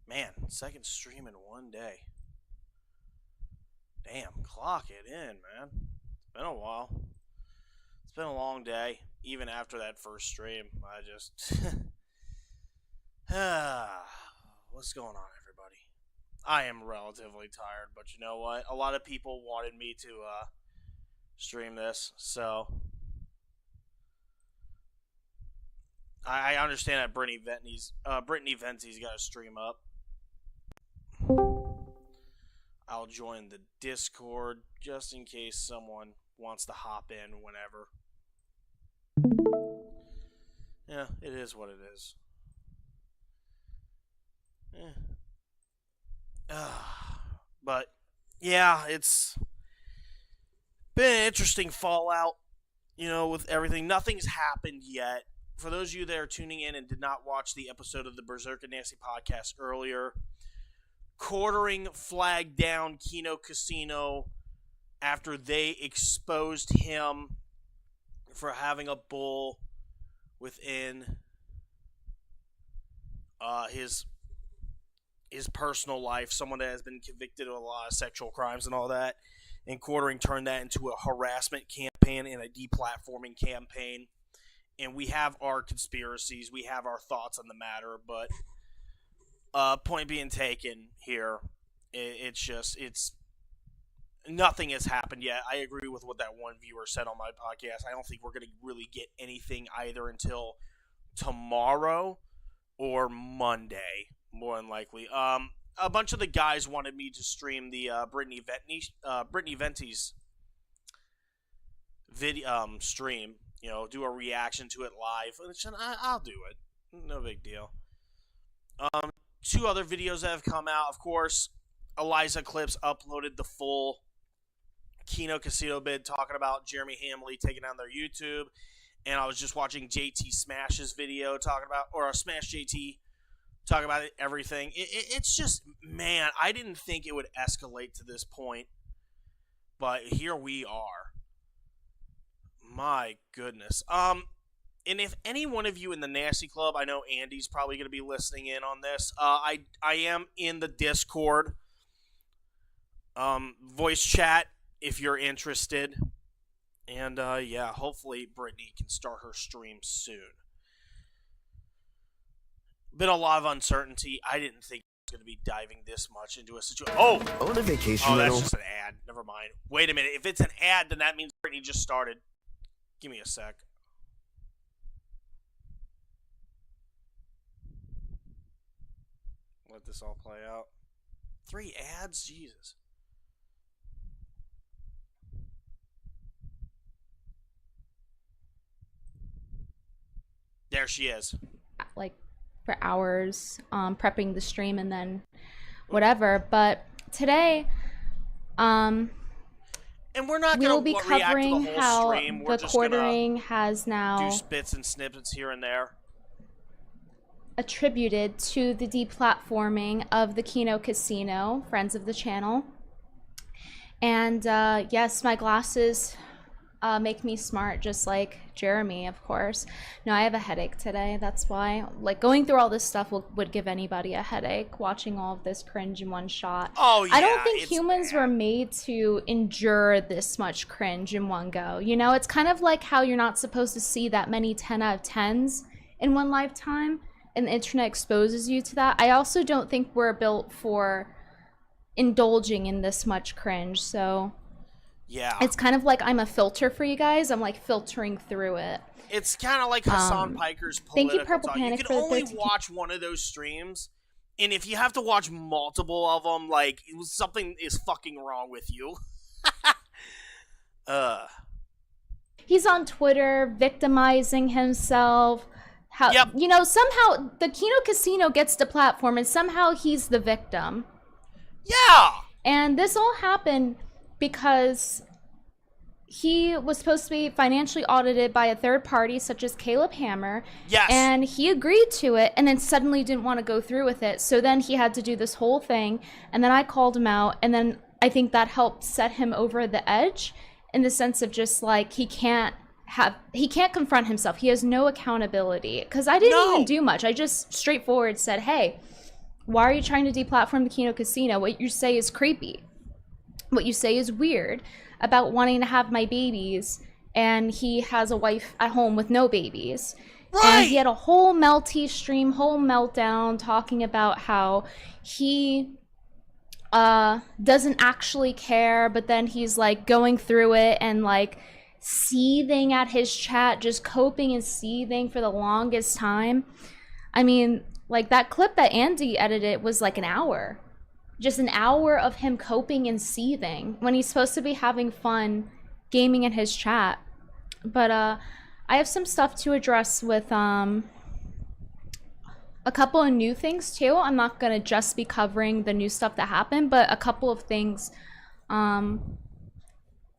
Man, second stream in one day. Damn, clock it in, man. It's been a while. It's been a long day. Even after that first stream, I just. What's going on, everybody? I am relatively tired, but you know what? A lot of people wanted me to stream this, so I understand that Brittany Ventie's got a stream up. I'll join the Discord just in case someone wants to hop in whenever. Yeah, it is what it is. But yeah, it's been an interesting fallout, with everything. Nothing's happened yet for those of you that are tuning in and did not watch the episode of the Berserk and Nasty podcast earlier, Quartering flagged down Kino Casino after they exposed him for having a bull within his personal life, someone that has been convicted of a lot of sexual crimes and all that. And Quartering turned that into a harassment campaign and a deplatforming campaign. And we have our conspiracies, we have our thoughts on the matter, but point being taken here, it's nothing has happened yet. I agree with what that one viewer said on my podcast. I don't think we're going to really get anything either until tomorrow or Monday, more than likely. A bunch of the guys wanted me to stream the Brittany Venti's video stream. You know, do a reaction to it live. I'll do it. No big deal. Two other videos that have come out. Of course, Eliza Clips uploaded the full Kino Casino bid talking about Jeremy Hamley taking down their YouTube. And I was just watching JT Smash's video talking about, or Smash JT talking about everything. It's just, man, I didn't think it would escalate to this point. But here we are. My goodness. And if any one of you in the Nasty Club, I know Andy's probably going to be listening in on this. I am in the Discord voice chat if you're interested. And yeah, hopefully Brittany can start her stream soon. Been a lot of uncertainty. I didn't think I was going to be diving this much into a situation. Oh! On a vacation that's rental. just an ad. Never mind. Wait a minute. If it's an ad, then that means Brittany just started. Give me a sec. Let this all play out. 3 ads? Jesus. There she is. Like for hours, prepping the stream and then whatever. But today, and we're not we will going be to react to covering the whole how stream. We're the just Quartering has now do bits and snippets here and there. attributed to the deplatforming of the Kino Casino, friends of the channel. And yes, my glasses make me smart, just like Jeremy, of course. No, I have a headache today. That's why. Like, going through all this stuff would give anybody a headache, watching all of this cringe in one shot. Oh, yeah. I don't think it's humans bad. were made to endure this much cringe in one go. You know, it's kind of like how you're not supposed to see that many 10 out of 10s in one lifetime, and the internet exposes you to that. I also don't think we're built for indulging in this much cringe, so Yeah. it's kind of like I'm a filter for you guys. I'm like filtering through it. It's kind of like Hassan Piker's political thank you, Purple talk. Panic, You for can the only 13 watch one of those streams, and if you have to watch multiple of them, like, something is fucking wrong with you. He's on Twitter victimizing himself. How Yep. You know, somehow the Kino Casino gets the platform and somehow he's the victim. Yeah! And this all happened because he was supposed to be financially audited by a third party such as Caleb Hammer. Yes. And he agreed to it and then suddenly didn't want to go through with it. So then he had to do this whole thing. And then I called him out. And then I think that helped set him over the edge in the sense of just like he can't confront himself. He has no accountability. Because I didn't even do much. I just straightforward said, hey, why are you trying to deplatform the Kino Casino? What you say is creepy. What you say is weird about wanting to have my babies, and he has a wife at home with no babies. Right. And he had a whole whole meltdown talking about how he doesn't actually care, but then he's like going through it and like seething at his chat, just coping and seething for the longest time. I mean, like that clip that Andy edited was like an hour. Just an hour of him coping and seething when he's supposed to be having fun gaming in his chat. But I have some stuff to address with a couple of new things too. I'm not gonna just be covering the new stuff that happened, but a couple of things to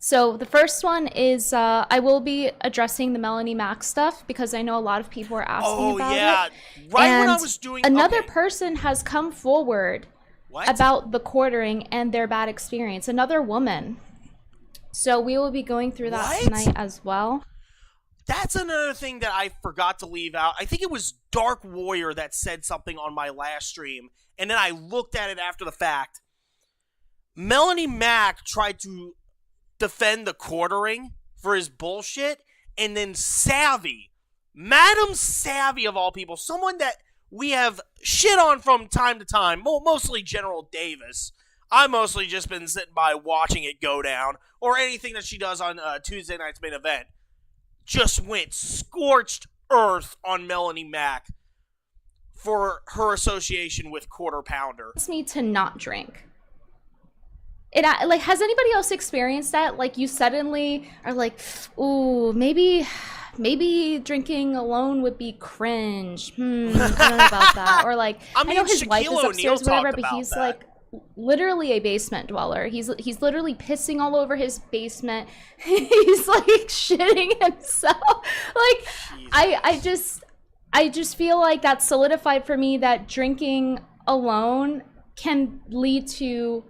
So the first one is I will be addressing the Melanie Mac stuff because I know a lot of people are asking Oh about yeah, it. right when I And was doing another okay. person has come forward What? about the quartering and their bad experience. Another woman. So we will be going through that What? tonight as well. That's another thing that I forgot to leave out. I think it was Dark Warrior that said something on my last stream, and then I looked at it after the fact. Melanie Mac tried to defend the quartering for his bullshit, and then Savvy, Madam Savvy of all people, someone that we have shit on from time to time, mostly General Davis. I've mostly just been sitting by watching it go down, or anything that she does on Tuesday night's main event. Just went scorched earth on Melanie Mac for her association with Quarter Pounder. It's me to not drink. It like, has anybody else experienced that? Like, you suddenly are like, ooh, maybe drinking alone would be cringe. I don't know about that. Or like, I mean, know his Shaquille wife is upstairs, O'Neal whatever, talked but about he's that. like literally a basement dweller. He's literally pissing all over his basement. He's like shitting himself. Like, I just feel like that's solidified for me that drinking alone can lead to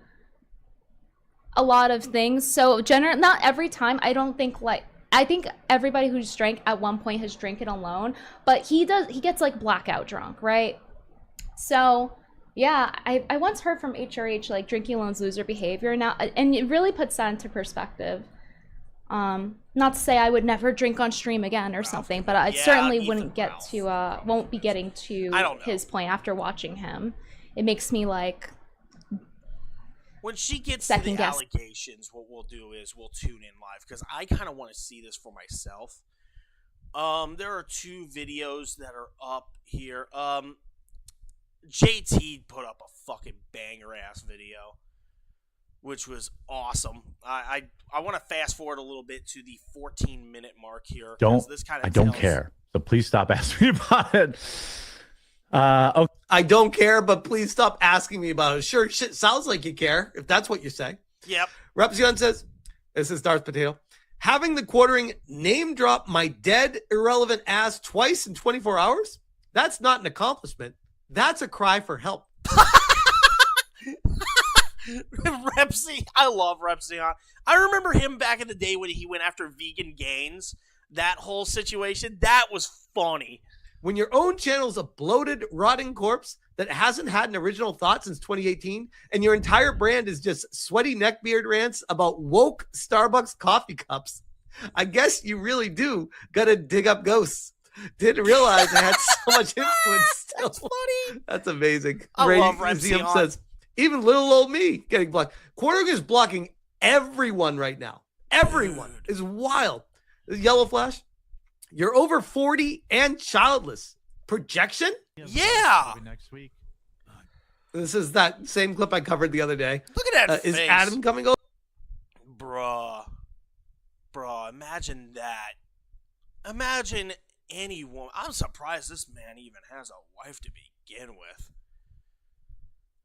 a lot of things. So not every time. I don't think like, I think everybody who's drank at one point has drinking alone, but he gets like blackout drunk, right? So yeah, I once heard from HRH like drinking alone's loser behavior now, and it really puts that into perspective. Not to say I would never drink on stream again or something, but I certainly wouldn't get to won't be getting to his point after watching him. It makes me like, when she gets to the allegations, what we'll do is we'll tune in live because I kind of want to see this for myself. There are 2 videos that are up here. JT put up a fucking banger ass video, which was awesome. I want to fast forward a little bit to the 14-minute mark here. I don't care. So please stop asking me about it. Okay. I don't care, but please stop asking me about it. Sure, shit sounds like you care, if that's what you're saying. Yep. Repzion says, this is Darth Potato. Having the quartering name drop my dead, irrelevant ass twice in 24 hours? That's not an accomplishment. That's a cry for help. Repsy, I love Repzion. I remember him back in the day when he went after Vegan Gains. That whole situation, that was funny. When your own channel's a bloated, rotting corpse that hasn't had an original thought since 2018, and your entire brand is just sweaty neckbeard rants about woke Starbucks coffee cups, I guess you really do gotta dig up ghosts. Didn't realize I had so much influence still. That's funny. That's amazing. I love Museum Repzion. says, even little old me getting blocked. Quartering is blocking everyone right now. Everyone is wild. This Yellow Flash, you're over 40 and childless. Projection? Yeah. Next week. This is that same clip I covered the other day. Look at that Is face. Adam coming over? Bruh, imagine that. Imagine any woman. I'm surprised this man even has a wife to begin with.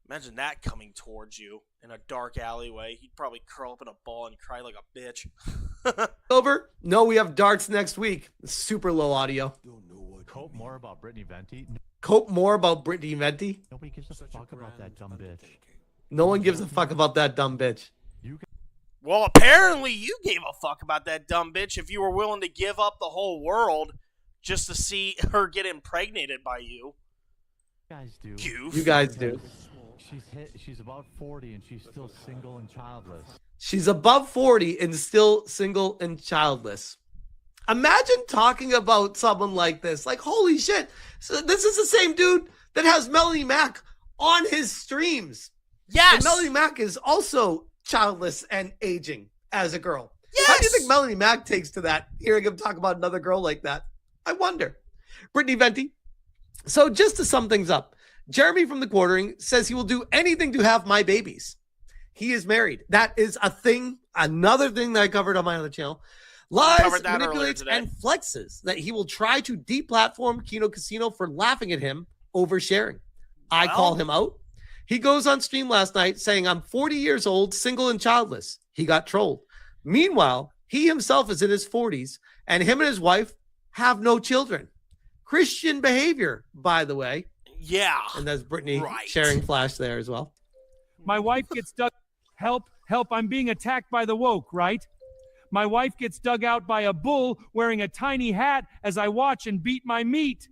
Imagine that coming towards you in a dark alleyway. He'd probably curl up in a ball and cry like a bitch. Over? No, we have darts next week. Super low audio. Cope more about Brittany Venti. Cope more about Brittany Venti. Nobody gives a fuck about that dumb bitch. No one gives a fuck about that dumb bitch. Well, apparently you gave a fuck about that dumb bitch if you were willing to give up the whole world just to see her get impregnated by you. You guys do. Goof. You guys do. She's about 40 and she's still single and childless. She's above 40 and still single and childless. Imagine talking about someone like this. Like, holy shit. So this is the same dude that has Melanie Mac on his streams. Yes. And Melanie Mac is also childless and aging as a girl. Yes. How do you think Melanie Mac takes to that, hearing him talk about another girl like that? I wonder. Brittany Venti. So just to sum things up, Jeremy from the Quartering says he will do anything to have my babies. He is married. That is a thing, another thing that I covered on my other channel. Lies, manipulates, and flexes that he will try to deplatform Kino Casino for laughing at him over sharing. I call him out. He goes on stream last night saying, I'm 40 years old, single and childless. He got trolled. Meanwhile, he himself is in his 40s, and him and his wife have no children. Christian behavior, by the way. Yeah. And that's Brittany right. sharing flash there as well. My wife gets dug. Help, help, I'm being attacked by the woke, right? My wife gets dug out by a bull wearing a tiny hat as I watch and beat my meat.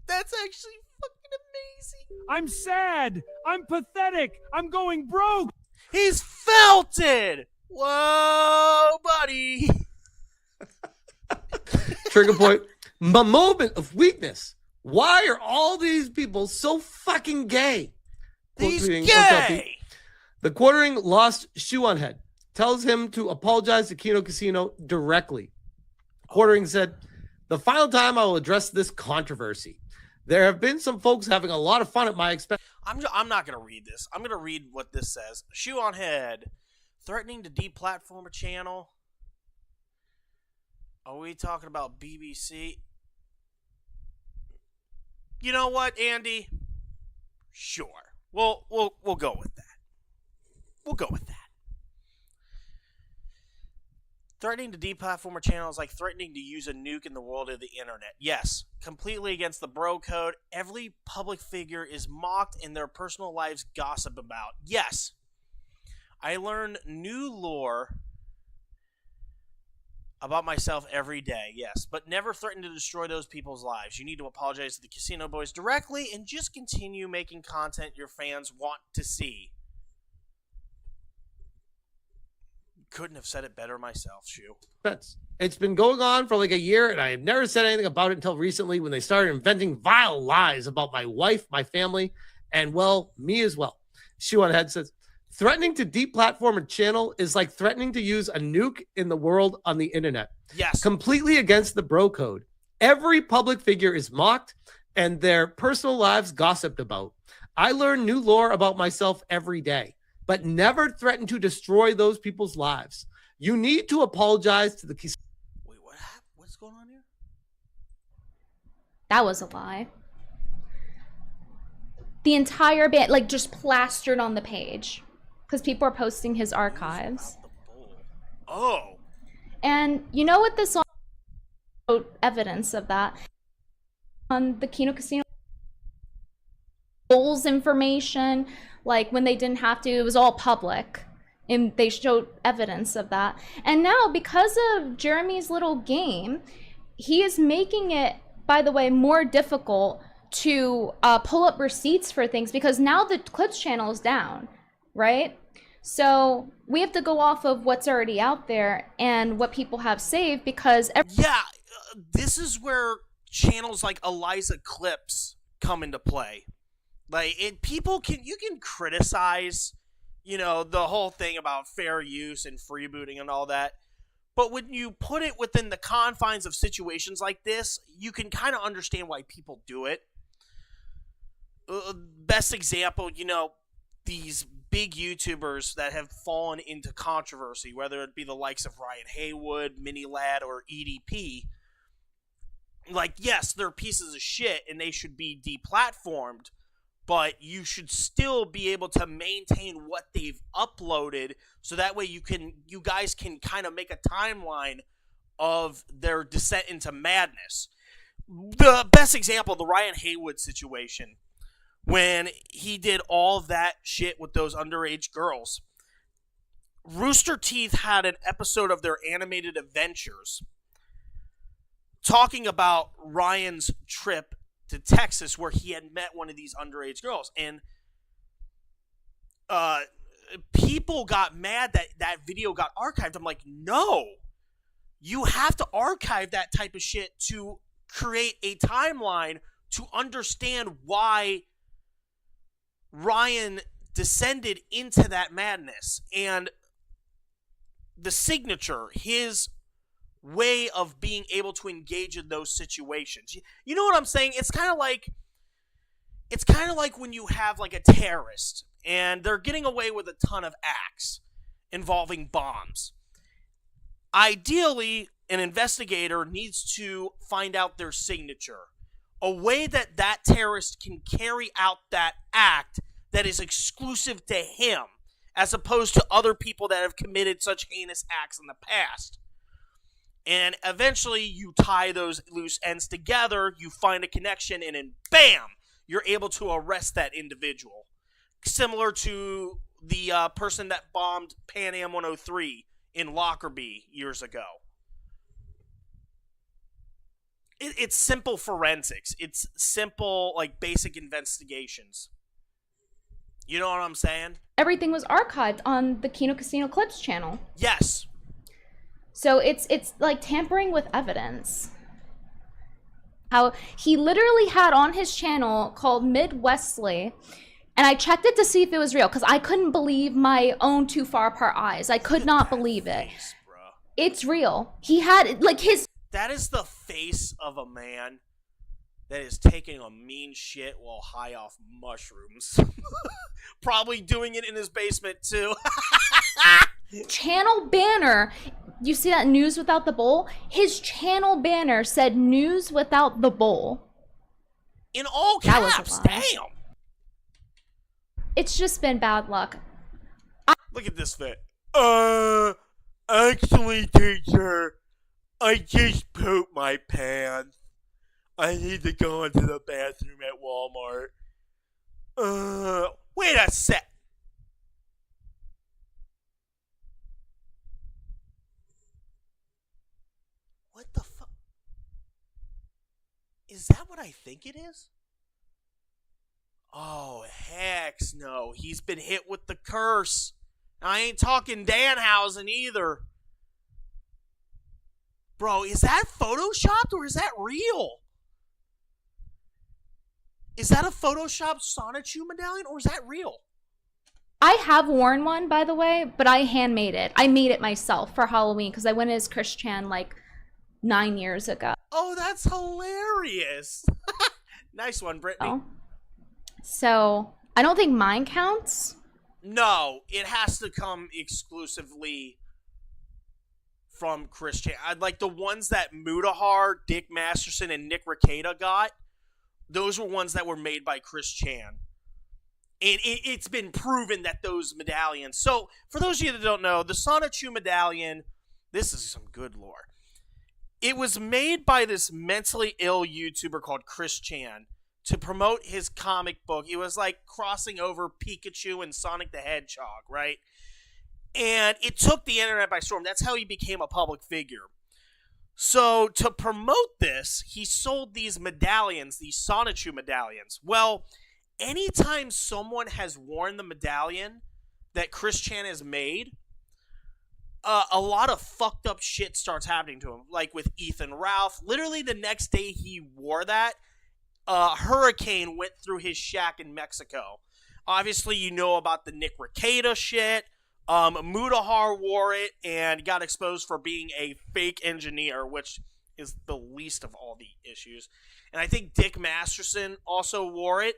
That's actually fucking amazing. I'm sad. I'm pathetic. I'm going broke. He's felted. Whoa, buddy. Trigger point. My moment of weakness. Why are all these people so fucking gay? He's Quote tweeting gay. The Quartering lost shoe on head. Tells him to apologize to Kino Casino directly. Quartering said, "The final time I will address this controversy. There have been some folks having a lot of fun at my expense." I'm not going to read this. I'm going to read what this says. Shoe on head. Threatening to deplatform a channel. Are we talking about BBC? You know what, Andy? Sure. We'll go with that. We'll go with that. Threatening to deplatform a channel is like threatening to use a nuke in the world of the internet. Yes, completely against the bro code. Every public figure is mocked and their personal lives gossiped about. Yes, I learn new lore about myself every day, yes, but never threaten to destroy those people's lives. You need to apologize to the Casino Boys directly and just continue making content your fans want to see. Couldn't have said it better myself, Shu. It's been going on for like a year, and I have never said anything about it until recently when they started inventing vile lies about my wife, my family, and, well, me as well. Shoe on Head says, threatening to deplatform a channel is like threatening to use a nuke in the world on the internet. Yes. Completely against the bro code. Every public figure is mocked and their personal lives gossiped about. I learn new lore about myself every day, but never threaten to destroy those people's lives. You need to apologize to the... Wait, what happened? What's going on here? That was a lie. The entire band, like, just plastered on the page. Because people are posting his archives. Oh. And you know what this all evidence of that? On the Kino Casino Bulls information, like when they didn't have to, it was all public. And they showed evidence of that. And now, because of Jeremy's little game, he is making it, by the way, more difficult to pull up receipts for things because now the Clips channel is down, right? So we have to go off of what's already out there and what people have saved because... this is where channels like Eliza Clips come into play. Like, you can criticize, the whole thing about fair use and freebooting and all that. But when you put it within the confines of situations like this, you can kind of understand why people do it. Best example, these big YouTubers that have fallen into controversy, whether it be the likes of Ryan Haywood, Mini Lad, or EDP. Like, yes, they're pieces of shit and they should be deplatformed, but you should still be able to maintain what they've uploaded so that way you guys can kind of make a timeline of their descent into madness. The best example, the Ryan Haywood situation, when he did all of that shit with those underage girls. Rooster Teeth had an episode of their animated adventures talking about Ryan's trip to Texas where he had met one of these underage girls. And people got mad that that video got archived. I'm like, no, you have to archive that type of shit to create a timeline to understand why Ryan descended into that madness. And the signature, his way of being able to engage in those situations. You know what I'm saying? It's kind of like when you have like a terrorist and they're getting away with a ton of acts involving bombs. Ideally, an investigator needs to find out their signature a way that that terrorist can carry out that act that is exclusive to him, as opposed to other people that have committed such heinous acts in the past. And eventually you tie those loose ends together, you find a connection, and then bam, you're able to arrest that individual. Similar to the person that bombed Pan Am 103 in Lockerbie years ago. It's simple forensics. It's simple, like, basic investigations. You know what I'm saying? Everything was archived on the Kino Casino Clips channel. Yes. So it's like tampering with evidence. How he literally had on his channel called Midwestly, and I checked it to see if it was real because I couldn't believe my own too far apart eyes. I could not believe it. Face, bro. It's real. He had like his. That is the face of a man that is taking a mean shit while high off mushrooms. Probably doing it in his basement too. Channel banner. You see that news without the bowl? His channel banner said news without the bowl. In all That was a caps. lie. Damn. It's just been bad luck. Look at this fit. Actually, teacher, I just pooped my pants. I need to go into the bathroom at Walmart. Wait a sec. What the fuck? Is that what I think it is? Oh, heck no. He's been hit with the curse. I ain't talking Danhausen either. Bro, is that photoshopped or is that real? Is that a photoshopped Sonichu medallion or is that real? I have worn one, by the way, but I handmade it. I made it myself for Halloween because I went as Chris Chan like 9 years ago. Oh, that's hilarious. Nice one, Brittany. So I don't think mine counts. No, it has to come exclusively from Chris Chan. I'd like the ones that Mudahar, Dick Masterson, and Nick Rekieta got. Those were ones that were made by Chris Chan. And it's been proven that those medallions... So, for those of you that don't know, the Sonichu medallion... This is some good lore. It was made by this mentally ill YouTuber called Chris Chan to promote his comic book. It was like crossing over Pikachu and Sonic the Hedgehog, right? And it took the internet by storm. That's how he became a public figure. So, to promote this, he sold these medallions, these Sonichu medallions. Well, anytime someone has worn the medallion that Chris Chan has made, a lot of fucked up shit starts happening to him. Like with Ethan Ralph. Literally the next day he wore that, a hurricane went through his shack in Mexico. Obviously, you know about the Nick Rekieta shit. Mudahar wore it and got exposed for being a fake engineer, which is the least of all the issues. And I think Dick Masterson also wore it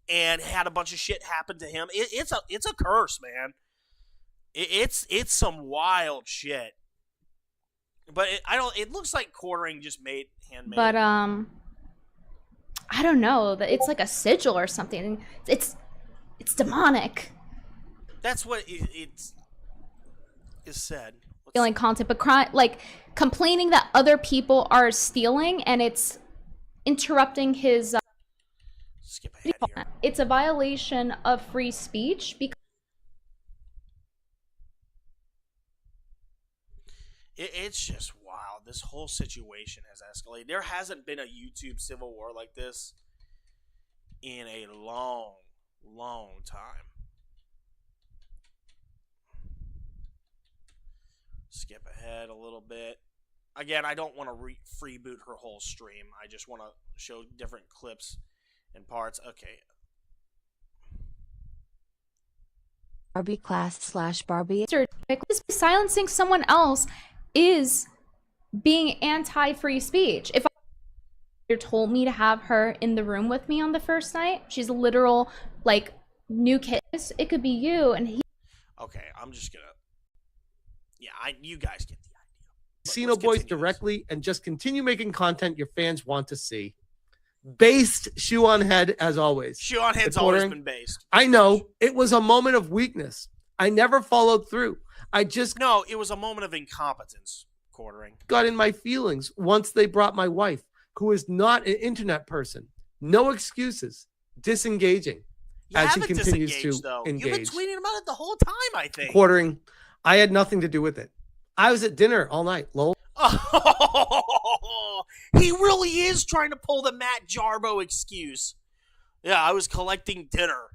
and had a bunch of shit happen to him. It's a curse, man. It's some wild shit. But it looks like Quartering just made handmade. But I don't know. It's like a sigil or something. It's demonic. That's what it is said. Stealing content, but like complaining that other people are stealing and it's interrupting his. Skip ahead here. It's a violation of free speech because. It's just wild. This whole situation has escalated. There hasn't been a YouTube civil war like this in a long, long time. Skip ahead a little bit. Again, I don't want to freeboot her whole stream. I just want to show different clips and parts. Okay. Barbie class/Barbie. Silencing someone else is being anti-free speech. If you told me to have her in the room with me on the first night, she's a literal like new kiss. It could be you and he. Okay, I'm just gonna. Yeah, you guys get the idea. Casino Boys directly and just continue making content your fans want to see. Based shoe on head as always. Shoe on head's The always quartering. been based. I know it was a moment of weakness. I never followed through. I just No, it was a moment of incompetence, Quartering. got in my feelings once they brought my wife, who is not an internet person. No excuses. Disengaging. You As he haven't continues disengaged, to though. You've been engage. tweeting about it the whole time, I think. Quartering. I had nothing to do with it. I was at dinner all night. Lol. Oh, he really is trying to pull the Matt Jarbo excuse. Yeah, I was collecting dinner.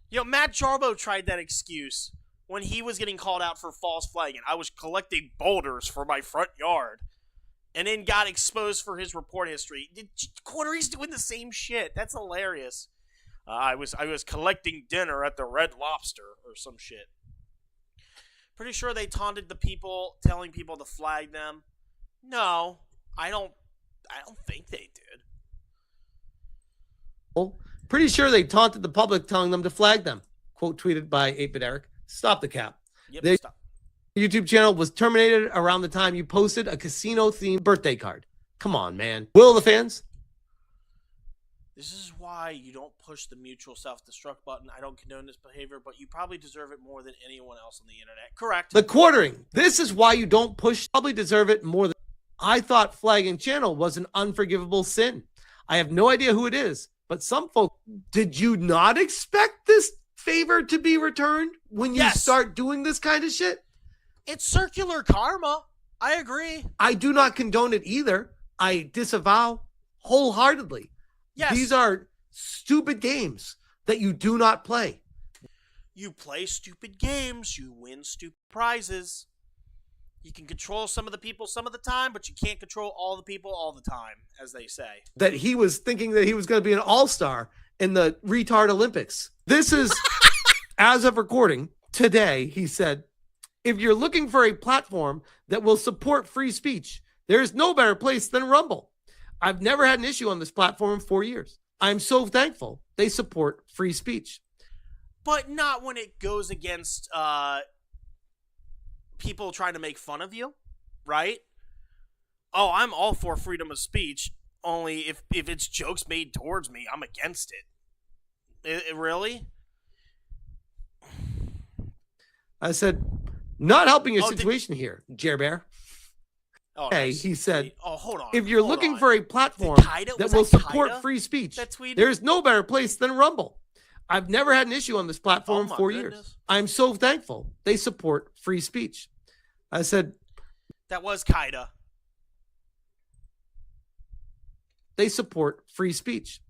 You know, Matt Jarbo tried that excuse when he was getting called out for false flagging. I was collecting boulders for my front yard. And then got exposed for his report history. Quartering's doing the same shit. That's hilarious. I was collecting dinner at the Red Lobster or some shit. Pretty sure they taunted the people, telling people to flag them. No, I don't think they did. Pretty sure they taunted the public telling them to flag them. Quote tweeted by 8-Bit Eric. Stop the cap. Yep, stop. YouTube channel was terminated around the time you posted a casino-themed birthday card. Come on, man. Will the fans? This is why you don't push the mutual self-destruct button. I don't condone this behavior, but you probably deserve it more than anyone else on the internet. Correct. The quartering. This is why you don't push. Probably deserve it more than. I thought flagging channel was an unforgivable sin. I have no idea who it is, but some folks. Did you not expect this favor to be returned when you start doing this kind of shit? It's circular karma. I agree. I do not condone it either. I disavow wholeheartedly. Yes. These are stupid games that you do not play. You play stupid games. You win stupid prizes. You can control some of the people some of the time, but you can't control all the people all the time, as they say. That he was thinking that he was going to be an all-star in the retard Olympics. This is, as of recording, today, he said, if you're looking for a platform that will support free speech, there's no better place than Rumble. I've never had an issue on this platform in 4 years. I'm so thankful they support free speech. But not when it goes against people trying to make fun of you, right? Oh, I'm all for freedom of speech, only if it's jokes made towards me, I'm against it. Really? I said, not helping your situation here, Jer Bear. Oh, hey, he said, hold on. If you're hold looking on. for a platform that will support free speech, there's no better place than Rumble. I've never had an issue on this platform in 4 years. I'm so thankful they support free speech. I said, that was Kaida. They support free speech.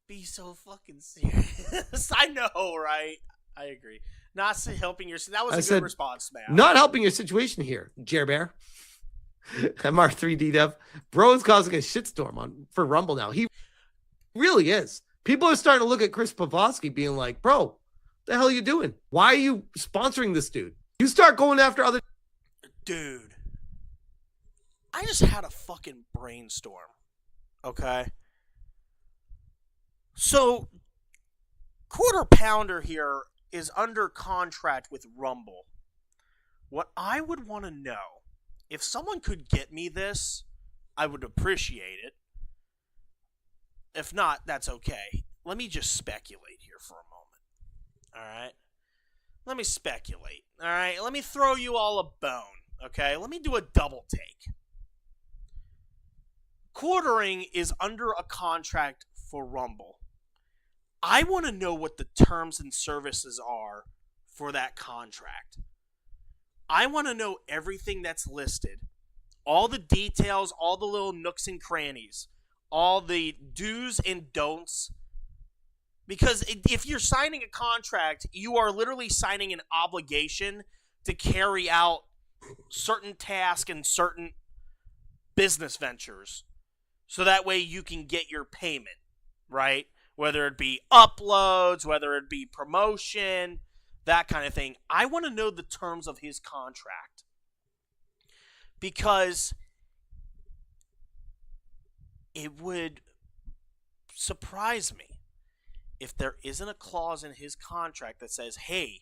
Be so fucking serious. I know, right? I agree. Not helping your. That was a good response, man. Not helping your situation here, Jer Bear. MR3D Dev. Bro is causing a shitstorm for Rumble now. He really is. People are starting to look at Chris Pavlovsky being like, bro, what the hell are you doing? Why are you sponsoring this dude? You start going after other. Dude. I just had a fucking brainstorm. Okay? So, Quarter Pounder here is under contract with Rumble. What I would want to know, if someone could get me this, I would appreciate it. If not, that's okay. Let me just speculate here for a moment. Alright? Let me speculate. Alright? Let me throw you all a bone. Okay? Let me do a double take. Quartering is under a contract for Rumble. I want to know what the terms and services are for that contract. I want to know everything that's listed. All the details, all the little nooks and crannies. All the do's and don'ts. Because if you're signing a contract, you are literally signing an obligation to carry out certain tasks and certain business ventures. So that way you can get your payment, right? Whether it be uploads, whether it be promotion, that kind of thing. I want to know the terms of his contract. Because it would surprise me if there isn't a clause in his contract that says, hey,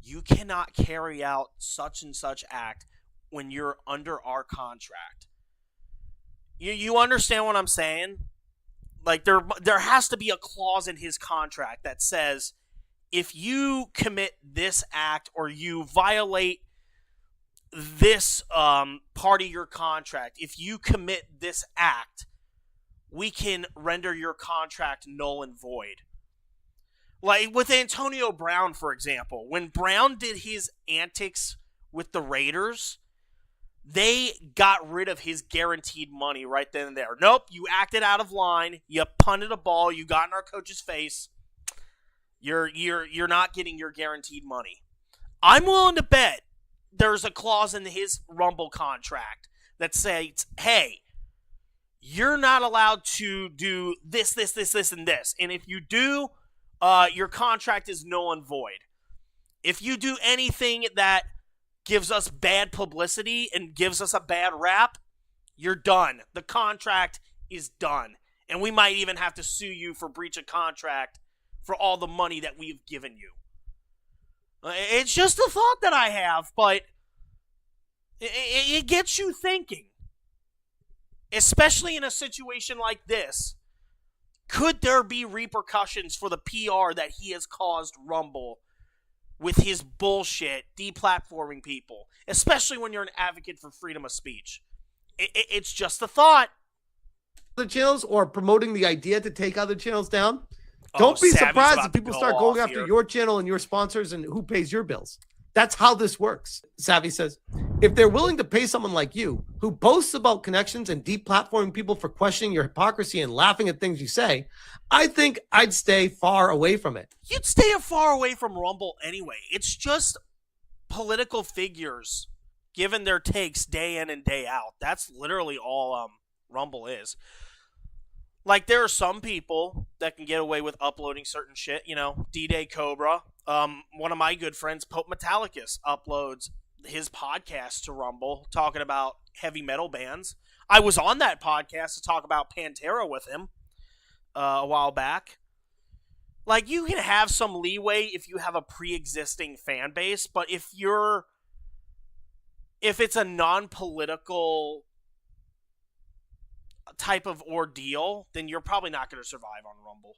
you cannot carry out such and such act when you're under our contract. You understand what I'm saying? Like there has to be a clause in his contract that says if you commit this act or you violate this part of your contract, if you commit this act, we can render your contract null and void. Like with Antonio Brown, for example, when Brown did his antics with the Raiders, they got rid of his guaranteed money right then and there. Nope, you acted out of line. You punted a ball. You got in our coach's face. You're not getting your guaranteed money. I'm willing to bet there's a clause in his Rumble contract that says, hey, you're not allowed to do this, and this. And if you do, your contract is null and void. If you do anything that gives us bad publicity and gives us a bad rap, you're done. The contract is done. And we might even have to sue you for breach of contract for all the money that we've given you. It's just a thought that I have, but it gets you thinking. Especially in a situation like this. Could there be repercussions for the PR that he has caused Rumble with his bullshit deplatforming people, especially when you're an advocate for freedom of speech? It's just a thought. Other channels or promoting the idea to take other channels down. Don't be Savvy's surprised about if to people go start going off after here. your channel and your sponsors and who pays your bills. That's how this works. Savvy says, if they're willing to pay someone like you, who boasts about connections and deplatforming people for questioning your hypocrisy and laughing at things you say, I think I'd stay far away from it. You'd stay far away from Rumble anyway. It's just political figures giving their takes day in and day out. That's literally all Rumble is. Like, there are some people that can get away with uploading certain shit. You know, D-Day Cobra. One of my good friends, Pope Metallicus, uploads his podcast to Rumble talking about heavy metal bands. I was on that podcast to talk about Pantera with him a while back. Like, you can have some leeway if you have a pre-existing fan base, but if it's a non-political type of ordeal, then you're probably not going to survive on Rumble.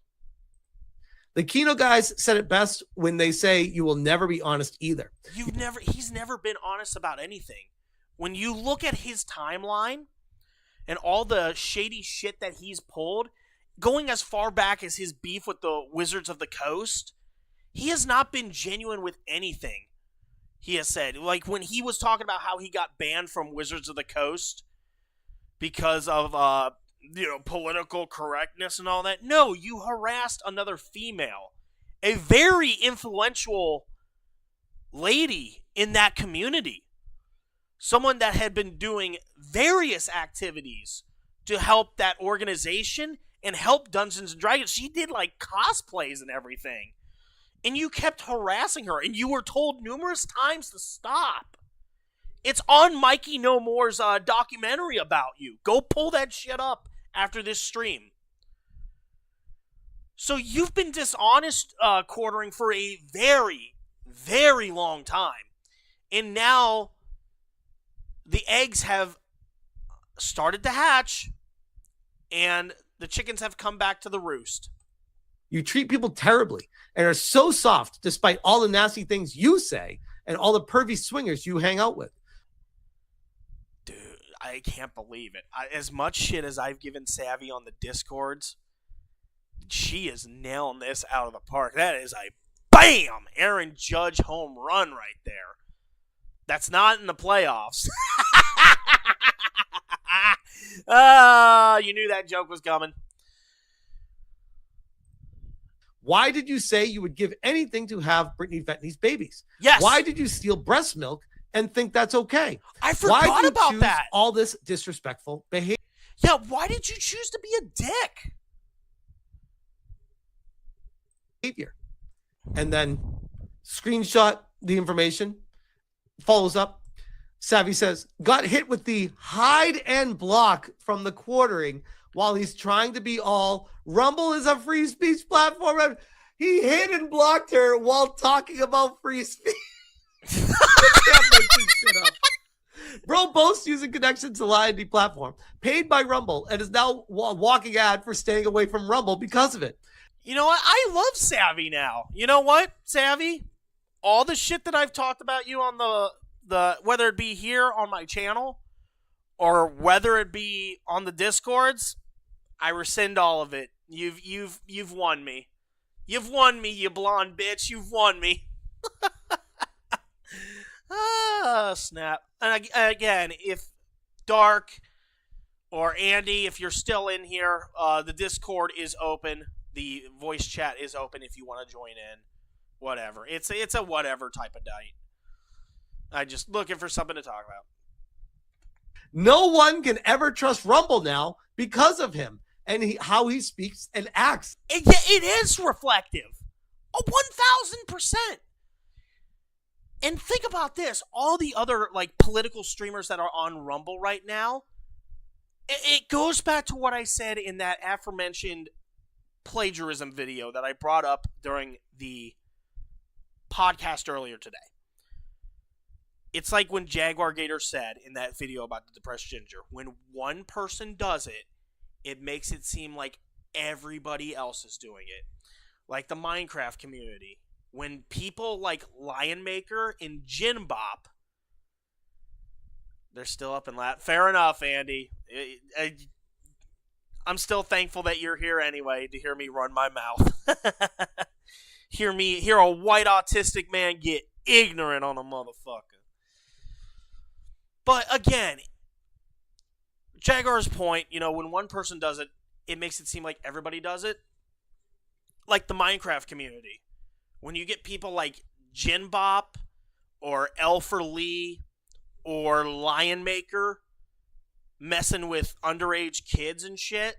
The Kino guys said it best when they say you will never be honest either. He's never been honest about anything. When you look at his timeline and all the shady shit that he's pulled, going as far back as his beef with the Wizards of the Coast, he has not been genuine with anything he has said. Like when he was talking about how he got banned from Wizards of the Coast because of political correctness and all that. No, you harassed another female, a very influential lady in that community, someone that had been doing various activities to help that organization and help Dungeons and Dragons. She did like cosplays and everything, and you kept harassing her, and you were told numerous times to stop. It's on Mikey No More's documentary about you. Go pull that shit up after this stream. So you've been dishonest, Quartering, for a very, very long time. And now the eggs have started to hatch, and the chickens have come back to the roost. You treat people terribly and are so soft despite all the nasty things you say and all the pervy swingers you hang out with. Dude, I can't believe it. As much shit as I've given Savvy on the Discords, she is nailing this out of the park. That is a BAM! Aaron Judge home run right there. That's not in the playoffs. You knew that joke was coming. Why did you say you would give anything to have Brittany Ventney's babies? Yes. Why did you steal breast milk and think that's okay? I Why forgot do you about choose that. all this disrespectful behavior? Yeah, why did you choose to be a dick? And then screenshot the information, follows up. Savvy says, got hit with the hide and block from the Quartering while he's trying to be all, Rumble is a free speech platform. He hid and blocked her while talking about free speech. I can't make this shit up. Bro boasts using connections to lie ID platform, paid by Rumble, and is now walking ad for staying away from Rumble because of it. You know what? I love Savvy now. You know what, Savvy? All the shit that I've talked about you on the whether it be here on my channel or whether it be on the Discords, I rescind all of it. You've won me. You've won me, you blonde bitch. You've won me. Snap. And again, if Dark or Andy, if you're still in here, the Discord is open. The voice chat is open if you want to join in. Whatever. It's a whatever type of night. I just looking for something to talk about. No one can ever trust Rumble now because of him and how he speaks and acts. It is reflective. 1,000%. And think about this. All the other like political streamers that are on Rumble right now, it goes back to what I said in that aforementioned plagiarism video that I brought up during the podcast earlier today. It's like when Jaguar Gator said in that video about the depressed ginger, when one person does it, it makes it seem like everybody else is doing it. Like the Minecraft community. When people like Lion Maker and Jin Bop, they're still up in lat. Fair enough, Andy. I'm still thankful that you're here anyway to hear me run my mouth. hear a white autistic man get ignorant on a motherfucker. But again, Jaguar's point, when one person does it, it makes it seem like everybody does it. Like the Minecraft community. When you get people like Jin Bop or Elfer Lee or Lion Maker messing with underage kids and shit,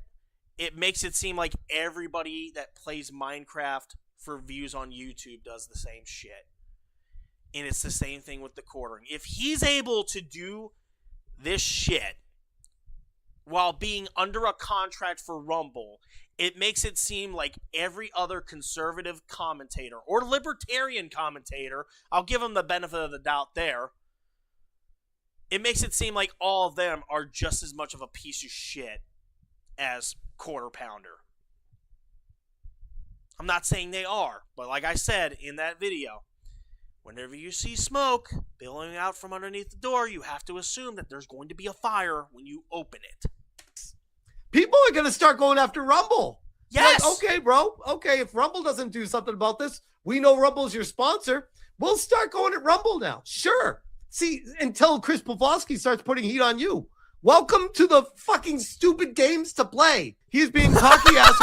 it makes it seem like everybody that plays Minecraft for views on YouTube does the same shit. And it's the same thing with the quartering. If he's able to do this shit while being under a contract for Rumble, it makes it seem like every other conservative commentator or libertarian commentator, I'll give them the benefit of the doubt there, it makes it seem like all of them are just as much of a piece of shit as Quarter Pounder. I'm not saying they are, but like I said in that video, whenever you see smoke billowing out from underneath the door, you have to assume that there's going to be a fire when you open it. People are going to start going after Rumble. Yes. Like, okay, bro. Okay, if Rumble doesn't do something about this, we know Rumble's your sponsor. We'll start going at Rumble now. Sure. See, until Chris Pavlovsky starts putting heat on you. Welcome to the fucking stupid games to play. He's being cocky ass.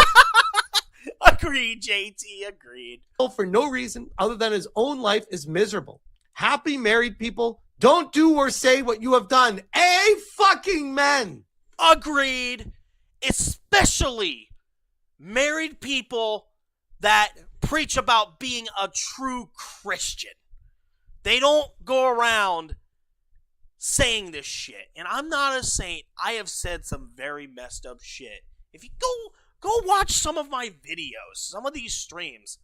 Agreed, JT. Agreed. For no reason other than his own life is miserable. Happy married people don't do or say what you have done. Fucking men. Agreed. Especially married people that preach about being a true Christian. They don't go around saying this shit. And I'm not a saint. I have said some very messed up shit. If you go watch some of my videos, some of these streams.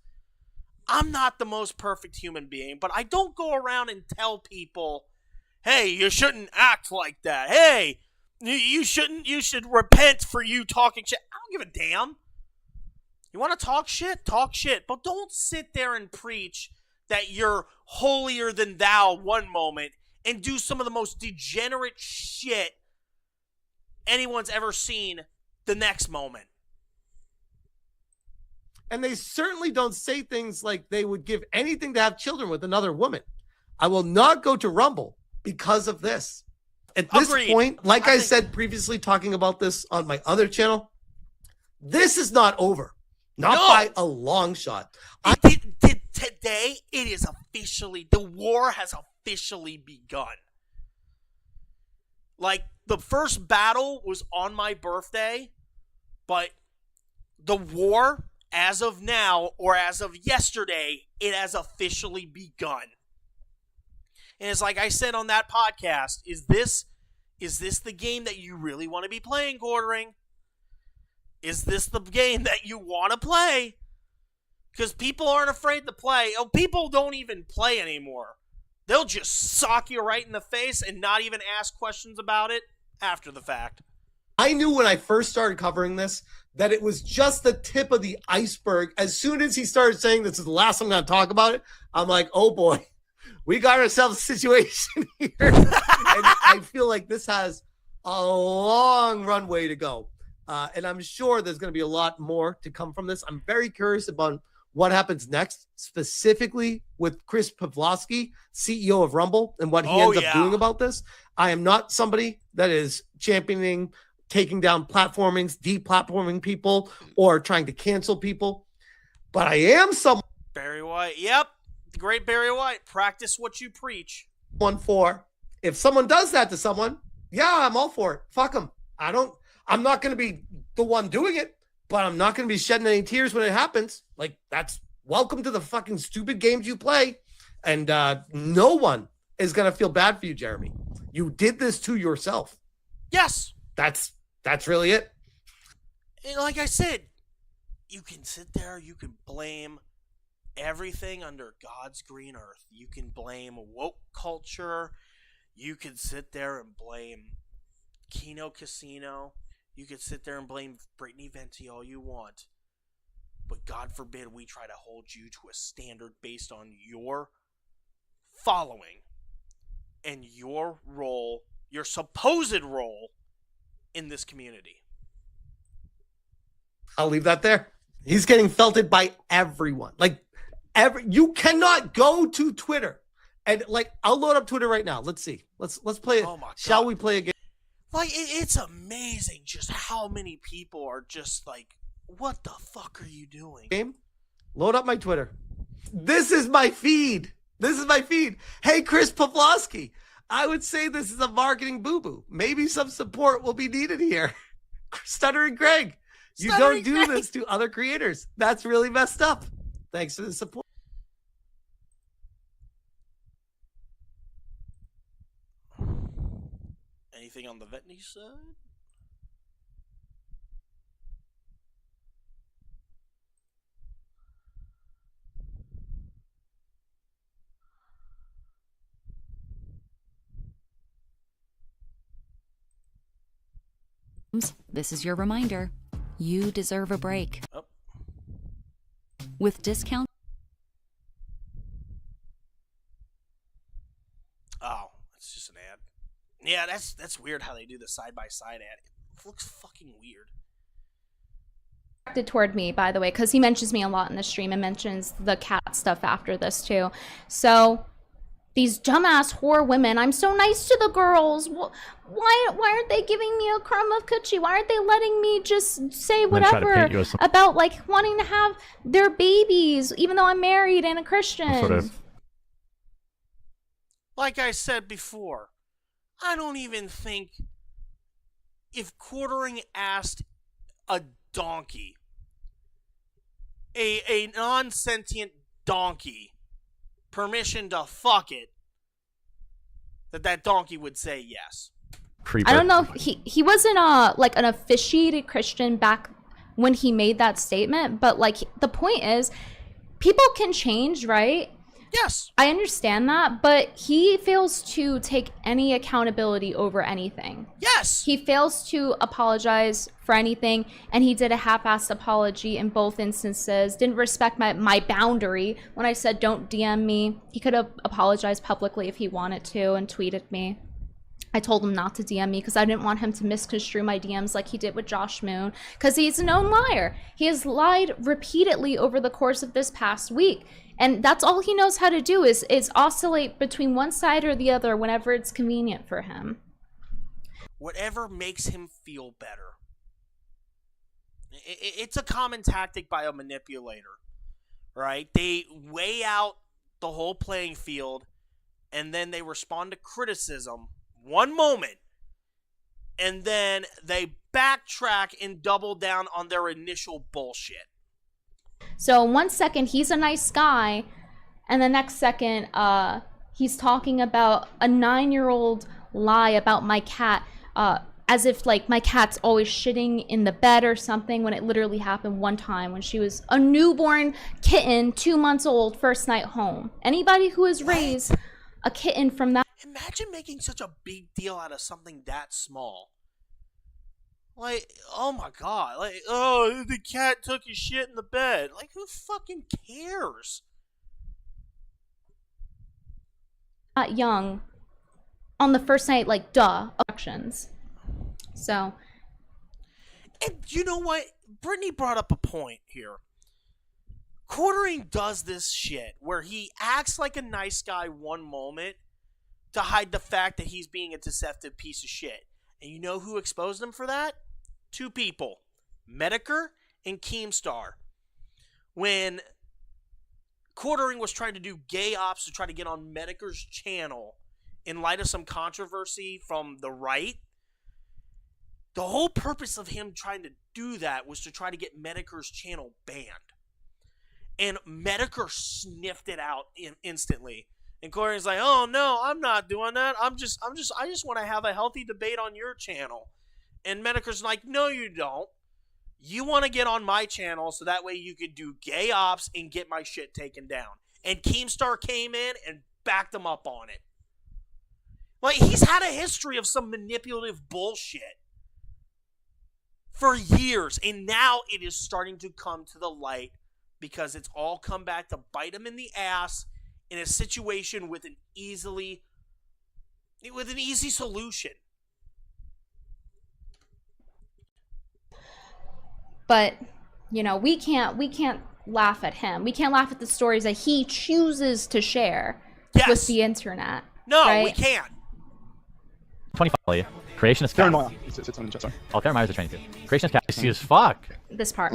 I'm not the most perfect human being, but I don't go around and tell people, hey, you shouldn't act like that. Hey, you should repent for you talking shit. I don't give a damn. You want to talk shit? Talk shit. But don't sit there and preach that you're holier than thou one moment and do some of the most degenerate shit anyone's ever seen the next moment. And they certainly don't say things like they would give anything to have children with another woman. I will not go to Rumble because of this. At this point, like I said previously, talking about this on my other channel, this is not over. Not by a long shot. Today, it is officially, the war has officially begun. Like, the first battle was on my birthday, but the war, as of now, or as of yesterday, it has officially begun. And it's like I said on that podcast, is this the game that you really want to be playing, Quartering? Is this the game that you want to play? Because people aren't afraid to play. Oh, people don't even play anymore. They'll just sock you right in the face and not even ask questions about it after the fact. I knew when I first started covering this that it was just the tip of the iceberg. As soon as he started saying this is the last I'm going to talk about it, I'm like, oh boy, we got ourselves a situation here. And I feel like this has a long runway to go. And I'm sure there's going to be a lot more to come from this. I'm very curious about what happens next, specifically with Chris Pavlovsky, CEO of Rumble, and what he ends up doing about this. I am not somebody that is championing taking down platformings, deplatforming people, or trying to cancel people. But I am someone Barry White. Yep. The great Barry White. Practice what you preach. for, if someone does that to someone, yeah, I'm all for it. Fuck them. I'm not going to be the one doing it, but I'm not going to be shedding any tears when it happens. Like, that's welcome to the fucking stupid games you play. And no one is going to feel bad for you, Jeremy. You did this to yourself. Yes. That's really it. And like I said, you can sit there, you can blame everything under God's green earth. You can blame woke culture. You can sit there and blame Kino Casino. You can sit there and blame Brittany Venti all you want. But God forbid we try to hold you to a standard based on your following and your role, your supposed role in this community. I'll leave that there. He's getting felted by everyone. Like, you cannot go to Twitter and, like, I'll load up Twitter right now. Let's see. Let's play it. Oh my God. Shall we play a game? Like, it's amazing just how many people are just like, what the fuck are you doing? Game. Load up my Twitter. This is my feed. Hey, Chris Pavlovsky. I would say this is a marketing boo-boo. Maybe some support will be needed here. Stuttering Greg. You don't do this to other creators. That's really messed up. Thanks for the support. Anything on the Vetney side? This is your reminder. You deserve a break. Oh. With discount. Oh, it's just an ad. Yeah, that's weird how they do the side-by-side ad. It looks fucking weird. Toward me, by the way, because he mentions me a lot in the stream and mentions the cat stuff after this too. So these dumbass whore women, I'm so nice to the girls. Why aren't they giving me a crumb of coochie? Why aren't they letting me just say whatever about like wanting to have their babies, even though I'm married and a Christian? Like I said before, I don't even think if Quartering asked a donkey, a non-sentient donkey, permission to fuck it, that donkey would say yes. I don't know if he wasn't like an officiated Christian back when he made that statement, but like the point is people can change, right? Yes. I understand that, but he fails to take any accountability over anything. Yes. He fails to apologize for anything, and he did a half-assed apology in both instances. Didn't respect my boundary when I said don't DM me. He could have apologized publicly if he wanted to and tweeted me. I told him not to DM me because I didn't want him to misconstrue my DMs like he did with Josh Moon, because he's a known liar. He has lied repeatedly over the course of this past week. And that's all he knows how to do is oscillate between one side or the other whenever it's convenient for him. Whatever makes him feel better. It's a common tactic by a manipulator, right? They weigh out the whole playing field, and then they respond to criticism one moment, and then they backtrack and double down on their initial bullshit. So 1 second he's a nice guy, and the next second he's talking about a 9-year-old lie about my cat, as if like my cat's always shitting in the bed or something, when it literally happened one time when she was a newborn kitten, 2 months old, first night home. Anybody who has raised a kitten from that. Imagine making such a big deal out of something that small. Like, oh my god. Like, oh, the cat took his shit in the bed. Like, who fucking cares? Young on the first night, like, duh, elections. So. And you know what? Brittany brought up a point here. Quartering does this shit where he acts like a nice guy one moment to hide the fact that he's being a deceptive piece of shit. And you know who exposed him for that? Two people. Medicare and Keemstar. When Quartering was trying to do gay ops to try to get on Medicare's channel in light of some controversy from the right, the whole purpose of him trying to do that was to try to get Medicare's channel banned. And Medicare sniffed it out instantly. And Quartering's like, "Oh no, I'm not doing that. I just want to have a healthy debate on your channel." And Medicare's like, "No, you don't. You want to get on my channel so that way you could do gay ops and get my shit taken down." And Keemstar came in and backed him up on it. Like, he's had a history of some manipulative bullshit for years, and now it is starting to come to the light because it's all come back to bite him in the ass in a situation with an easy solution. But, you know, we can't laugh at him. We can't laugh at the stories that he chooses to share with the internet. No, right? we can't. 25. Creation is cat. Oh, Theron Myers is 22. Creation is cat. See as fuck. This part.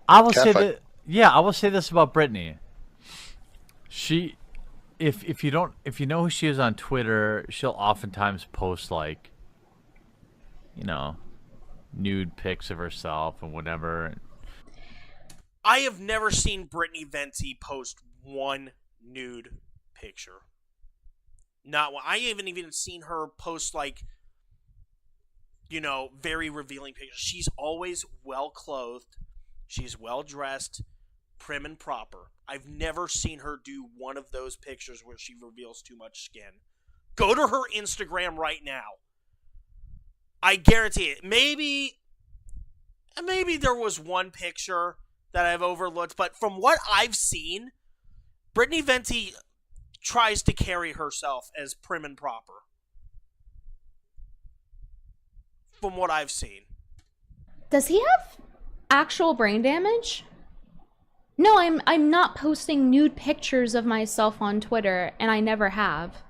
I will say that. Yeah, I will say this about Brittany. She, if you know who she is on Twitter, she'll oftentimes post like, you know, nude pics of herself and whatever. I have never seen Brittany Venti post one nude picture. Not one. I haven't even seen her post, like, you know, very revealing pictures. She's always well clothed. She's well dressed, prim and proper. I've never seen her do one of those pictures where she reveals too much skin. Go to her Instagram right now. I guarantee it. Maybe there was one picture that I've overlooked, but from what I've seen, Brittany Venti tries to carry herself as prim and proper. From what I've seen. Does he have actual brain damage? No, I'm not posting nude pictures of myself on Twitter, and I never have.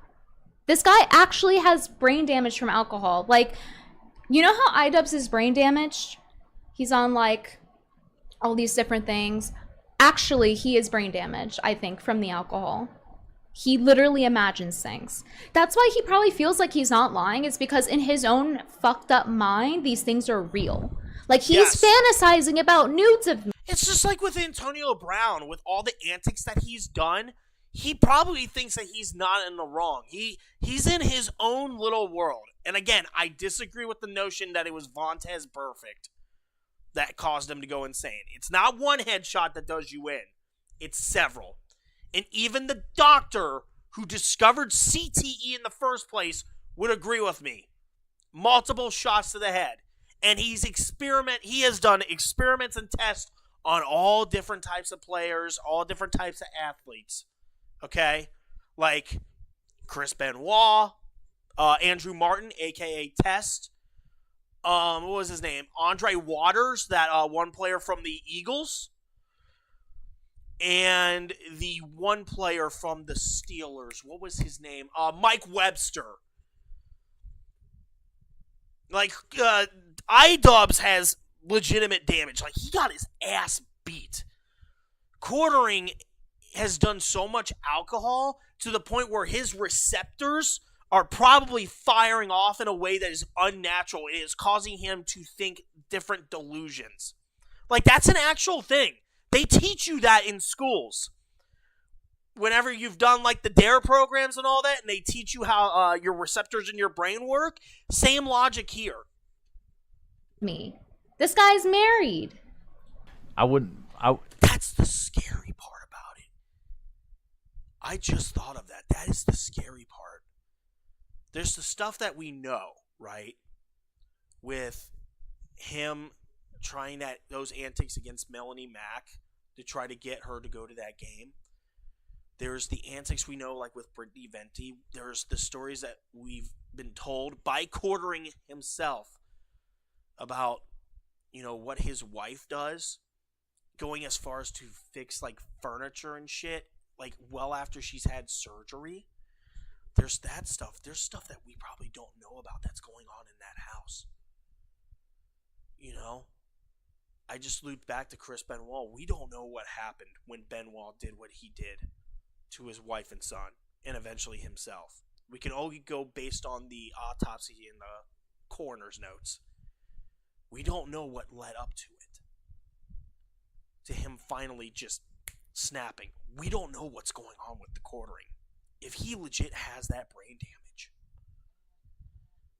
This guy actually has brain damage from alcohol. Like, you know how iDubbbz is brain damaged? He's on, like, all these different things. Actually, he is brain damaged, I think, from the alcohol. He literally imagines things. That's why he probably feels like he's not lying. It's because in his own fucked up mind, these things are real. Like, he's fantasizing about nudes of me. It's just like with Antonio Brown, with all the antics that he's done, he probably thinks that he's not in the wrong. He's in his own little world. And again, I disagree with the notion that it was Vontez Perfect that caused him to go insane. It's not one headshot that does you in. It's several. And even the doctor who discovered CTE in the first place would agree with me. Multiple shots to the head. And he has done experiments and tests on all different types of players, all different types of athletes. Okay? Like Chris Benoit, Andrew Martin, a.k.a. Test. What was his name? Andre Waters, that one player from the Eagles. And the one player from the Steelers. What was his name? Mike Webster. Like, iDubbbz has legitimate damage. Like, he got his ass beat. Quartering has done so much alcohol to the point where his receptors are probably firing off in a way that is unnatural. It is causing him to think different delusions. Like, that's an actual thing. They teach you that in schools. Whenever you've done, like, the DARE programs and all that, and they teach you how your receptors in your brain work, same logic here. Me. This guy's married. That's the scary part about it. I just thought of that. That is the scary part. There's the stuff that we know, right? With him trying those antics against Melanie Mack to try to get her to go to that game. There's the antics we know, like with Brittany Venti. There's the stories that we've been told by Quartering himself about, what his wife does, going as far as to fix, like, furniture and shit, like, well after she's had surgery. There's that stuff. There's stuff that we probably don't know about that's going on in that house. I just looped back to Chris Benoit. We don't know what happened when Benoit did what he did to his wife and son, and eventually himself. We can only go based on the autopsy and the coroner's notes. We don't know what led up to it. To him finally just snapping. We don't know what's going on with the Quartering. If he legit has that brain damage.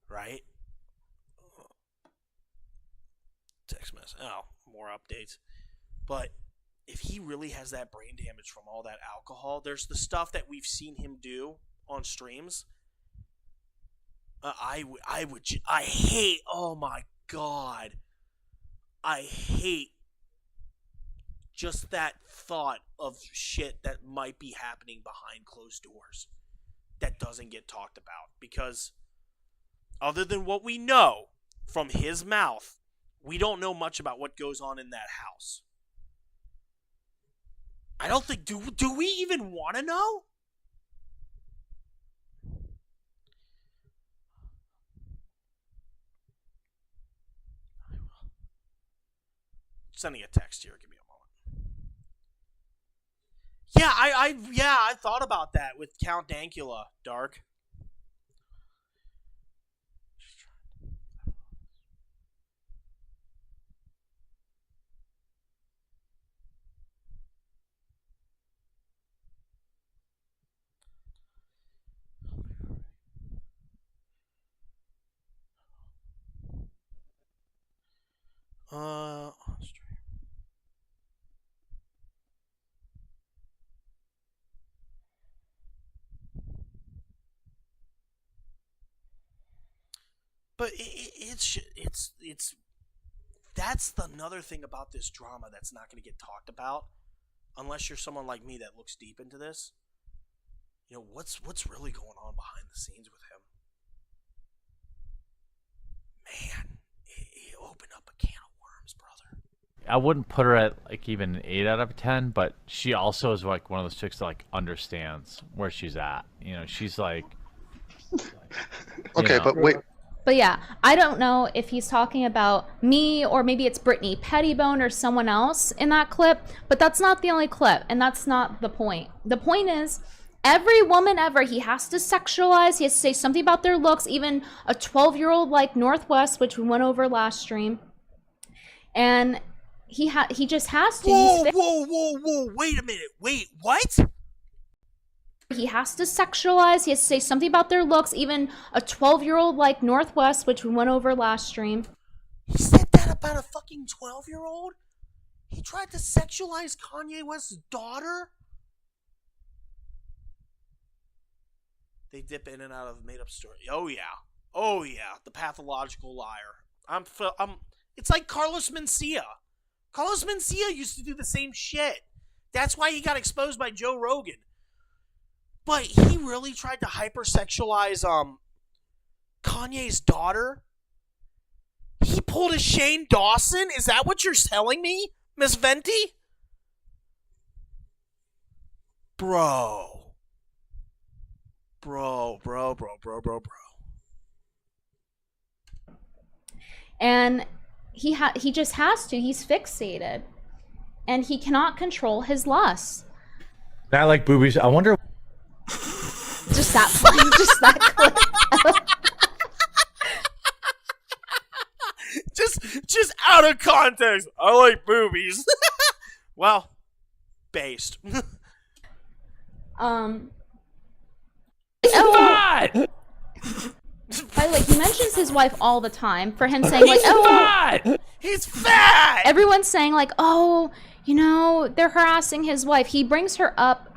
Right? Text message. Oh, more updates. But if he really has that brain damage from all that alcohol, there's the stuff that we've seen him do on streams. I hate, oh my God. I hate just that thought of shit that might be happening behind closed doors that doesn't get talked about. Because other than what we know from his mouth, we don't know much about what goes on in that house. I don't think... Do we even want to know? Sending a text here. Give me a moment. Yeah, I thought about that with Count Dankula, Dark. But it's that's another thing about this drama that's not going to get talked about unless you're someone like me that looks deep into this. What's really going on behind the scenes with him? Man, it opened up a can of worms, brother. I wouldn't put her at like even an 8 out of 10, but she also is like one of those chicks that like understands where she's at. She's like. Okay, but wait. But yeah, I don't know if he's talking about me or maybe it's Brittany Pettibone or someone else in that clip, but that's not the only clip, and that's not the point. The point is, every woman ever, he has to sexualize, he has to say something about their looks, even a 12-year-old like Northwest, which we went over last stream, and he just has to. Whoa, wait a minute. Wait, what? He has to sexualize, he has to say something about their looks, even a 12-year-old like Northwest, which we went over last stream. He said that about a fucking 12-year-old? He tried to sexualize Kanye West's daughter? They dip in and out of made-up story. Oh yeah, the pathological liar. It's like Carlos Mencia. Carlos Mencia used to do the same shit. That's why he got exposed by Joe Rogan. But he really tried to hypersexualize Kanye's daughter? He pulled a Shane Dawson? Is that what you're telling me, Miss Venti? Bro. And he just has to. He's fixated. And he cannot control his lust. I like boobies. I wonder... Just that clip. just out of context. I like boobies. Well, based. Like he mentions his wife all the time for him saying like, He's fat. Everyone's saying like, they're harassing his wife. He brings her up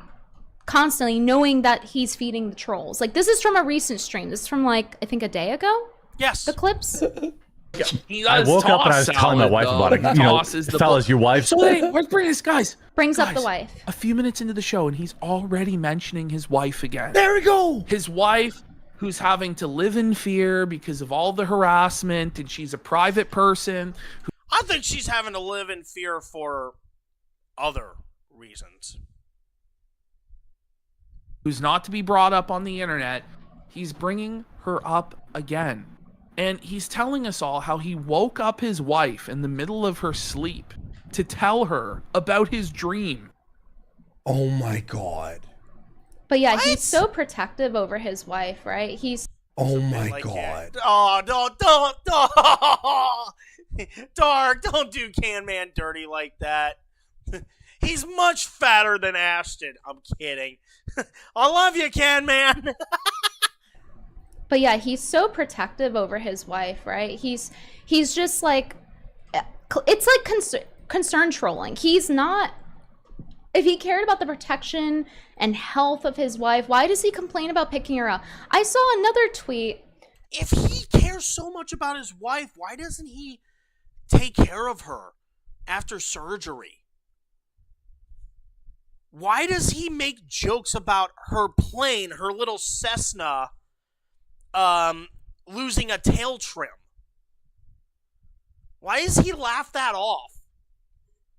constantly knowing that he's feeding the trolls. Like, this is from a recent stream. This is from, like, I think a day ago? Yes. The clips? I woke up and I was telling my wife about it. You know, fellas, your wife. So wait, let's bring this, guys. Brings up the wife. A few minutes into the show, and he's already mentioning his wife again. There we go. His wife, who's having to live in fear because of all the harassment, and she's a private person. I think she's having to live in fear for other reasons. Who's not to be brought up on the internet. He's bringing her up again. And he's telling us all how he woke up his wife in the middle of her sleep to tell her about his dream. Oh my God. But yeah, he's so protective over his wife, right? He's... Oh my God. Oh, don't. Dark, don't do Can Man dirty like that. He's much fatter than Ashton. I'm kidding. I love you, Can Man. But yeah, he's so protective over his wife, right? He's just like, it's like concern trolling. He's not, if he cared about the protection and health of his wife, why does he complain about picking her up? I saw another tweet. If he cares so much about his wife, why doesn't he take care of her after surgery? Why does he make jokes about her plane, her little Cessna, losing a tail trim? Why does he laugh that off?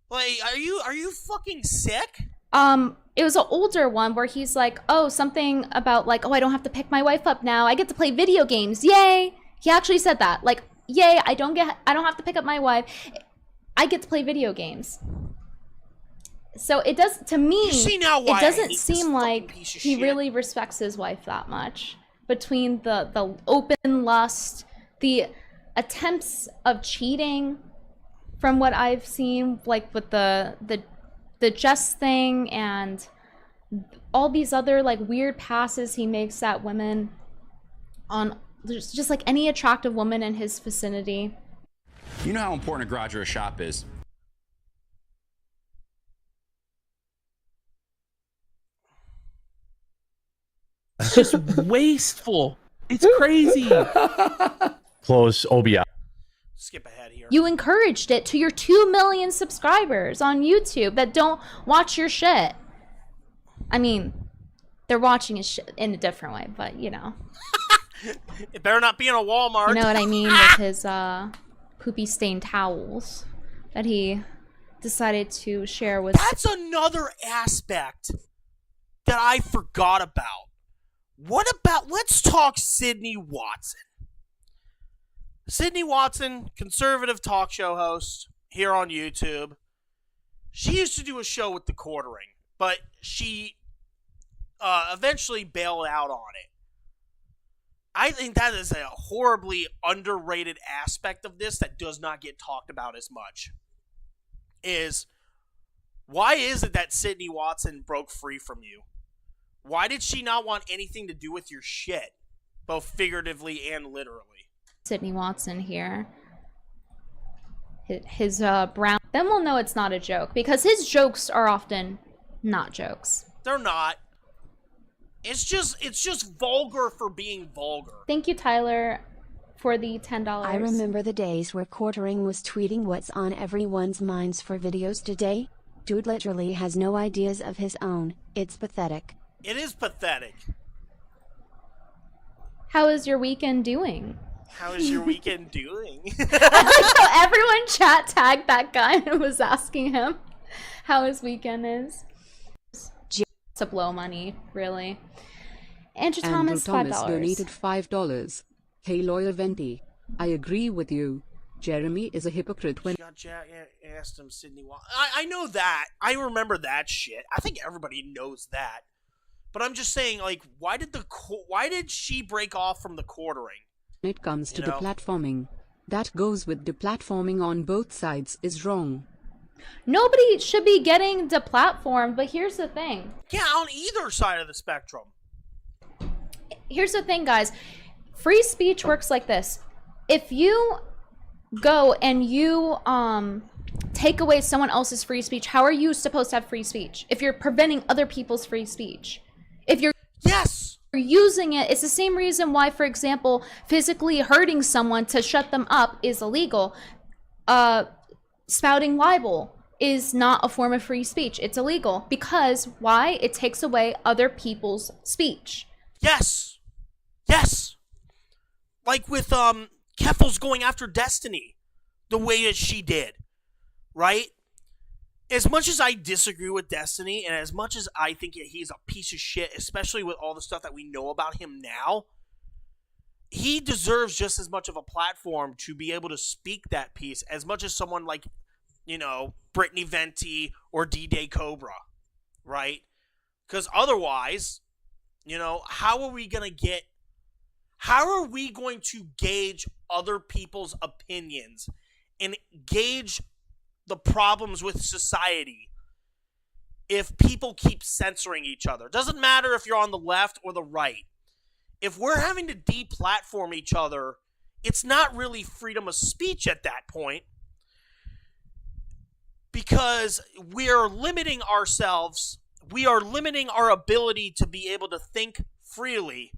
Like, are you fucking sick? It was an older one where he's like, oh, something about like, oh, I don't have to pick my wife up now. I get to play video games. Yay. He actually said that. Like, yay, I don't have to pick up my wife. I get to play video games. So it does, to me, it doesn't seem like he really respects his wife that much. Between the open lust, the attempts of cheating, from what I've seen, like with the Jess thing and all these other like weird passes he makes at women on just like any attractive woman in his vicinity. You know how important a garage or a shop is. It's just wasteful. It's crazy. Close OBI. Skip ahead here. You encouraged it to your 2 million subscribers on YouTube that don't watch your shit. I mean, they're watching his shit in a different way, but you know. It better not be in a Walmart. You know what I mean with his poopy stained towels that he decided to share with. That's another aspect that I forgot about. What about, let's talk Sydney Watson. Sydney Watson, conservative talk show host here on YouTube. She used to do a show with the Quartering, but she eventually bailed out on it. I think that is a horribly underrated aspect of this that does not get talked about as much. Is, why is it that Sydney Watson broke free from you? Why did she not want anything to do with your shit? Both figuratively and literally. Sydney Watson here. His brown... Then we'll know it's not a joke, because his jokes are often not jokes. They're not. It's just vulgar for being vulgar. Thank you, Tyler, for the $10. I remember the days where Quartering was tweeting what's on everyone's minds for videos today. Dude literally has no ideas of his own. It's pathetic. It is pathetic. How is your weekend doing? How is your weekend doing? I like how everyone chat tagged that guy and was asking him how his weekend is. To blow money, really. Andrew Thomas, $5. Donated $5. Hey, Lawyer Venti, I agree with you. Jeremy is a hypocrite when... Asked him Sydney Watson. I know that. I remember that shit. I think everybody knows that. But I'm just saying, like, why did she break off from the Quartering? When it comes to deplatforming, that goes with deplatforming on both sides is wrong. Nobody should be getting deplatformed, but here's the thing. Yeah, on either side of the spectrum. Here's the thing, guys. Free speech works like this. If you go and you take away someone else's free speech, how are you supposed to have free speech if you're preventing other people's free speech? If you're using it, it's the same reason why, for example, physically hurting someone to shut them up is illegal. Spouting libel is not a form of free speech. It's illegal. Because why? It takes away other people's speech. Yes. Yes. Like with Keffels going after Destiny the way that she did. Right? As much as I disagree with Destiny, and as much as I think he's a piece of shit, especially with all the stuff that we know about him now, he deserves just as much of a platform to be able to speak that piece as much as someone like, you know, Brittany Venti or D-Day Cobra, right? Because otherwise, you know, how are we going to gauge other people's opinions and gauge the problems with society if people keep censoring each other? Doesn't matter if you're on the left or the right. If we're having to deplatform each other, it's not really freedom of speech at that point, because we are limiting ourselves. We are limiting our ability to be able to think freely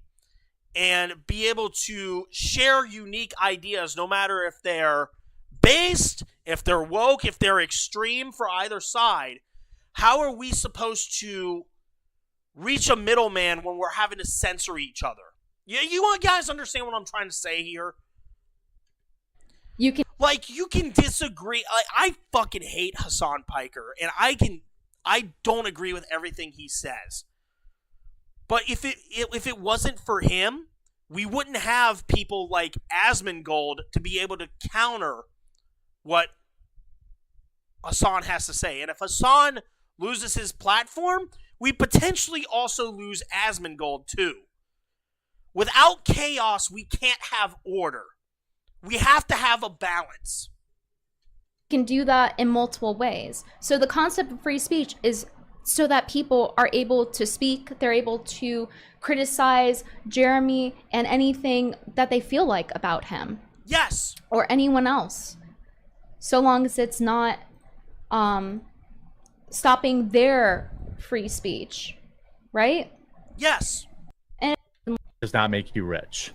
and be able to share unique ideas, no matter if they're based, if they're woke, if they're extreme for either side. How are we supposed to reach a middleman when we're having to censor each other? You want guys understand what I'm trying to say here? You can disagree. I fucking hate Hassan Piker, and I don't agree with everything he says. But if it wasn't for him, we wouldn't have people like Asmongold to be able to counter what Hassan has to say. And if Hassan loses his platform, we potentially also lose Asmongold too. Without chaos, we can't have order. We have to have a balance. Can do that in multiple ways. So the concept of free speech is so that people are able to speak, they're able to criticize Jeremy and anything that they feel like about him. Yes. Or anyone else. So long as it's not stopping their free speech, right? Yes. And does not make you rich.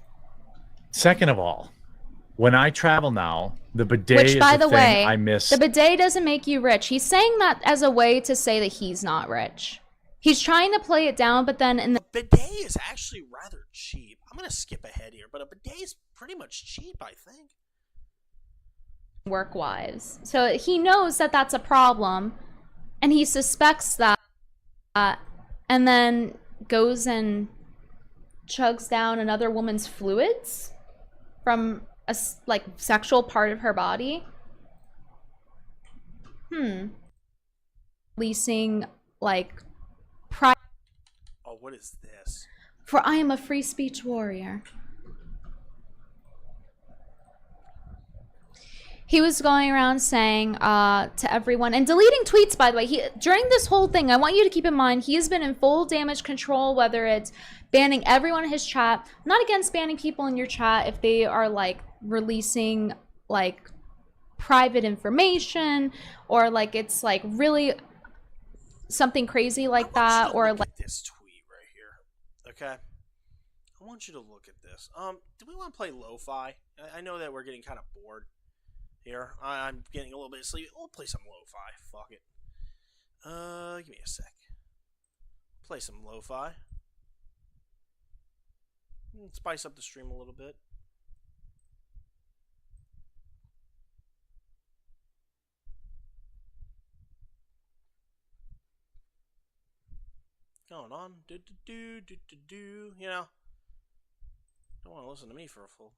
Second of all, when I travel now, the bidet which, is by the thing way, I miss. the bidet doesn't make you rich. He's saying that as a way to say that he's not rich. He's trying to play it down, but then in the bidet is actually rather cheap. I'm going to skip ahead here, but a bidet is pretty much cheap, I think. Work-wise. So he knows that that's a problem, and he suspects that, and then goes and chugs down another woman's fluids from a sexual part of her body. Releasing pride. Oh, what is this? For I am a free speech warrior. He was going around saying to everyone and deleting tweets, by the way. During this whole thing, I want you to keep in mind, he has been in full damage control, whether it's banning everyone in his chat. I'm not against banning people in your chat if they are releasing private information, or it's really something crazy like that, or this tweet right here. Okay, I want you to look at this. Do we want to play lo-fi? I know that we're getting kind of bored here. I'm getting a little bit of sleep. We'll play some lo-fi. Fuck it. Give me a sec. Play some lo-fi. Spice up the stream a little bit. Going on. You know. Don't want to listen to me for a full.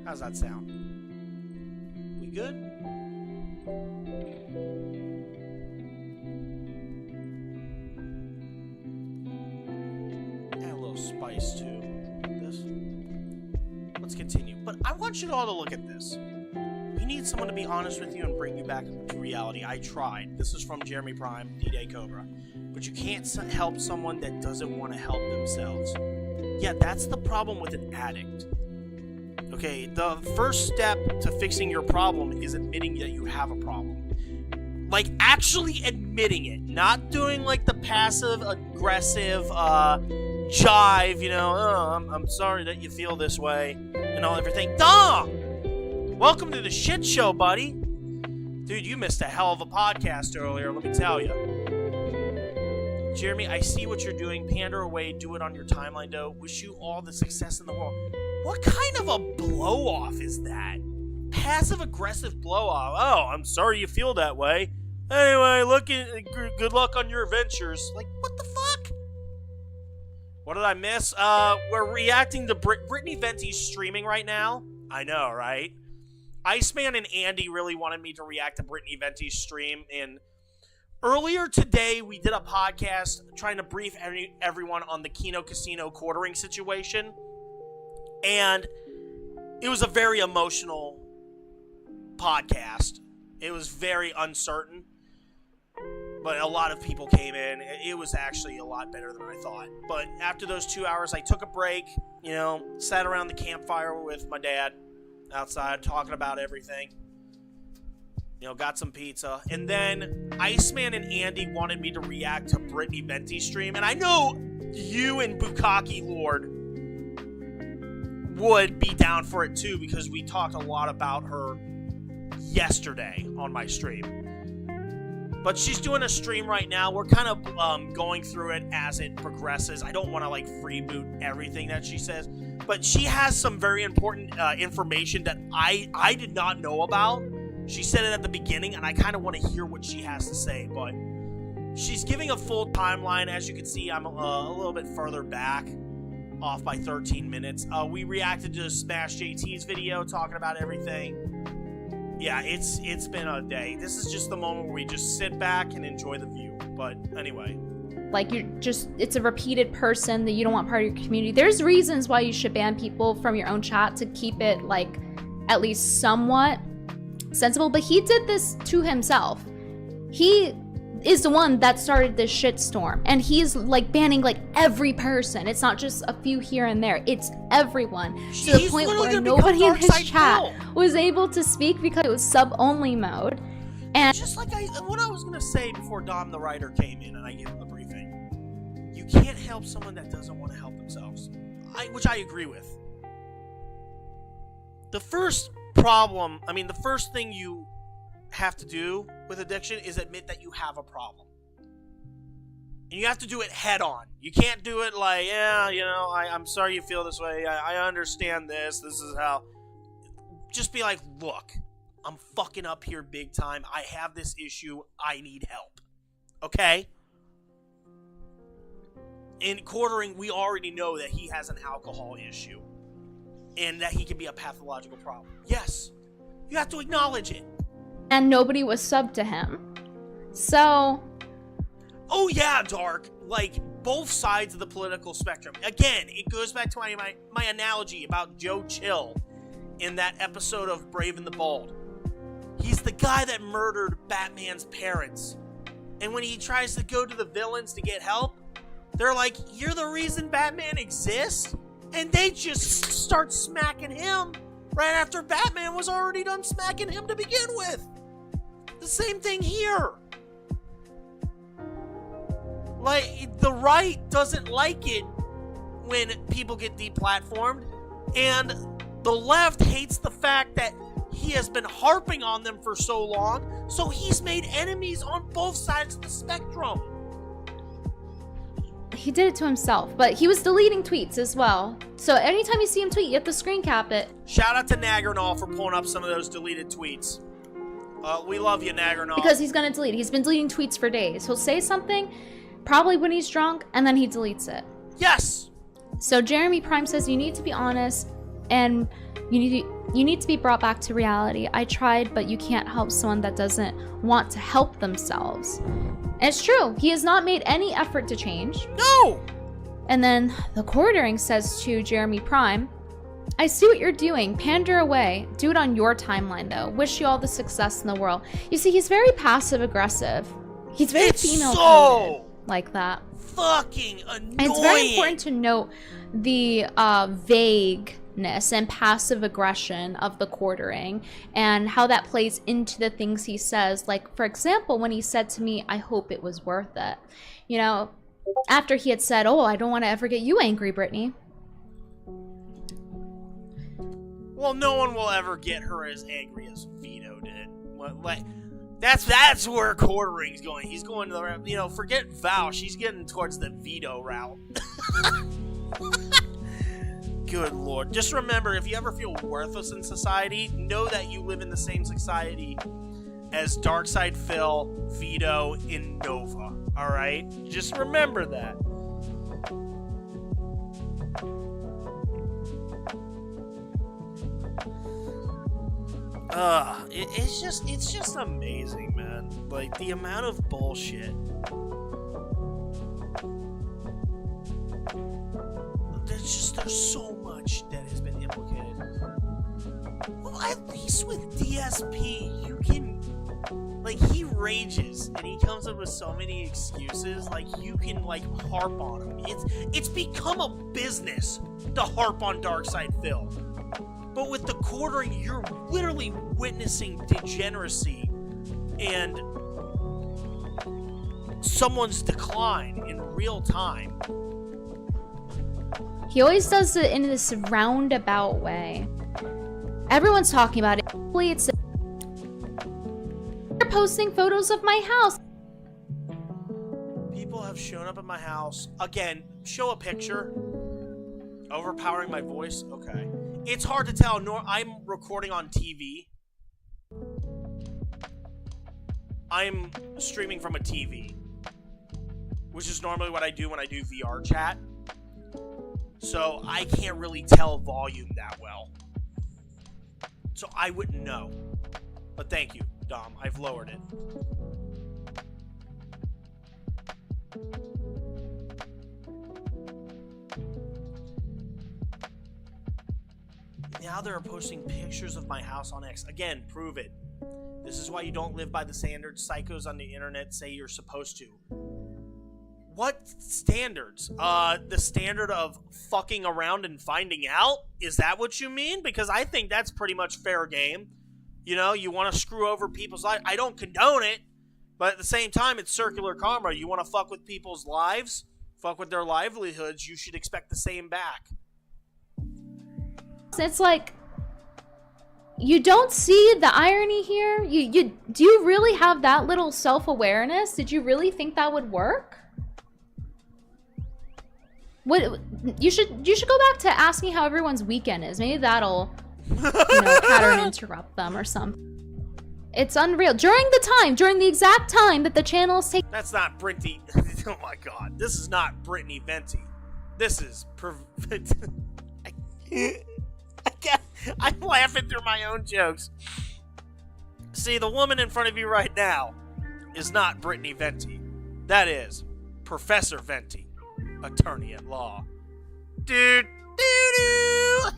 How's that sound? We good? Add a little spice to this. Let's continue. But I want you all to look at this. We need someone to be honest with you and bring you back to reality. I tried. This is from Jeremy Prime, D-Day Cobra. But you can't help someone that doesn't want to help themselves. Yeah, that's the problem with an addict. Okay, the first step to fixing your problem is admitting that you have a problem. Like, actually admitting it. Not doing, like, the passive-aggressive, jive, you know, oh, I'm sorry that you feel this way, and all everything. Duh! Welcome to the shit show, buddy. Dude, you missed a hell of a podcast earlier, let me tell you. Jeremy, I see what you're doing. Pander away, do it on your timeline, though. Wish you all the success in the world. What kind of a blow-off is that? Passive-aggressive blow-off. Oh, I'm sorry you feel that way. Anyway, good luck on your adventures. Like, what the fuck? What did I miss? We're reacting to Brittany Venti's streaming right now. I know, right? Iceman and Andy really wanted me to react to Brittany Venti's stream, and earlier today, we did a podcast trying to brief everyone on the Kino-Quartering situation, and it was a very emotional podcast. It was very uncertain, but a lot of people came in. It was actually a lot better than I thought. But after those 2 hours, I took a break, you know, sat around the campfire with my dad outside talking about everything. You know, got some pizza. And then Iceman and Andy wanted me to react to Brittany Venti's stream. And I know you and Bukkake Lord would be down for it too, because we talked a lot about her yesterday on my stream. But she's doing a stream right now. We're kind of going through it as it progresses. I don't want to like freeboot everything that she says. But she has some very important information that I did not know about. She said it at the beginning, and I kind of want to hear what she has to say, but she's giving a full timeline. As you can see, I'm a little bit further back, off by 13 minutes. We reacted to Smash JT's video, talking about everything. Yeah, it's been a day. This is just the moment where we just sit back and enjoy the view, but anyway. Like, it's a repeated person that you don't want part of your community. There's reasons why you should ban people from your own chat to keep it, like, at least somewhat sensible, but he did this to himself. He is the one that started this shitstorm, and he's like banning like every person. It's not just a few here and there, it's everyone, to the point where nobody in his chat was able to speak because it was sub-only mode. And just like what I was gonna say before Dom the writer came in and I gave him the briefing, you can't help someone that doesn't want to help themselves, which I agree with. The first problem, I mean, the first thing you have to do with addiction is admit that you have a problem. And you have to do it head on. You can't do it like, yeah, you know, I'm sorry you feel this way. I understand this. This is how. Just be like, look, I'm fucking up here big time. I have this issue. I need help. Okay? In Quartering, we already know that he has an alcohol issue. And that he can be a pathological problem. Yes. You have to acknowledge it. And nobody was subbed to him. So... Oh yeah, Dark. Like, both sides of the political spectrum. Again, it goes back to my analogy about Joe Chill in that episode of Brave and the Bold. He's the guy that murdered Batman's parents. And when he tries to go to the villains to get help, they're like, you're the reason Batman exists? And they just start smacking him right after Batman was already done smacking him to begin with. The same thing here. Like, the right doesn't like it when people get deplatformed, and the left hates the fact that he has been harping on them for so long, so he's made enemies on both sides of the spectrum. He did it to himself, but he was deleting tweets as well. So anytime you see him tweet, you have to screen cap it. Shout out to Nagernall for pulling up some of those deleted tweets. We love you, Nagernall. Because he's gonna delete. He's been deleting tweets for days. He'll say something, probably when he's drunk, and then he deletes it. Yes! So Jeremy Prime says you need to be honest, and you need to be brought back to reality. I tried, but you can't help someone that doesn't want to help themselves. And it's true. He has not made any effort to change. No! And then the Quartering says to Jeremy Prime, I see what you're doing. Pander away. Do it on your timeline, though. Wish you all the success in the world. You see, he's very passive-aggressive. He's very female-coded like that. Fucking annoying. And it's very important to note the vagueness and passive aggression of the quartering and how that plays into the things he says. Like, for example, when he said to me, I hope it was worth it. You know, after he had said, oh, I don't want to ever get you angry, Brittany. Well, no one will ever get her as angry as Vito did. Like, that's where Quartering's going. He's going to the, you know, forget Val. She's getting towards the Vito route. Good Lord. Just remember, if you ever feel worthless in society, know that you live in the same society as Darkside Phil, Vito, and Nova. Alright? Just remember that. It's just amazing, man. Like, the amount of bullshit. There's so much that has been implicated. Well, at least with DSP, you can, like, he rages and he comes up with so many excuses. Like, you can, like, harp on him. It's become a business to harp on Darkside Phil. But with the Quartering, you're literally witnessing degeneracy and someone's decline in real time. He always does it in this roundabout way. Everyone's talking about it. It's they're posting photos of my house. People have shown up at my house. Again, show a picture. Overpowering my voice? Okay. It's hard to tell. I'm recording on TV. I'm streaming from a TV, which is normally what I do when I do VR chat. So I can't really tell volume that well. So I wouldn't know. But thank you, Dom. I've lowered it. Now they're posting pictures of my house on X. Again, prove it. This is why you don't live by the standards psychos on the internet say you're supposed to. What standards? The standard of fucking around and finding out? Is that what you mean? Because I think that's pretty much fair game. You know, you want to screw over people's lives. I don't condone it, but at the same time, it's circular karma. You want to fuck with people's lives, fuck with their livelihoods, you should expect the same back. It's like, you don't see the irony here? Do you really have that little self-awareness? Did you really think that would work? What you should go back to asking how everyone's weekend is. Maybe that'll, you know, pattern interrupt them or something. It's unreal. During the exact time that the channel is taking. That's not Brittany. Oh my god, this is not Brittany Venti. This is I'm laughing through my own jokes. See, the woman in front of you right now is not Brittany Venti. That is Professor Venti, attorney at law. Dude, doo-doo.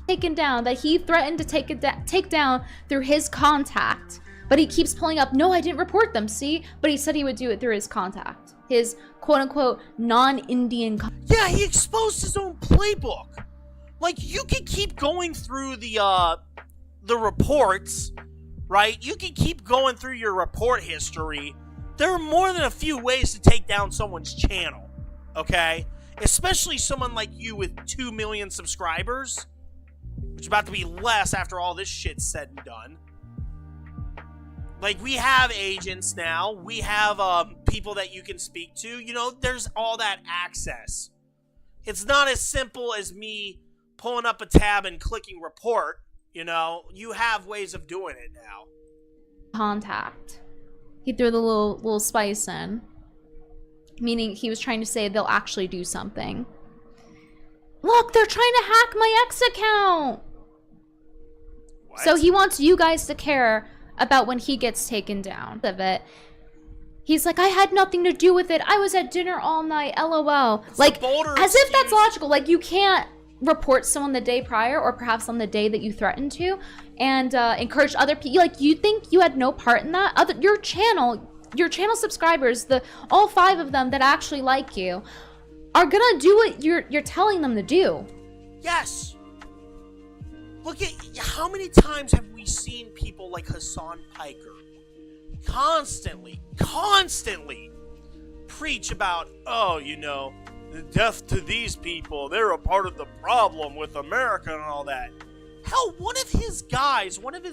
Taken down, that he threatened to take down through his contact. But he keeps pulling up, no, I didn't report them, see? But he said he would do it through his contact. His quote-unquote non-Indian Yeah, he exposed his own playbook. Like, you can keep going through the reports, right? You can keep going through your report history. There are more than a few ways to take down someone's channel, okay? Especially someone like you with 2 million subscribers, which is about to be less after all this shit's said and done. Like, we have agents now. We have people that you can speak to. You know, there's all that access. It's not as simple as me pulling up a tab and clicking report. You know, you have ways of doing it now. Contact. He threw the little spice in. Meaning he was trying to say they'll actually do something. Look, they're trying to hack my X account! What? So he wants you guys to care about when he gets taken down of it. He's like, I had nothing to do with it. I was at dinner all night, LOL. Like, as if that's logical. Like, you can't report someone the day prior or perhaps on the day that you threatened to and encourage other people. Like, you think you had no part in that? Your channel subscribers, all 5 of them that actually like you, are gonna do what you're telling them to do. Yes. Look at how many times have we seen people like Hassan Piker constantly preach about, oh, you know, the death to these people, they're a part of the problem with America and all that. Hell, one of his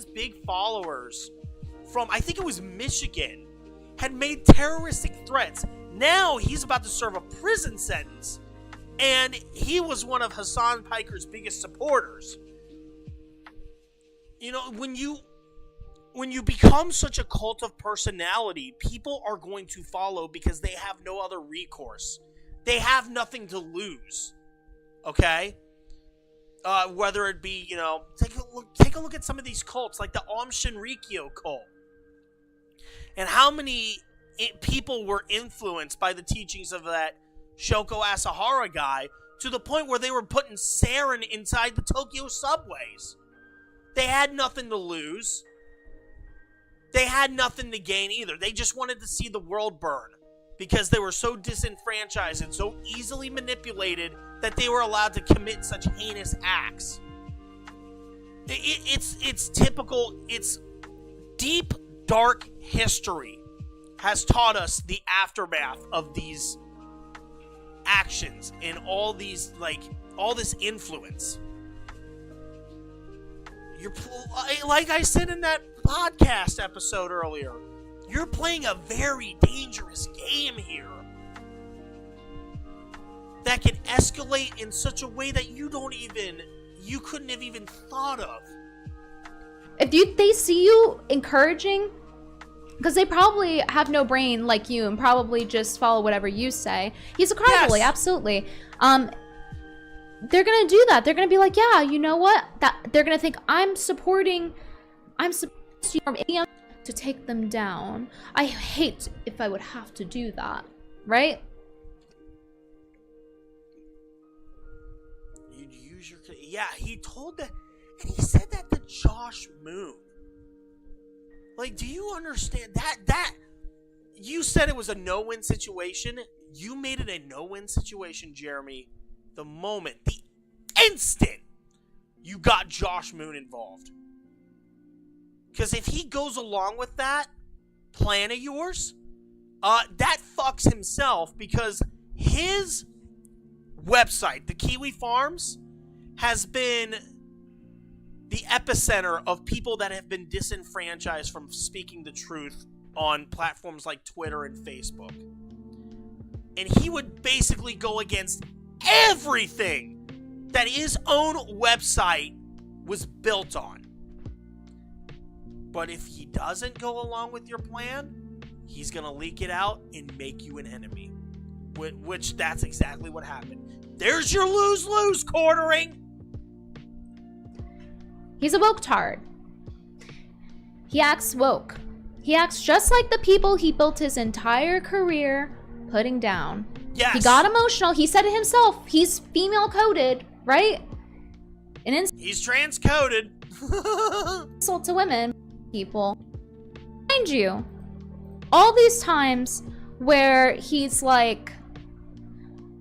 big followers from, I think it was Michigan, had made terroristic threats. Now he's about to serve a prison sentence, and he was one of Hassan Piker's biggest supporters. You know, when you become such a cult of personality, people are going to follow because they have no other recourse. They have nothing to lose. Okay? Whether it be, you know, take a look at some of these cults, like the Om Shinrikyo cult. And how many people were influenced by the teachings of that Shoko Asahara guy to the point where they were putting sarin inside the Tokyo subways. They had nothing to lose. They had nothing to gain either. They just wanted to see the world burn because they were so disenfranchised and so easily manipulated that they were allowed to commit such heinous acts. It's typical. It's deep, dark history has taught us the aftermath of these actions and all these, like, all this influence. Like I said in that podcast episode earlier, you're playing a very dangerous game here that can escalate in such a way that you couldn't have even thought of. If they see you encouraging, because they probably have no brain like you and probably just follow whatever you say. He's a crime bully, absolutely. They're gonna do that. They're gonna be like, yeah, you know what? They're gonna think I'm supporting to take them down. I hate if I would have to do that, right? You'd use your... Yeah, he told that, and he said that to Josh Moon. Like, do you understand that you said it was a no-win situation? You made it a no-win situation, Jeremy, the instant you got Josh Moon involved. Because if he goes along with that plan of yours, that fucks himself, because his website, the Kiwi Farms, has been the epicenter of people that have been disenfranchised from speaking the truth on platforms like Twitter and Facebook. And he would basically go against everything that his own website was built on. But if he doesn't go along with your plan, he's going to leak it out and make you an enemy. Which, that's exactly what happened. There's your lose-lose, Quartering! He's a woke tard. He acts woke. He acts just like the people he built his entire career putting down. Yes. He got emotional. He said it himself. He's female-coded, right? He's trans-coded. Insult to women, people. Mind you, all these times where he's like,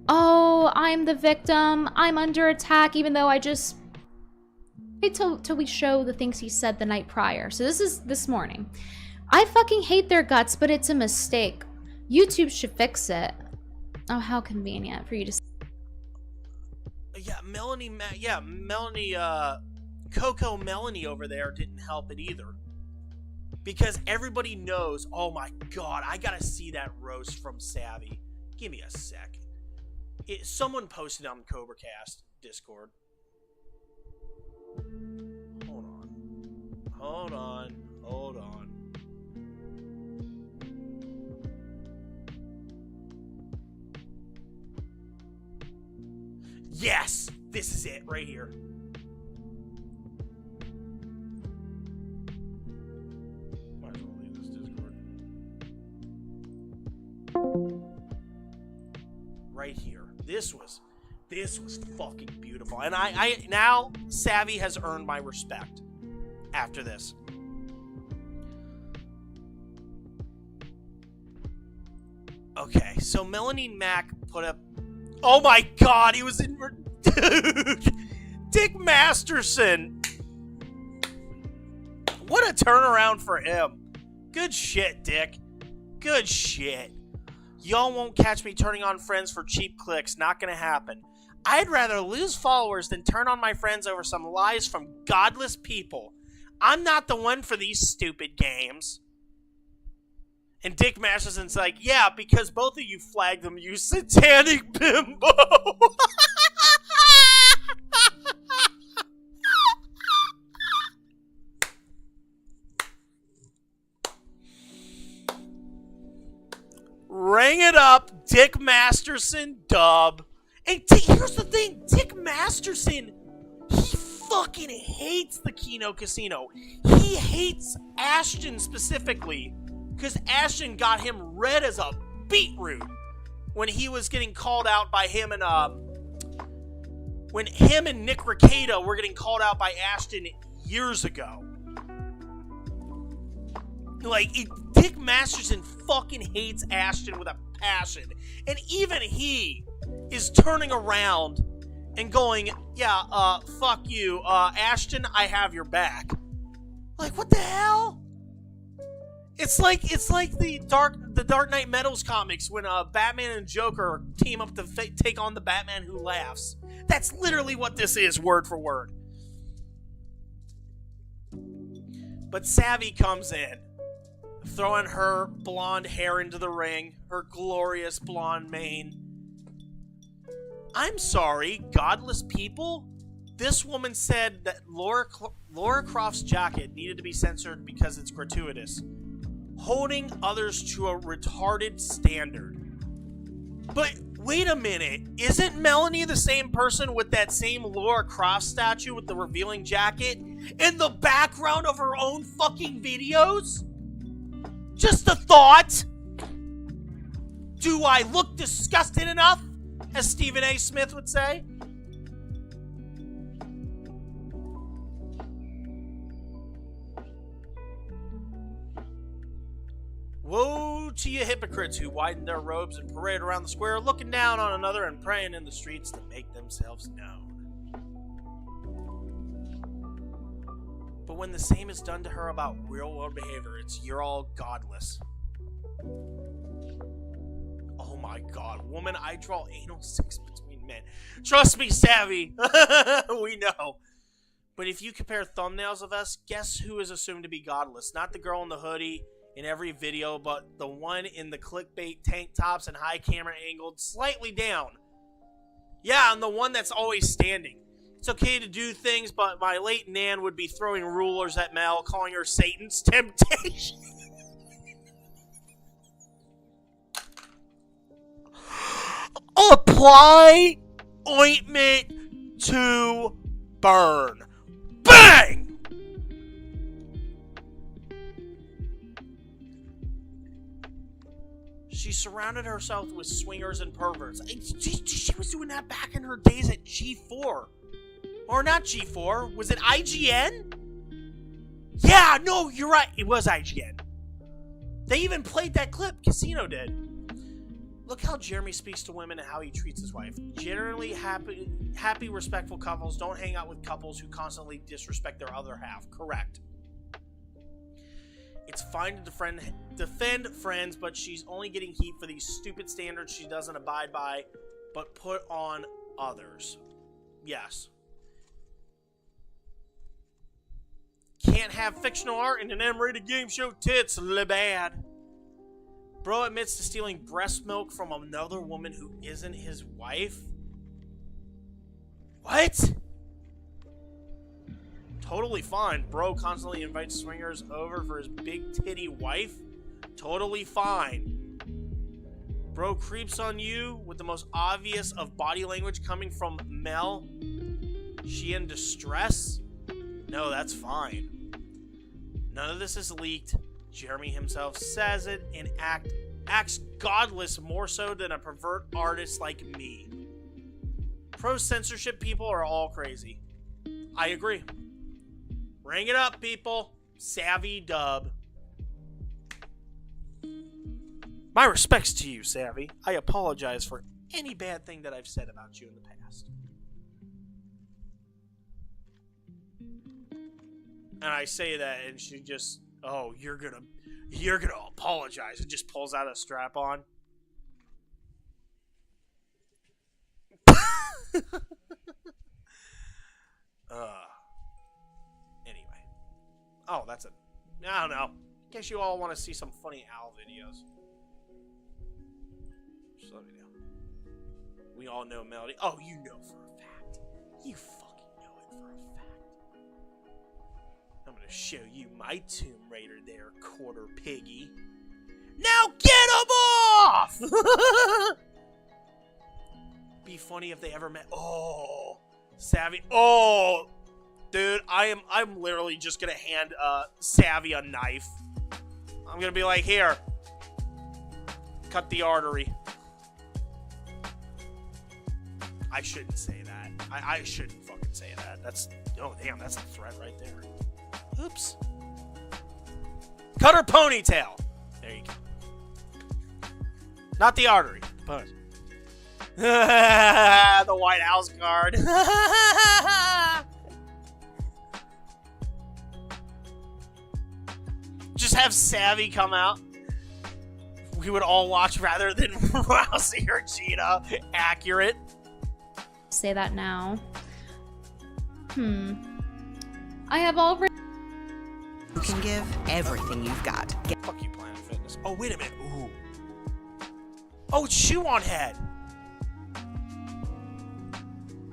oh, I'm the victim, I'm under attack, even though I just... Wait till we show the things he said the night prior. So this is this morning. I fucking hate their guts, but it's a mistake. YouTube should fix it. Oh, how convenient for you to... Melanie, Coco Melanie over there didn't help it either. Because everybody knows, oh my god, I gotta see that roast from Savvy. Give me a sec. Someone posted on CobraCast Discord. Hold on. Yes! This is it, right here. Might as well leave this Discord. right here. This was fucking beautiful. And I now Savvy has earned my respect after this. Okay, so Melanie Mack put up. Oh my God, he was in. Dude, Dick Masterson. What a turnaround for him. Good shit, Dick. Good shit. Y'all won't catch me turning on friends for cheap clicks. Not gonna happen. I'd rather lose followers than turn on my friends over some lies from godless people. I'm not the one for these stupid games. And Dick Masterson's like, yeah, because both of you flagged them, you satanic bimbo. Ring it up, Dick Masterson dub. And here's the thing, Dick Masterson, he fucking hates the Kino Casino. He hates Ashton specifically, because Ashton got him red as a beetroot when he was getting called out by him and when him and Nick Rekieta were getting called out by Ashton years ago. Like, Dick Masterson fucking hates Ashton with a passion. And even he is turning around and going, yeah, fuck you, Ashton, I have your back. Like, what the hell? It's like the Dark Knight Metal comics when Batman and Joker team up to take on the Batman Who Laughs. That's literally what this is, word for word. But Savvy comes in, throwing her blonde hair into the ring, her glorious blonde mane. I'm sorry, godless people? This woman said that Laura Croft's jacket needed to be censored because it's gratuitous, holding others to a retarded standard. But wait a minute, isn't Melanie the same person with that same Laura Croft statue with the revealing jacket in the background of her own fucking videos? Just a thought. Do I look disgusted enough, as Stephen A. Smith would say? Woe to you hypocrites who widen their robes and parade around the square, looking down on another and praying in the streets to make themselves known. But when the same is done to her about real world behavior, it's you're all godless. Oh my God, woman, I draw anal sex between men. Trust me, Savvy. We know. But if you compare thumbnails of us, guess who is assumed to be godless? Not the girl in the hoodie in every video, but the one in the clickbait tank tops and high camera angled slightly down. Yeah, and the one that's always standing. It's okay to do things, but my late Nan would be throwing rulers at Mel, calling her Satan's temptation. Apply ointment to burn. Bang! She surrounded herself with swingers and perverts. She was doing that back in her days at G4. Or not G4. Was it IGN? Yeah, no, you're right. It was IGN. They even played that clip. Casino did. Look how Jeremy speaks to women and how he treats his wife. Generally, happy, respectful couples don't hang out with couples who constantly disrespect their other half. Correct. It's fine to defend friends, but she's only getting heat for these stupid standards she doesn't abide by, but put on others. Yes. Can't have fictional art in an M-rated game show. Tits, le bad. Bro admits to stealing breast milk from another woman who isn't his wife. What? Totally fine. Bro constantly invites swingers over for his big titty wife. Totally fine. Bro creeps on you with the most obvious of body language coming from Mel. She in distress? No, that's fine. None of this is leaked. Jeremy himself says it in Act acts godless more so than a pervert artist like me. Pro-censorship people are all crazy. I agree. Ring it up, people. Savvy dub. My respects to you, Savvy. I apologize for any bad thing that I've said about you in the past. And I say that, and she just, oh, you're gonna apologize. And just pulls out a strap on. Anyway. Oh, that's a, I don't know. Guess you all want to see some funny owl videos. Just let me know. We all know Melody. Oh, you know for a fact. You fucking know it for a fact. I'm gonna show you my Tomb Raider there, quarter piggy. Now get him off! Be funny if they ever met. Oh, Savvy. Oh, dude, I'm literally just gonna hand Savvy a knife. I'm gonna be like, here, cut the artery. I shouldn't say that. I shouldn't fucking say that. That's, oh damn, that's a threat right there. Oops. Cut her ponytail. There you go. Not the artery. But the White House guard. Just have Savvy come out. We would all watch rather than Rousey or Gina. Accurate. Say that now. I have already. You can give everything you've got. Fuck you, Planet Fitness. Oh, wait a minute. Ooh. Oh, it's Shoe on Head.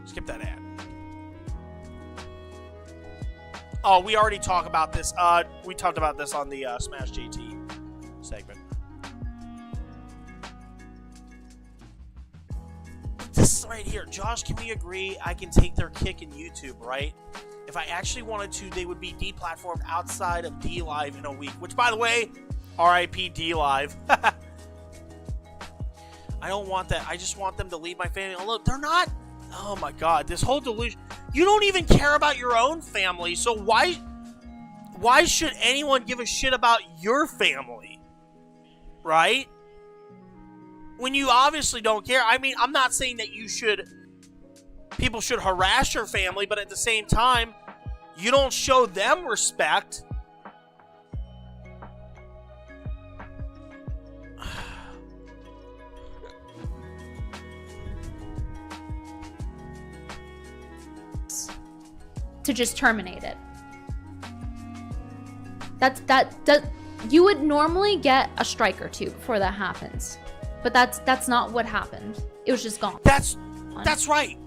Skip that ad. Oh, we already talked about this. We talked about this on the Smash JT segment. This is right here. Josh, can we agree I can take their kick in YouTube, right? If I actually wanted to, they would be deplatformed outside of DLive in a week. Which, by the way, RIP DLive. I don't want that. I just want them to leave my family alone. They're not. Oh my God. This whole delusion. You don't even care about your own family. So why should anyone give a shit about your family? Right? When you obviously don't care. I mean, I'm not saying that people should harass your family, but at the same time, you don't show them respect. To just terminate it. That you would normally get a strike or two before that happens. But that's not what happened. It was just gone. That's right.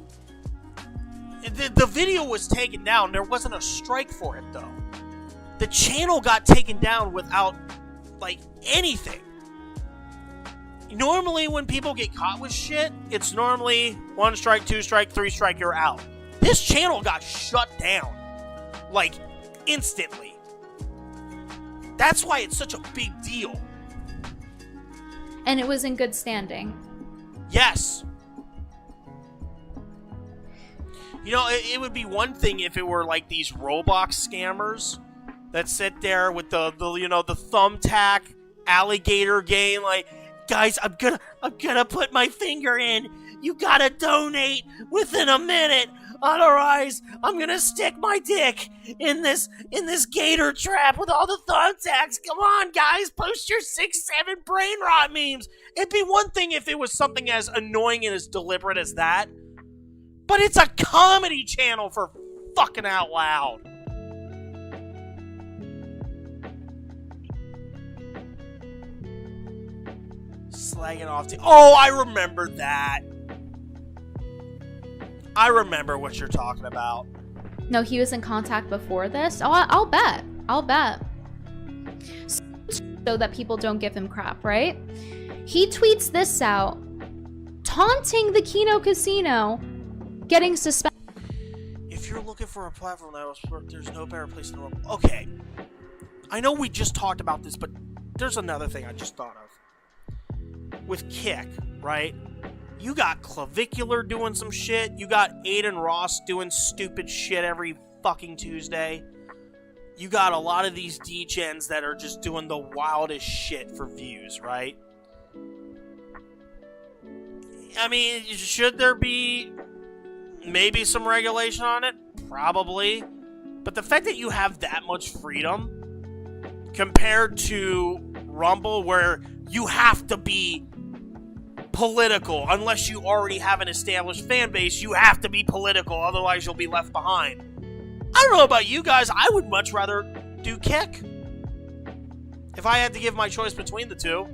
The video was taken down. There wasn't a strike for it, though. The channel got taken down without, like, anything. Normally, when people get caught with shit, it's normally 1 strike, 2 strike, 3 strike, you're out. This channel got shut down. Like, instantly. That's why it's such a big deal. And it was in good standing. Yes. You know, it would be one thing if it were like these Roblox scammers that sit there with the thumbtack alligator game, like, guys, I'm gonna put my finger in. You gotta donate within a minute. Otherwise, I'm gonna stick my dick in this gator trap with all the thumbtacks. Come on, guys, post your 6-7 brain rot memes. It'd be one thing if it was something as annoying and as deliberate as that. But it's a comedy channel, for fucking out loud. Slagging off oh, I remember that. I remember what you're talking about. No, he was in contact before this? Oh, I'll bet. So that people don't give him crap, right? He tweets this out, taunting the Kino Casino, getting suspended. If you're looking for a platform that there's no better place in the world. Okay. I know we just talked about this, but there's another thing I just thought of. with Kick, right? You got Clavicular doing some shit. You got Aiden Ross doing stupid shit every fucking Tuesday. You got a lot of these D-gens that are just doing the wildest shit for views, right? I mean, should there be maybe some regulation on it? Probably. But the fact that you have that much freedom compared to Rumble, where you have to be political, unless you already have an established fan base, you have to be political, otherwise you'll be left behind. I don't know about you guys, I would much rather do Kick. If I had to give my choice between the two.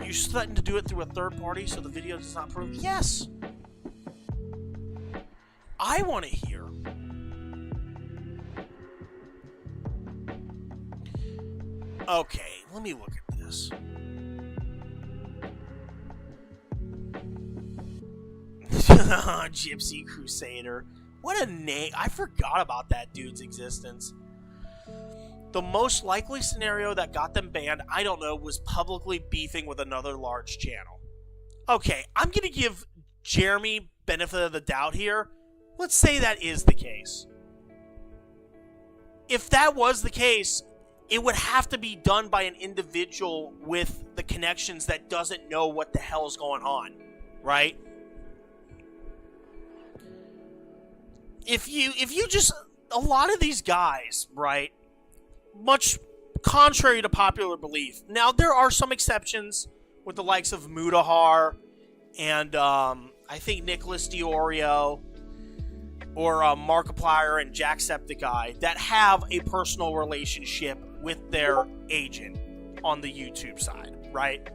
You threatened to do it through a third party so the video does not prove? Yes. I want to hear. Okay, let me look at this. Gypsy Crusader. What a name. I forgot about that dude's existence. The most likely scenario that got them banned, I don't know, was publicly beefing with another large channel. Okay, I'm going to give Jeremy benefit of the doubt here. Let's say that is the case. If that was the case, it would have to be done by an individual with the connections that doesn't know what the hell's going on, right? If you just, a lot of these guys, right, much contrary to popular belief. Now, there are some exceptions with the likes of Mudahar and I think Nicholas Diorio or Markiplier and Jacksepticeye that have a personal relationship with their agent on the YouTube side, right?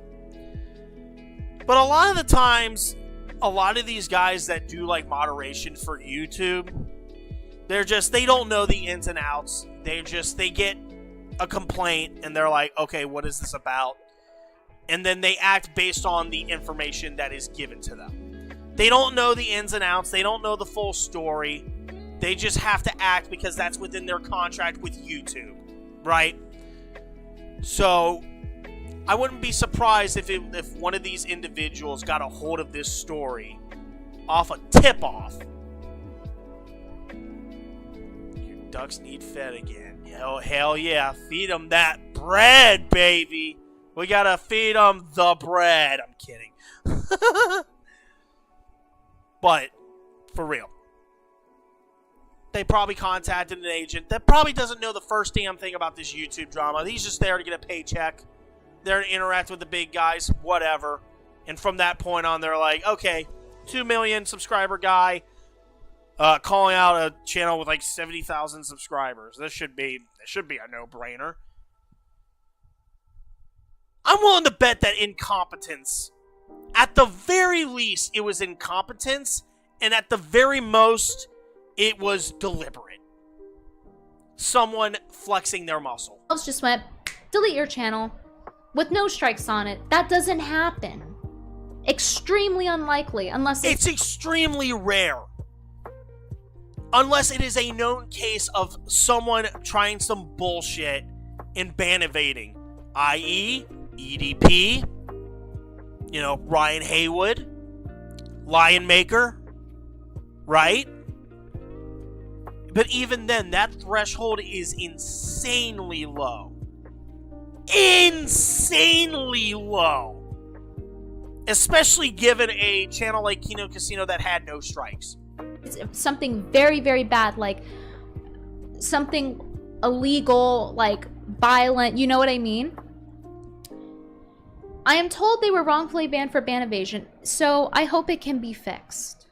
But a lot of the times, a lot of these guys that do like moderation for YouTube, they don't know the ins and outs. They get a complaint and they're like, okay, what is this about? And then they act based on the information that is given to them. They don't know the ins and outs. They don't know the full story. They just have to act because that's within their contract with YouTube, right? So I wouldn't be surprised if one of these individuals got a hold of this story off a tip-off. Your ducks need fed again. Hell yeah. Feed them that bread, baby. We gotta feed them the bread. I'm kidding. But, for real. They probably contacted an agent that probably doesn't know the first damn thing about this YouTube drama. He's just there to get a paycheck. There to interact with the big guys, whatever. And from that point on, they're like, okay, 2 million subscriber guy calling out a channel with like 70,000 subscribers. This should be a no-brainer. I'm willing to bet that incompetence, at the very least, it was incompetence, and at the very most, it was deliberate. Someone flexing their muscle. Just went, delete your channel with no strikes on it. That doesn't happen. Extremely unlikely, unless it's extremely rare. Unless it is a known case of someone trying some bullshit and ban evading, i.e., EDP, Ryan Haywood, Lion Maker, right? But even then, that threshold is insanely low. Insanely low. Especially given a channel like Kino Casino that had no strikes. It's something very, very bad, like something illegal, like violent, you know what I mean? I am told they were wrongfully banned for ban evasion, so I hope it can be fixed.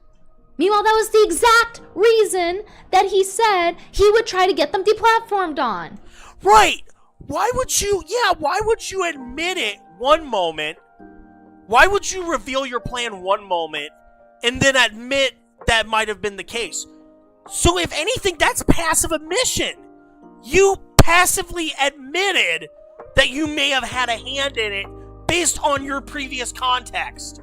Meanwhile, that was the exact reason that he said he would try to get them deplatformed on. Right! Why would you admit it one moment? Why would you reveal your plan one moment and then admit that might have been the case? So if anything, that's passive admission. You passively admitted that you may have had a hand in it based on your previous context.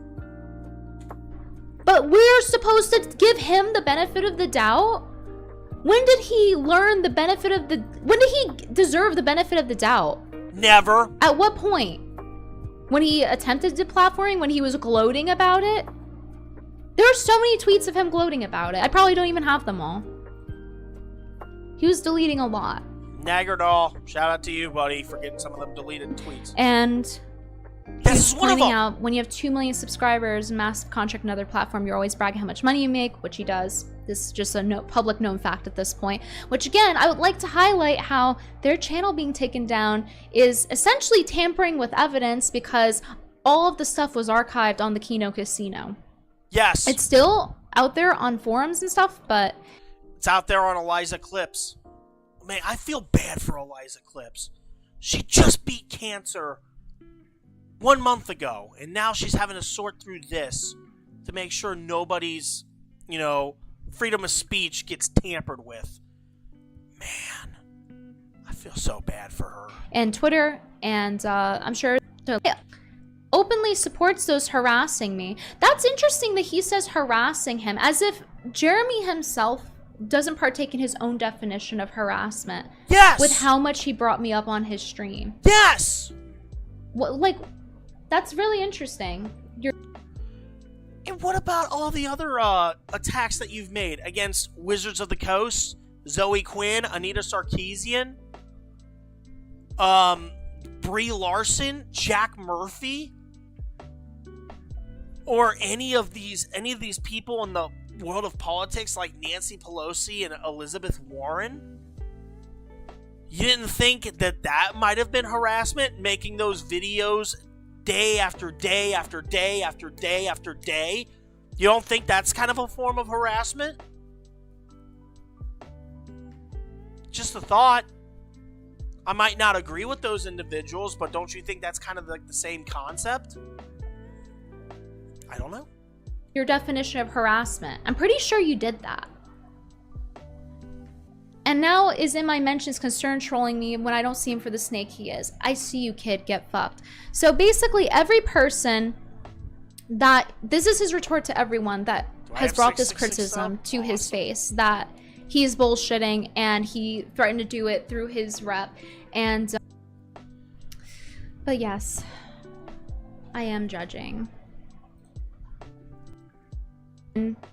But we're supposed to give him the benefit of the doubt? When did he learn the benefit of the... When did he deserve the benefit of the doubt? Never. At what point? When he attempted deplatforming? When he was gloating about it? There are so many tweets of him gloating about it. I probably don't even have them all. He was deleting a lot. Naggerdoll, shout out to you, buddy, for getting some of them deleted tweets. And this he's is one of pointing them. out when you have 2 million subscribers, massive contract, another platform, you're always bragging how much money you make, which he does. This is just a public known fact at this point. Which again, I would like to highlight how their channel being taken down is essentially tampering with evidence because all of the stuff was archived on the Kino Casino. Yes. It's still out there on forums and stuff, but it's out there on Eliza Clips. Man, I feel bad for Eliza Clips. She just beat cancer 1 month ago, and now she's having to sort through this to make sure nobody's, freedom of speech gets tampered with. Man, I feel so bad for her. And Twitter, and I'm sure openly supports those harassing me. That's interesting that he says harassing him, as if Jeremy himself doesn't partake in his own definition of harassment. Yes! With how much he brought me up on his stream. Yes! That's really interesting. And what about all the other attacks that you've made against Wizards of the Coast, Zoe Quinn, Anita Sarkeesian, Brie Larson, Jack Murphy, or any of these people in the world of politics like Nancy Pelosi and Elizabeth Warren? You didn't think that might have been harassment, making those videos day after day after day after day after day? You don't think that's kind of a form of harassment? Just a thought. I might not agree with those individuals, but don't you think that's kind of like the same concept? I don't know. Your definition of harassment. I'm pretty sure you did that. And now is in my mentions concerned trolling me when I don't see him for the snake he is. I see you, kid, get fucked. So basically every person that, this is his retort to everyone that has brought this criticism to his face, that he's bullshitting and he threatened to do it through his rep. And, but yes, I am judging.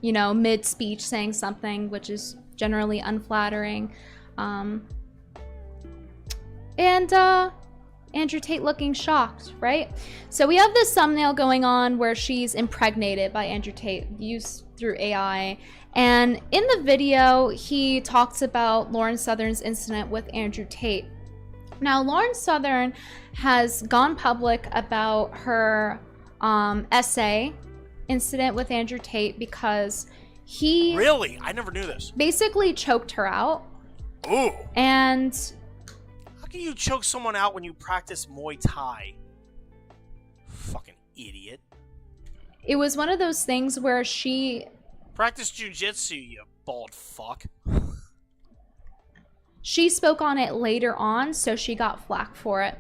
Mid-speech saying something which is generally unflattering. And Andrew Tate looking shocked, right? So we have this thumbnail going on where she's impregnated by Andrew Tate, used through AI. And in the video, he talks about Lauren Southern's incident with Andrew Tate. Now, Lauren Southern has gone public about her essay incident with Andrew Tate because he... Really? I never knew this. Basically choked her out. Ooh. And... How can you choke someone out when you practice Muay Thai? Fucking idiot. It was one of those things where she... Practice jujitsu, you bald fuck. She spoke on it later on, so she got flack for it.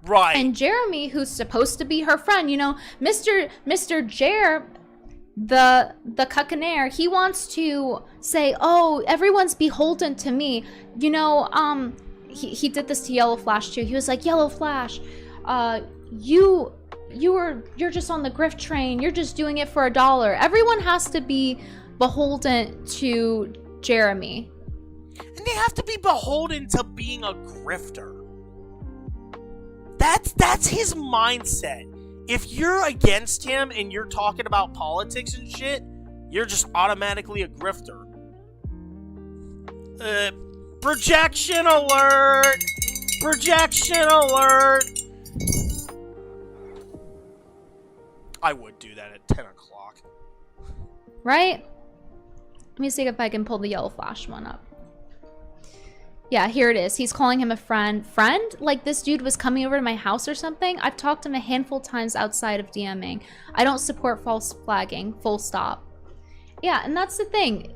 Right. And Jeremy, who's supposed to be her friend, Mr. Jer, the cuckonaire, he wants to say, oh, everyone's beholden to me. He did this to Yellow Flash too. He was like, Yellow Flash, you're just on the grift train. You're just doing it for $1. Everyone has to be beholden to Jeremy. And they have to be beholden to being a grifter. That's his mindset. If you're against him and you're talking about politics and shit, you're just automatically a grifter. Projection alert! Projection alert! I would do that at 10 o'clock. Right? Let me see if I can pull the Yellow Flash one up. Yeah, here it is. He's calling him a friend. Friend? Like this dude was coming over to my house or something? I've talked to him a handful of times outside of DMing. I don't support false flagging. Full stop. Yeah, and that's the thing.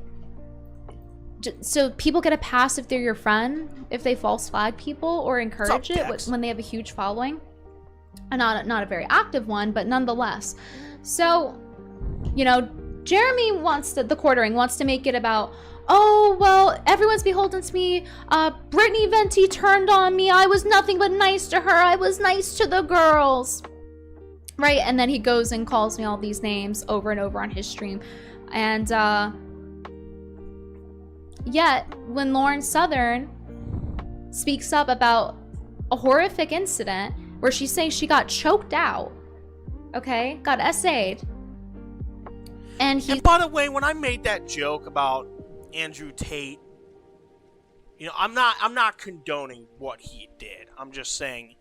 So people get a pass if they're your friend, if they false flag people or encourage it when they have a huge following. Not a very active one, but nonetheless. So, Jeremy the Quartering wants to make it about, oh, well, everyone's beholden to me. Brittany Venti turned on me. I was nothing but nice to her. I was nice to the girls. Right? And then he goes and calls me all these names over and over on his stream. And, yet, when Lauren Southern speaks up about a horrific incident where she's saying she got choked out, okay, got essayed, and by the way, when I made that joke about Andrew Tate, you know, I'm not condoning what he did. I'm just saying,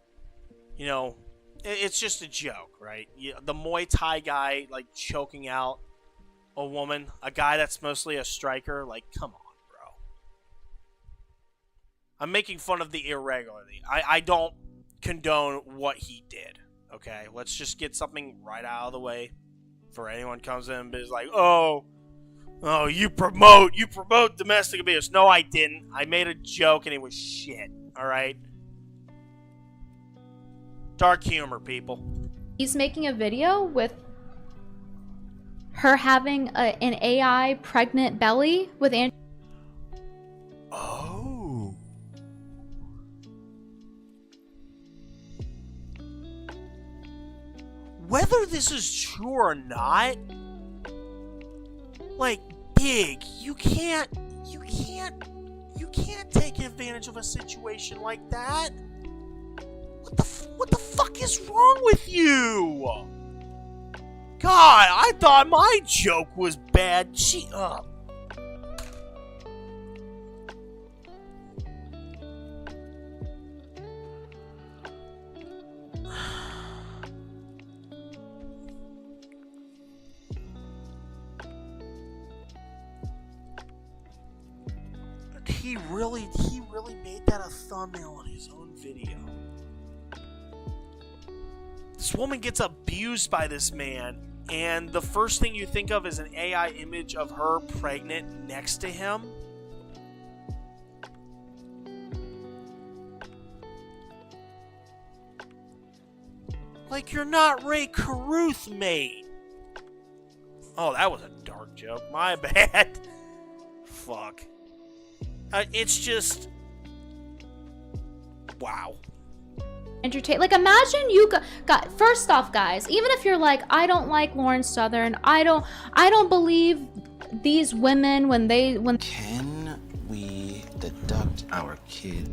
you know, it's just a joke, right? The Muay Thai guy, like, choking out a woman, a guy that's mostly a striker, like, come on. I'm making fun of the irregularity. I don't condone what he did, okay? Let's just get something right out of the way before anyone comes in and is like, oh, you promote domestic abuse. No, I didn't. I made a joke and it was shit, all right? Dark humor, people. He's making a video with her having an AI pregnant belly with Andrew. Oh. Whether this is true or not, like, Big, you can't take advantage of a situation like that. What the fuck is wrong with you? God, I thought my joke was bad. He really made that a thumbnail on his own video. This woman gets abused by this man, and the first thing you think of is an AI image of her pregnant next to him. Like, you're not Ray Caruth, mate. Oh, that was a dark joke. My bad. Fuck. It's just... Wow. Andrew Tate. Like, imagine you got first off, guys, even if you're like, I don't like Lauren Southern, I don't believe these women when Can we deduct our kid?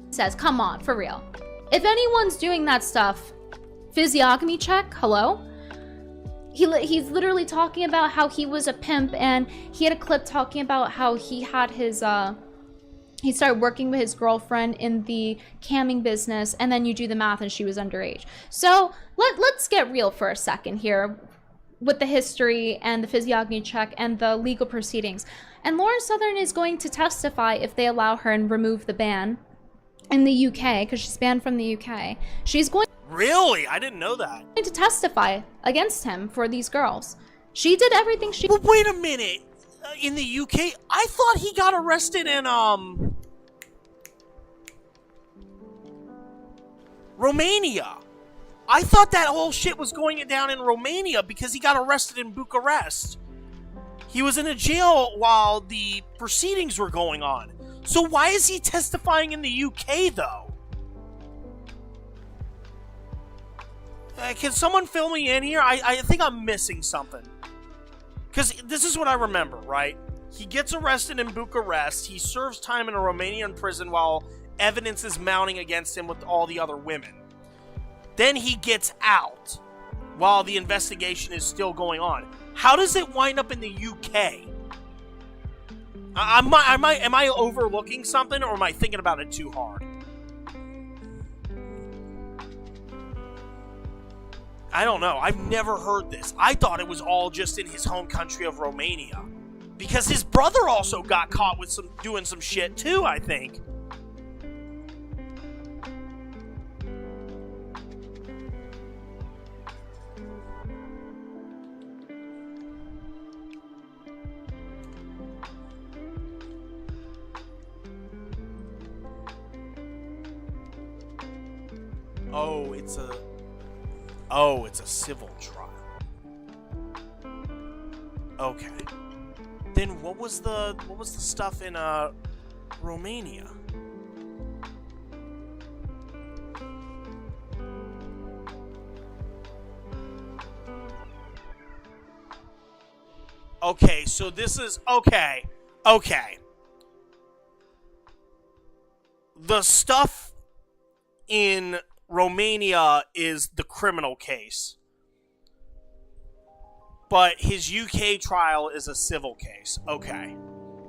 Says, come on, for real. If anyone's doing that stuff, physiognomy check, hello? He's literally talking about how he was a pimp, and he had a clip talking about how he had his he started working with his girlfriend in the camming business, and then you do the math and she was underage. So let's get real for a second here with the history and the physiognomy check and the legal proceedings. And Lauren Southern is going to testify if they allow her and remove the ban in the UK, because she's banned from the UK. She's going Really? I didn't know that. to testify against him for these girls. She did everything she... But wait a minute. In the UK, I thought he got arrested in, Romania. I thought that whole shit was going down in Romania because he got arrested in Bucharest. He was in a jail while the proceedings were going on. So why is he testifying in the UK, though? Can someone fill me in here? I think I'm missing something. Because this is what I remember, right? He gets arrested in Bucharest. He serves time in a Romanian prison while evidence is mounting against him with all the other women. Then he gets out while the investigation is still going on. How does it wind up in the UK? Am I overlooking something, or am I thinking about it too hard? I don't know. I've never heard this. I thought it was all just in his home country of Romania. Because his brother also got caught with doing some shit too, I think. Oh, it's a... Oh, it's a civil trial. Okay. Then what was the stuff in Romania? Okay, so this is okay. The stuff in Romania is the criminal case. But his UK trial is a civil case. Okay.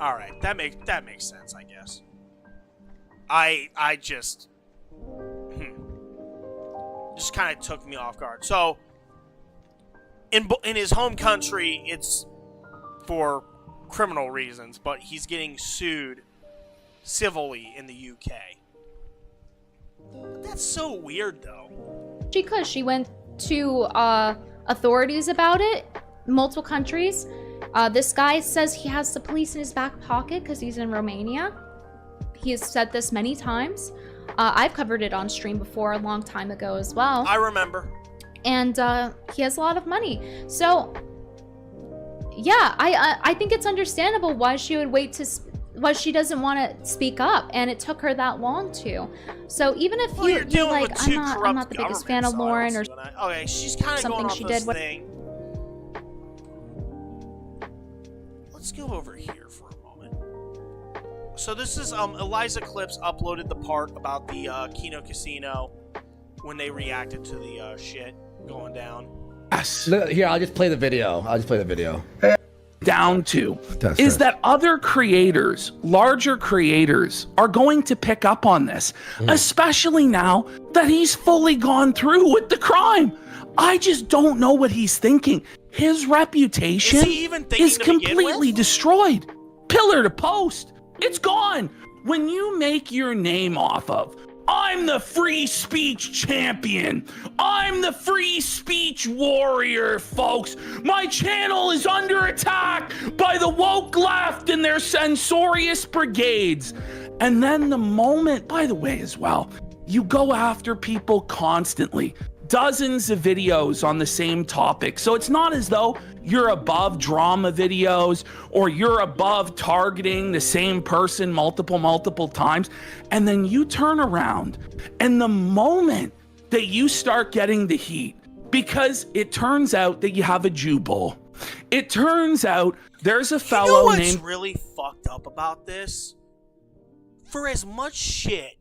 All right. That makes sense, I guess. I just kind of took me off guard. So in his home country, it's for criminal reasons, but he's getting sued civilly in the UK. That's so weird, though. Because she went to authorities about it, multiple countries. This guy says he has the police in his back pocket because he's in Romania. He has said this many times. I've covered it on stream before a long time ago as well. I remember. And he has a lot of money. So, yeah, I think it's understandable why she would wait to... why she doesn't want to speak up, and it took her that long to. So even if you're like, I'm not the biggest fan of Lauren or okay, she's kind of something going off she this did. Thing. Let's go over here for a moment. So this is Eliza Clips uploaded the part about the Kino Casino when they reacted to the shit going down. Yes. Here, I'll just play the video. Down to is that other creators, larger creators, are going to pick up on this, especially now that he's fully gone through with the crime. I just don't know what he's thinking. His reputation is completely destroyed. Pillar to post. It's gone. When you make your name off of, I'm the free speech champion. I'm the free speech warrior, folks. My channel is under attack by the woke left and their censorious brigades. And then the moment, by the way, as well, you go after people constantly. Dozens of videos on the same topic. So it's not as though you're above drama videos or you're above targeting the same person multiple times. And then you turn around and the moment that you start getting the heat, because it turns out that you have a Jew bull. It turns out there's a fellow named... what's really fucked up about this? For as much shit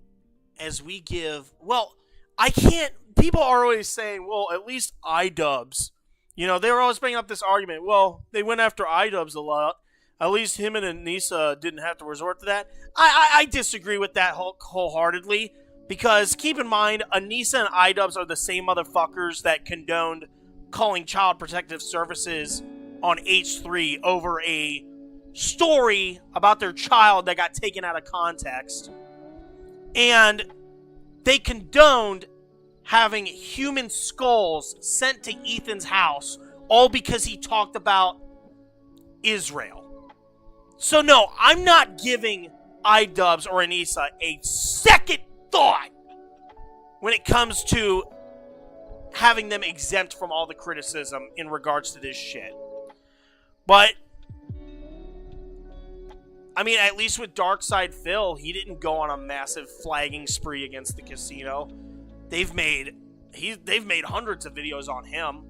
as we give... Well, I can't... People are always saying, well, at least iDubbbz. You know, they were always bringing up this argument. Well, they went after iDubbbz a lot. At least him and Anissa didn't have to resort to that. I disagree with that wholeheartedly. Because keep in mind, Anissa and iDubbbz are the same motherfuckers that condoned calling Child Protective Services on H3 over a story about their child that got taken out of context. And they condoned having human skulls sent to Ethan's house, all because he talked about Israel. So no, I'm not giving iDubbbz or Anissa a second thought when it comes to having them exempt from all the criticism in regards to this shit. But I mean, at least with Darkside Phil, he didn't go on a massive flagging spree against the casino. They've made hundreds of videos on him,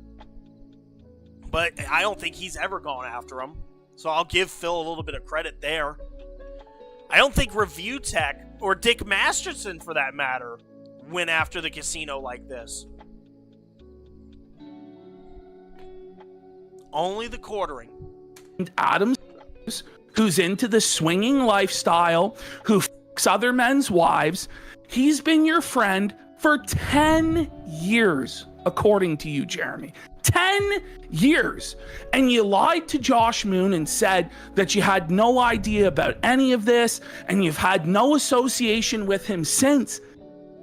but I don't think he's ever gone after him. So I'll give Phil a little bit of credit there. I don't think Review Tech or Dick Masterson, for that matter, went after the casino like this. Only the Quartering. Adams, who's into the swinging lifestyle, who fucks other men's wives, he's been your friend for 10 years, according to you, Jeremy. 10 years. And you lied to Josh Moon and said that you had no idea about any of this and you've had no association with him since.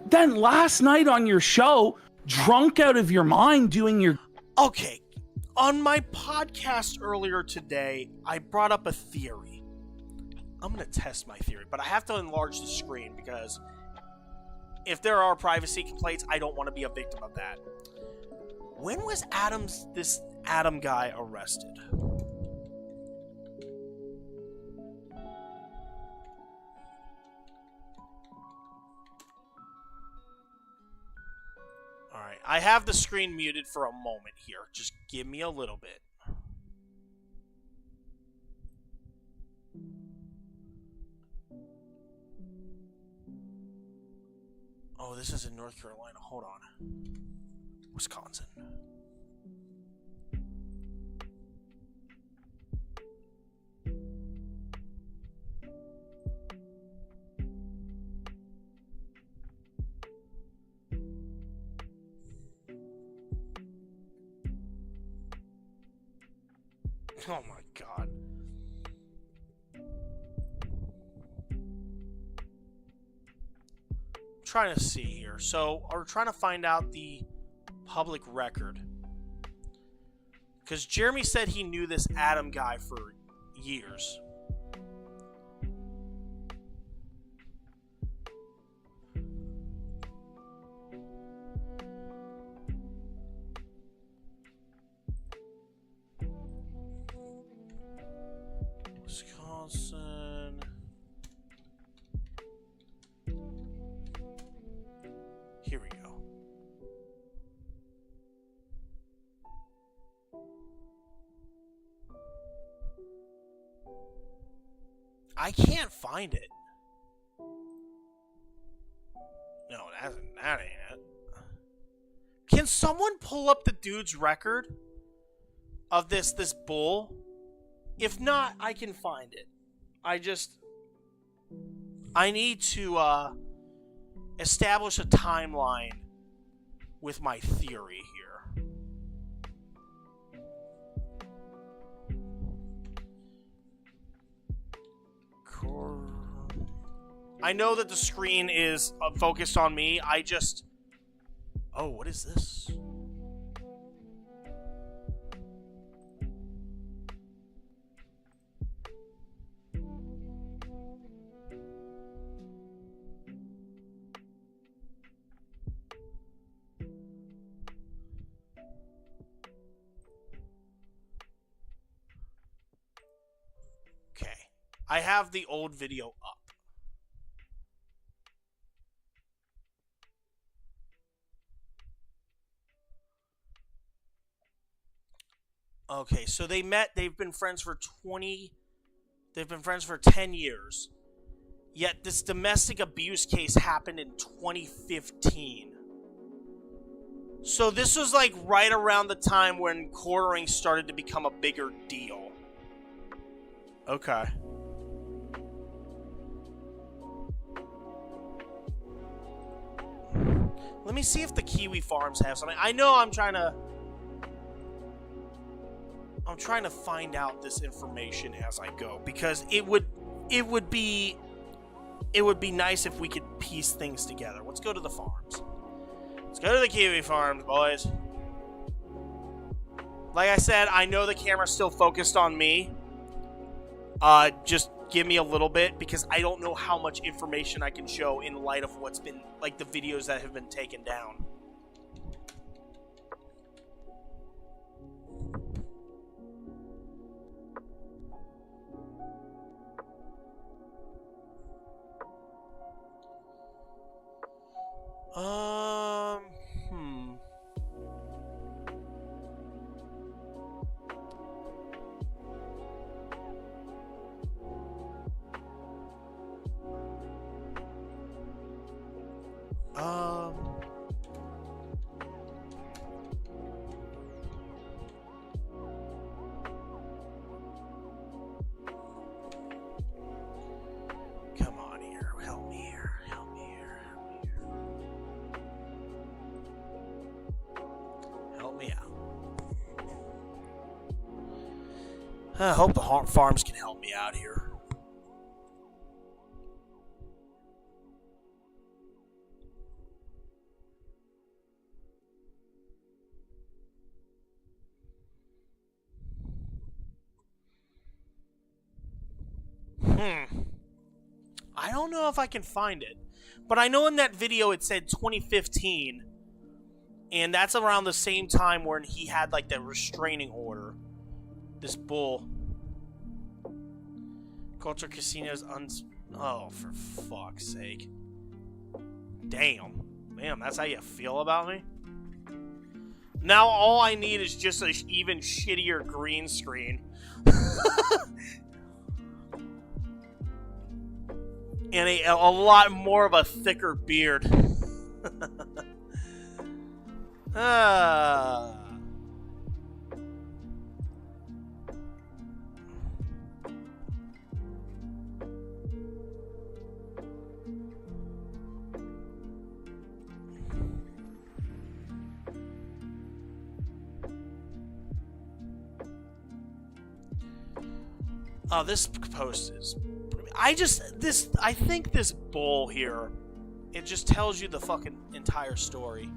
Then last night on your show, drunk out of your mind doing your... Okay, on my podcast earlier today, I brought up a theory. I'm going to test my theory, but I have to enlarge the screen because if there are privacy complaints, I don't want to be a victim of that. When was this Adam guy arrested? Alright, I have the screen muted for a moment here. Just give me a little bit. Oh, this is in North Carolina. Hold on. Wisconsin. Oh my god. I'm trying to see here. So, we're trying to find out the public record. Because Jeremy said he knew this Adam guy for years. Wisconsin. Here we go. I can't find it. No, that ain't it. Can someone pull up the dude's record of this bull? If not, I can find it. I need to establish a timeline with my theory here. I know that the screen is focused on me. Oh, what is this? Okay. I have the old video up. Okay, so they've been friends for 10 years. Yet this domestic abuse case happened in 2015. So this was like right around the time when quartering started to become a bigger deal. Okay. Let me see if the Kiwi Farms have something. I know I'm trying to find out this information as I go, because it would be nice if we could piece things together. Let's go to the farms. Let's go to the Kiwi Farms, boys. Like I said, I know the camera's still focused on me. Just give me a little bit, because I don't know how much information I can show in light of what's been, like, the videos that have been taken down. Come on here. Help me here. Help me here. Help me out. I hope the farms can help me out here. I don't know if I can find it, but I know in that video it said 2015, And that's around the same time when he had like the restraining order. This bull. Culture casinos oh, for fuck's sake. Damn. Damn, that's how you feel about me? Now all I need is just an even shittier green screen. And a lot more of a thicker beard. Oh, this post is... I think this bull here, it just tells you the fucking entire story.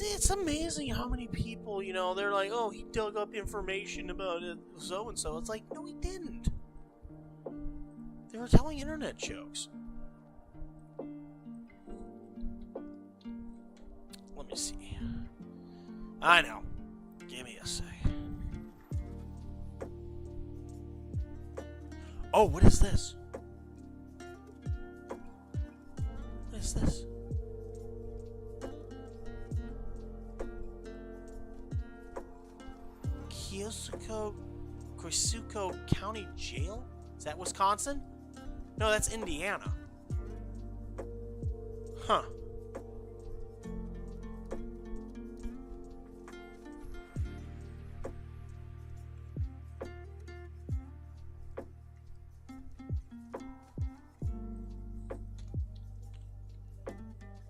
It's amazing how many people, you know, they're like, oh, he dug up information about it, so-and-so. It's like, no, he didn't. They were telling internet jokes. Let me see. I know. Give me a sec. Oh, what is this? What is this? Keosauqua County Jail? Is that Wisconsin? No, that's Indiana. Huh.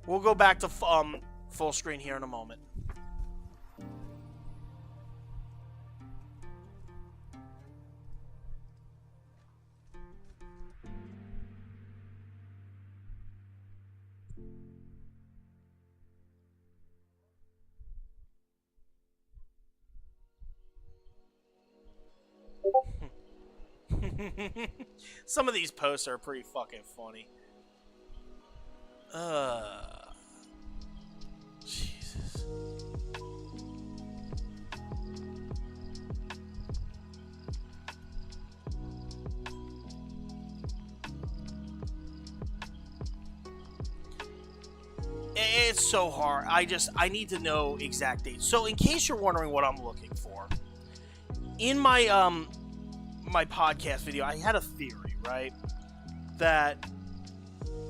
We'll go back to full screen here in a moment. Some of these posts are pretty fucking funny. Jesus. It's so hard. I need to know exact dates. So in case you're wondering what I'm looking for, in my my podcast video, I had a theory, right? That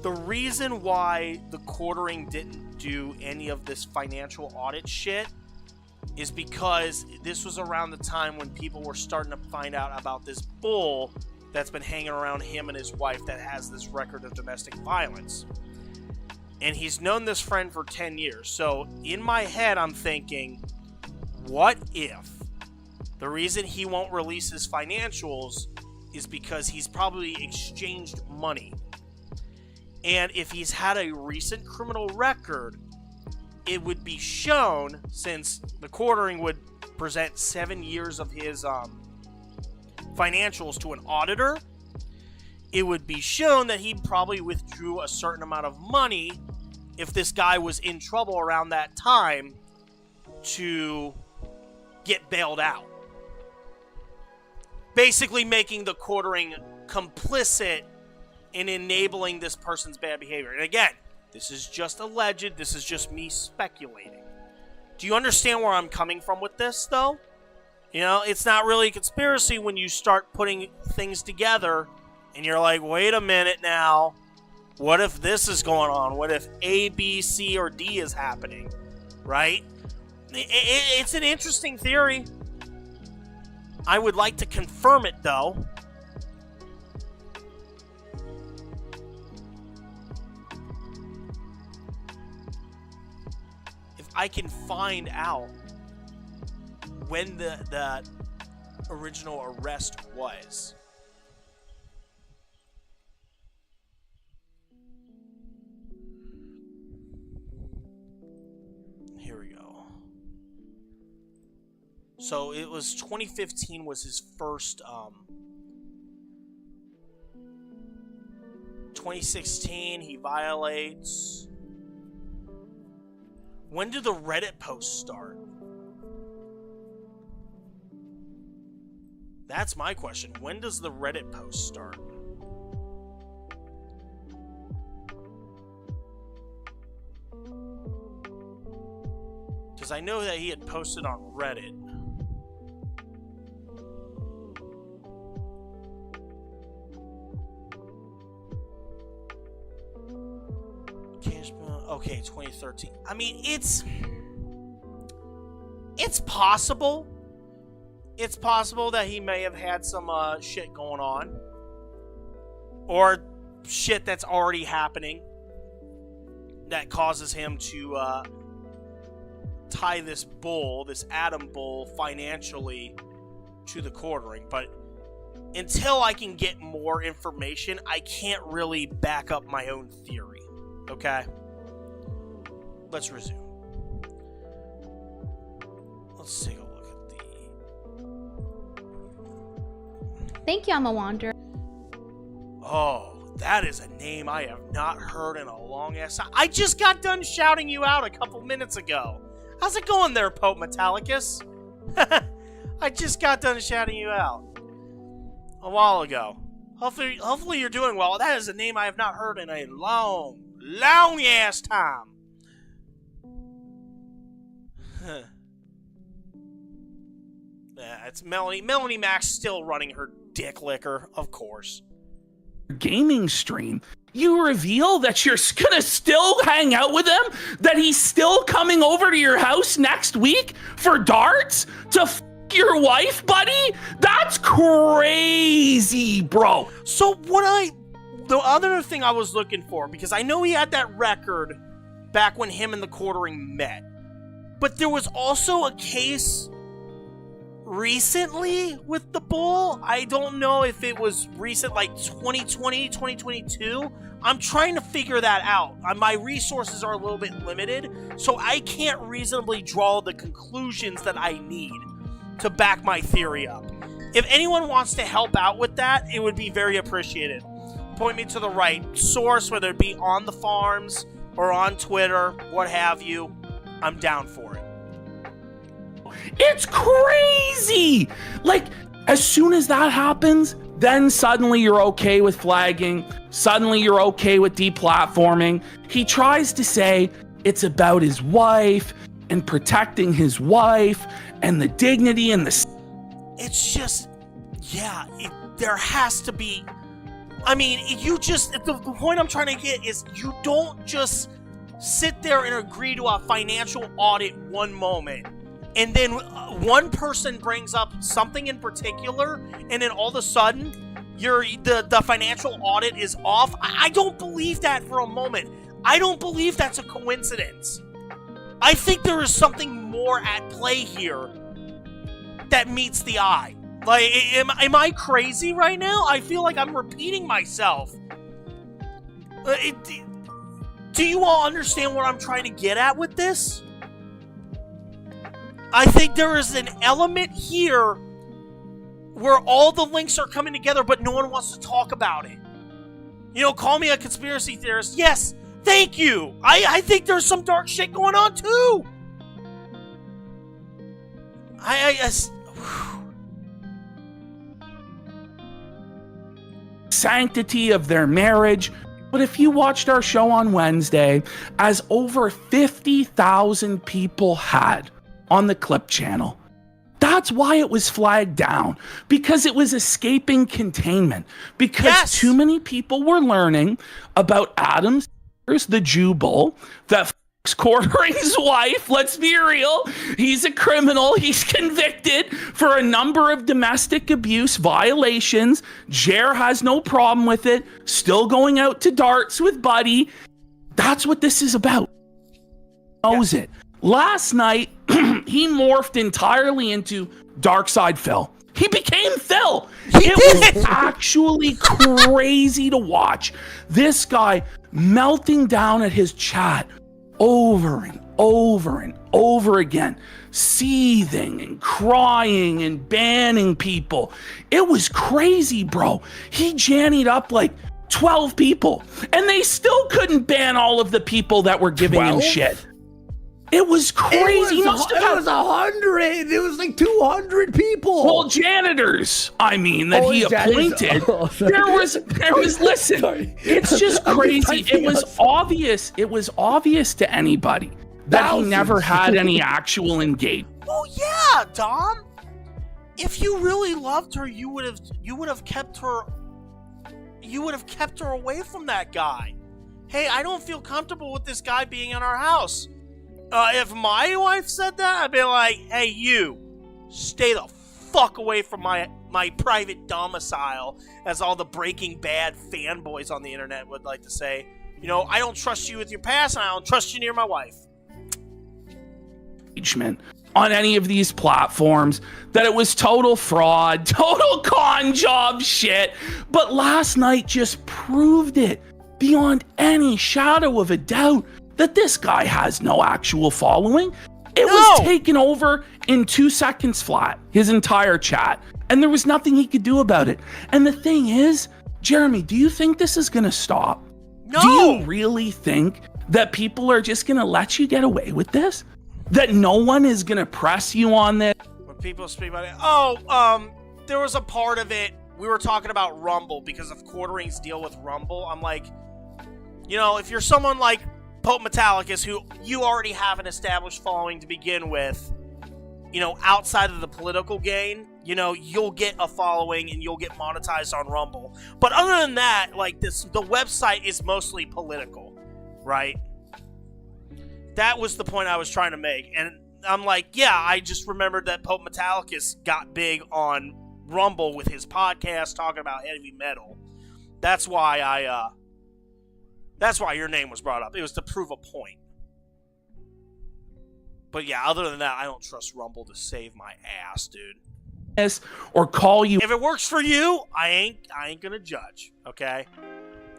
the reason why the Quartering didn't do any of this financial audit shit is because this was around the time when people were starting to find out about this bull that's been hanging around him and his wife that has this record of domestic violence. And he's known this friend for 10 years. So in my head, I'm thinking, what if the reason he won't release his financials is because he's probably exchanged money? And if he's had a recent criminal record, it would be shown, since the Quartering would present 7 years of his financials to an auditor, it would be shown that he probably withdrew a certain amount of money if this guy was in trouble around that time to get bailed out. Basically making the Quartering complicit in enabling this person's bad behavior. And again, this is just alleged. This is just me speculating. Do you understand where I'm coming from with this, though? You know, it's not really a conspiracy when you start putting things together and you're like, wait a minute now. What if this is going on? What if A, B, C, or D is happening? Right? It's an interesting theory. I would like to confirm it, though. If I can find out when the original arrest was. So it was 2015 was his first. 2016 he violates. When do the Reddit posts start? That's my question. When does the Reddit post start? Because I know that he had posted on Reddit. Okay, 2013. I mean, it's possible. It's possible that he may have had some shit going on. Or shit that's already happening that causes him to tie this bull, this Adam bull, financially to the quartering. But until I can get more information, I can't really back up my own theory. Okay? Let's resume. Let's take a look at the... Thank you, I'm a wanderer. Oh, that is a name I have not heard in a long ass time. I just got done shouting you out a couple minutes ago. How's it going there, Pope Metallicus? I just got done shouting you out a while ago. Hopefully you're doing well. That is a name I have not heard in a long ass time. Yeah, it's Melanie. Melanie Mac's still running her dick licker, of course. Gaming stream, you reveal that you're gonna still hang out with him? That he's still coming over to your house next week for darts? To f your wife, buddy? That's crazy, bro. So the other thing I was looking for, because I know he had that record back when him and the quartering met, but there was also a case recently with the bull. I don't know if it was recent, like 2020, 2022. I'm trying to figure that out. My resources are a little bit limited, so I can't reasonably draw the conclusions that I need to back my theory up. If anyone wants to help out with that, it would be very appreciated. Point me to the right source, whether it be on the farms or on Twitter, what have you. I'm down for it. It's crazy! Like, as soon as that happens, then suddenly you're okay with flagging. Suddenly you're okay with deplatforming. He tries to say it's about his wife and protecting his wife and the dignity and the... It's just, yeah, there has to be... I mean, the point I'm trying to get is you don't just sit there and agree to a financial audit one moment, and then one person brings up something in particular, and then all of a sudden, the financial audit is off. I don't believe that for a moment. I don't believe that's a coincidence. I think there is something more at play here that meets the eye. Like, am I crazy right now? I feel like I'm repeating myself. Do you all understand what I'm trying to get at with this? I think there is an element here where all the links are coming together, but no one wants to talk about it. You know, call me a conspiracy theorist. Yes, thank you. I think there's some dark shit going on too. Sanctity of their marriage. But if you watched our show on Wednesday, as over 50,000 people had on the Clip channel, that's why it was flagged down. Because it was escaping containment. Because too many people were learning about Adam's, the Jew bull, that Quartering's wife. Let's be real. He's a criminal. He's convicted for a number of domestic abuse violations. Jer has no problem with it. Still going out to darts with Buddy. That's what this is about. Knows it. Last night, he morphed entirely into Darkside Phil. He became Phil. It was actually crazy to watch. This guy melting down at his chat over and over and over again, seething and crying and banning people. It was crazy, bro. He jannied up like 12 people, and they still couldn't ban all of the people that were giving him shit. It was crazy. It was 100. It was like 200 people. Well, janitors, I mean, that he appointed. There was listen, it's just crazy. It was obvious. It was obvious to anybody that he never had any actual engagement. Oh yeah, Dom. If you really loved her, you would have kept her away from that guy. Hey, I don't feel comfortable with this guy being in our house. If my wife said that, I'd be like, hey, you, stay the fuck away from my private domicile, as all the Breaking Bad fanboys on the internet would like to say. You know, I don't trust you with your past, and I don't trust you near my wife. On any of these platforms, that it was total fraud, total con job shit. But last night just proved it beyond any shadow of a doubt that this guy has no actual following. It was taken over in 2 seconds flat, his entire chat, and there was nothing he could do about it. And the thing is, Jeremy, do you think this is gonna stop? No. Do you really think that people are just gonna let you get away with this? That no one is gonna press you on this? When people speak about it, there was a part of it, we were talking about Rumble because of Quartering's deal with Rumble. I'm like, you know, if you're someone like Pope Metallicus, who you already have an established following to begin with, you know, outside of the political gain, you know, you'll get a following and you'll get monetized on Rumble. But other than that, like, the website is mostly political, right? That was the point I was trying to make. And I'm like, yeah, I just remembered that Pope Metallicus got big on Rumble with his podcast talking about heavy metal. That's why that's why your name was brought up. It was to prove a point. But yeah, other than that, I don't trust Rumble to save my ass, dude. Or call you. If it works for you, I ain't gonna judge, okay?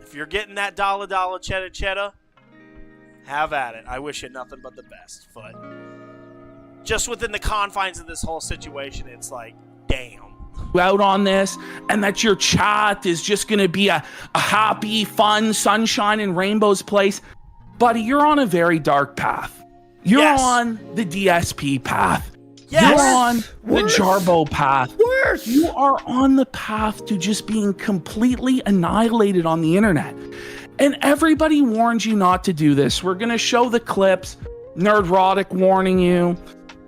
If you're getting that dollar cheddar, have at it. I wish you nothing but the best. But just within the confines of this whole situation, it's like, damn. Out on this, and that your chat is just gonna be a happy, fun, sunshine and rainbows place. Buddy, you're on a very dark path. You're on the DSP path. You're on the Jarbo path. You are on the path to just being completely annihilated on the internet. And everybody warned you not to do this. We're gonna show the clips. Nerdrotic warning you.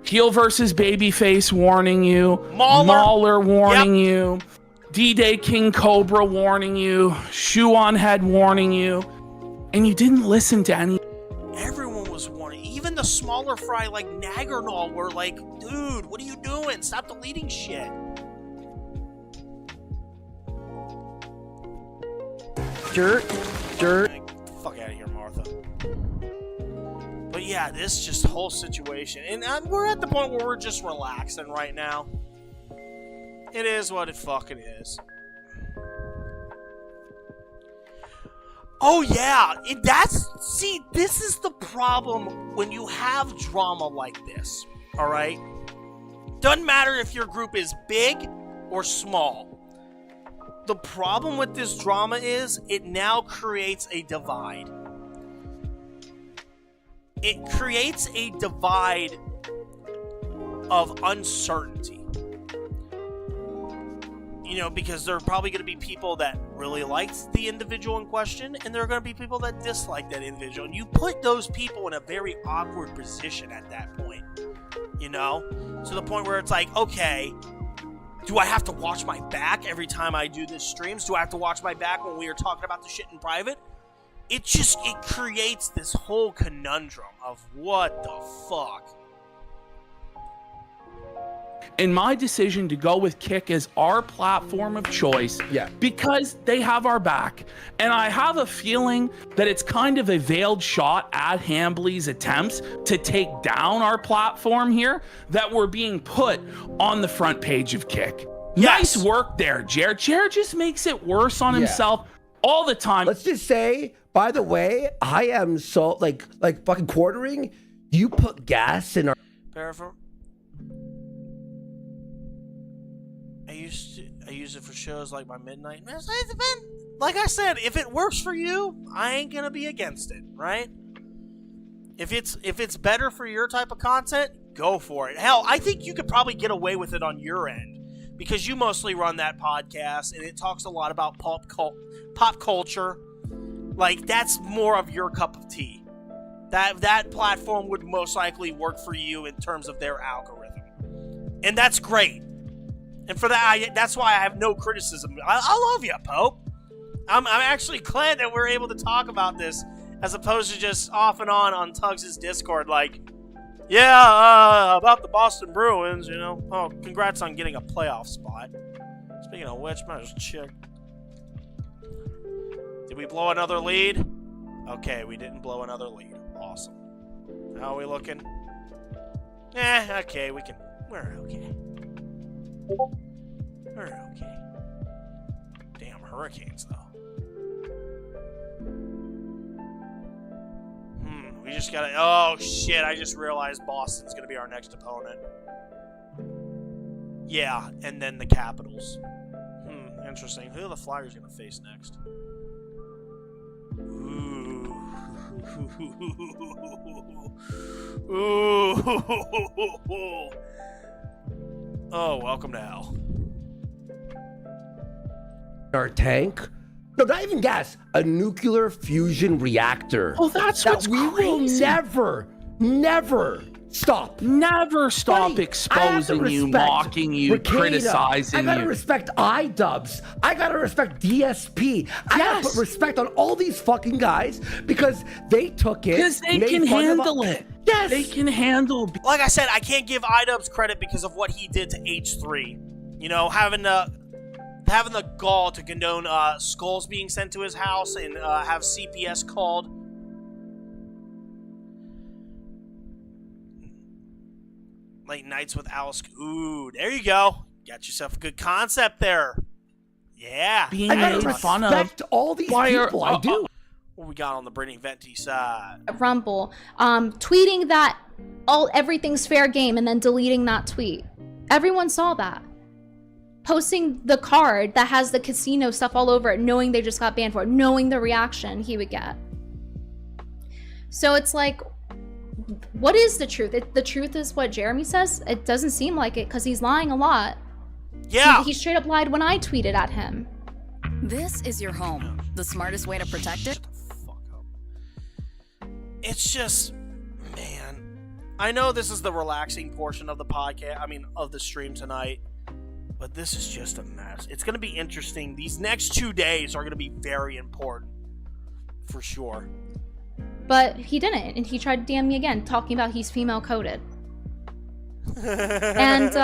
Heel versus Babyface warning you. Mauler warning you. D-Day King Cobra warning you. Shoe on Head warning you. And you didn't listen to any. Everyone was warning. Even the smaller fry like Nagarnal were like, dude, what are you doing? Stop deleting shit. Dirt. Fuck out of here, Martha. But yeah, this just whole situation. And we're at the point where we're just relaxing right now. It is what it fucking is. Oh yeah, this is the problem when you have drama like this, alright? Doesn't matter if your group is big or small. The problem with this drama is it now creates a divide. It creates a divide of uncertainty. You know, because there are probably going to be people that really liked the individual in question, and there are going to be people that dislike that individual. And you put those people in a very awkward position at that point. You know? To the point where it's like, okay, do I have to watch my back every time I do this streams? Do I have to watch my back when we are talking about the shit in private? It creates this whole conundrum of what the fuck. And my decision to go with Kick as our platform of choice, because they have our back. And I have a feeling that it's kind of a veiled shot at Hambly's attempts to take down our platform here, that we're being put on the front page of Kick. Nice work there, Jared. Jared just makes it worse on himself all the time. Let's just say, by the way, I am so like fucking Quartering. You put gas in our. Paraform. I use it for shows like my Midnight. Like I said, if it works for you, I ain't gonna be against it, right? If it's better for your type of content, go for it. Hell, I think you could probably get away with it on your end because you mostly run that podcast and it talks a lot about pop culture. Like that's more of your cup of tea. That platform would most likely work for you in terms of their algorithm, and that's great. And for that, that's why I have no criticism. I love you, Pope. I'm actually glad that we're able to talk about this as opposed to just off and on Tugs' Discord. Like, yeah, about the Boston Bruins, you know. Oh, congrats on getting a playoff spot. Speaking of which, might as well check. Did we blow another lead? Okay, we didn't blow another lead. Awesome. How are we looking? Okay, we're okay. We're okay. Damn hurricanes, though. We just gotta... Oh, shit, I just realized Boston's gonna be our next opponent. Yeah, and then the Capitals. Interesting. Who are the Flyers gonna face next? Ooh. Ooh. Oh, welcome to hell. Our tank? No, not even gas. A nuclear fusion reactor. Oh, that's what's we crazy. will never stop. Never stop exposing you, mocking you, criticizing you. I gotta respect iDubbbz. I gotta respect DSP. I gotta put respect on all these fucking guys because they took it. Because they can handle it. Yes. They can handle. Like I said, I can't give iDubbbz credit because of what he did to H3. You know, having the gall to condone skulls being sent to his house and have CPS called. Late nights with Alice. Ooh, there you go. Got yourself a good concept there. Yeah. Being made fun of. All these people, I do. What we got on the Brittany Venti side? Rumble, tweeting that everything's fair game and then deleting that tweet. Everyone saw that. Posting the card that has the casino stuff all over it, knowing they just got banned for it, knowing the reaction he would get. So it's like, what is the truth? The truth is what Jeremy says. It doesn't seem like it because he's lying a lot. Yeah. He straight up lied when I tweeted at him. This is your home. The smartest way to protect it? It's just, man. I know this is the relaxing portion of the podcast. I mean, of the stream tonight. But this is just a mess. It's going to be interesting. These next 2 days are going to be very important. For sure. But he didn't. And he tried to DM me again, talking about he's female coded. And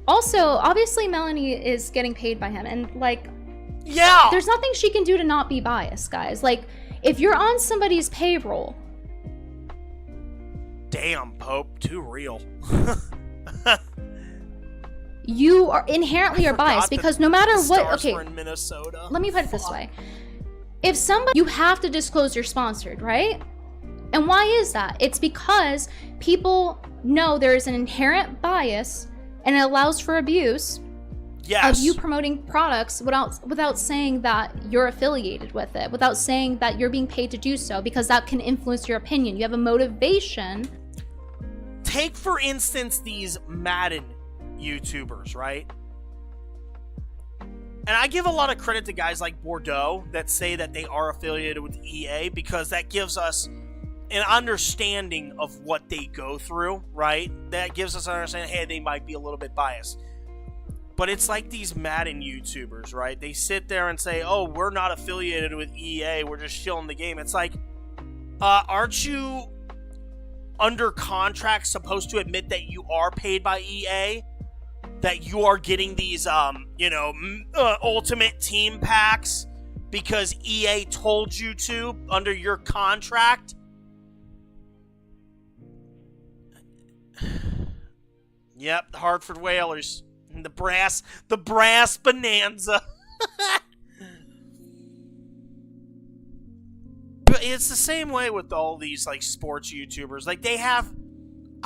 also, obviously, Melanie is getting paid by him. And, like, yeah, there's nothing she can do to not be biased, guys. Like, if you're on somebody's payroll. Damn, Pope. Too real. You are inherently biased because no matter what. Okay, in Minnesota. Let me put it this way: if somebody, you have to disclose you're sponsored, right? And why is that? It's because people know there is an inherent bias, and it allows for abuse. Yes. Of you promoting products without saying that you're affiliated with it, without saying that you're being paid to do so, because that can influence your opinion. You have a motivation. Take for instance these Madden YouTubers, right? And I give a lot of credit to guys like Bordeaux that say that they are affiliated with EA because that gives us an understanding of what they go through, right? That gives us an understanding, hey, they might be a little bit biased. But it's like these Madden YouTubers, right? They sit there and say, oh, we're not affiliated with EA, we're just chilling the game. It's like, aren't you under contract supposed to admit that you are paid by EA? That you are getting these, Ultimate Team packs because EA told you to under your contract? Yep, the Hartford Whalers. The brass bonanza. But it's the same way with all these like sports YouTubers. Like they have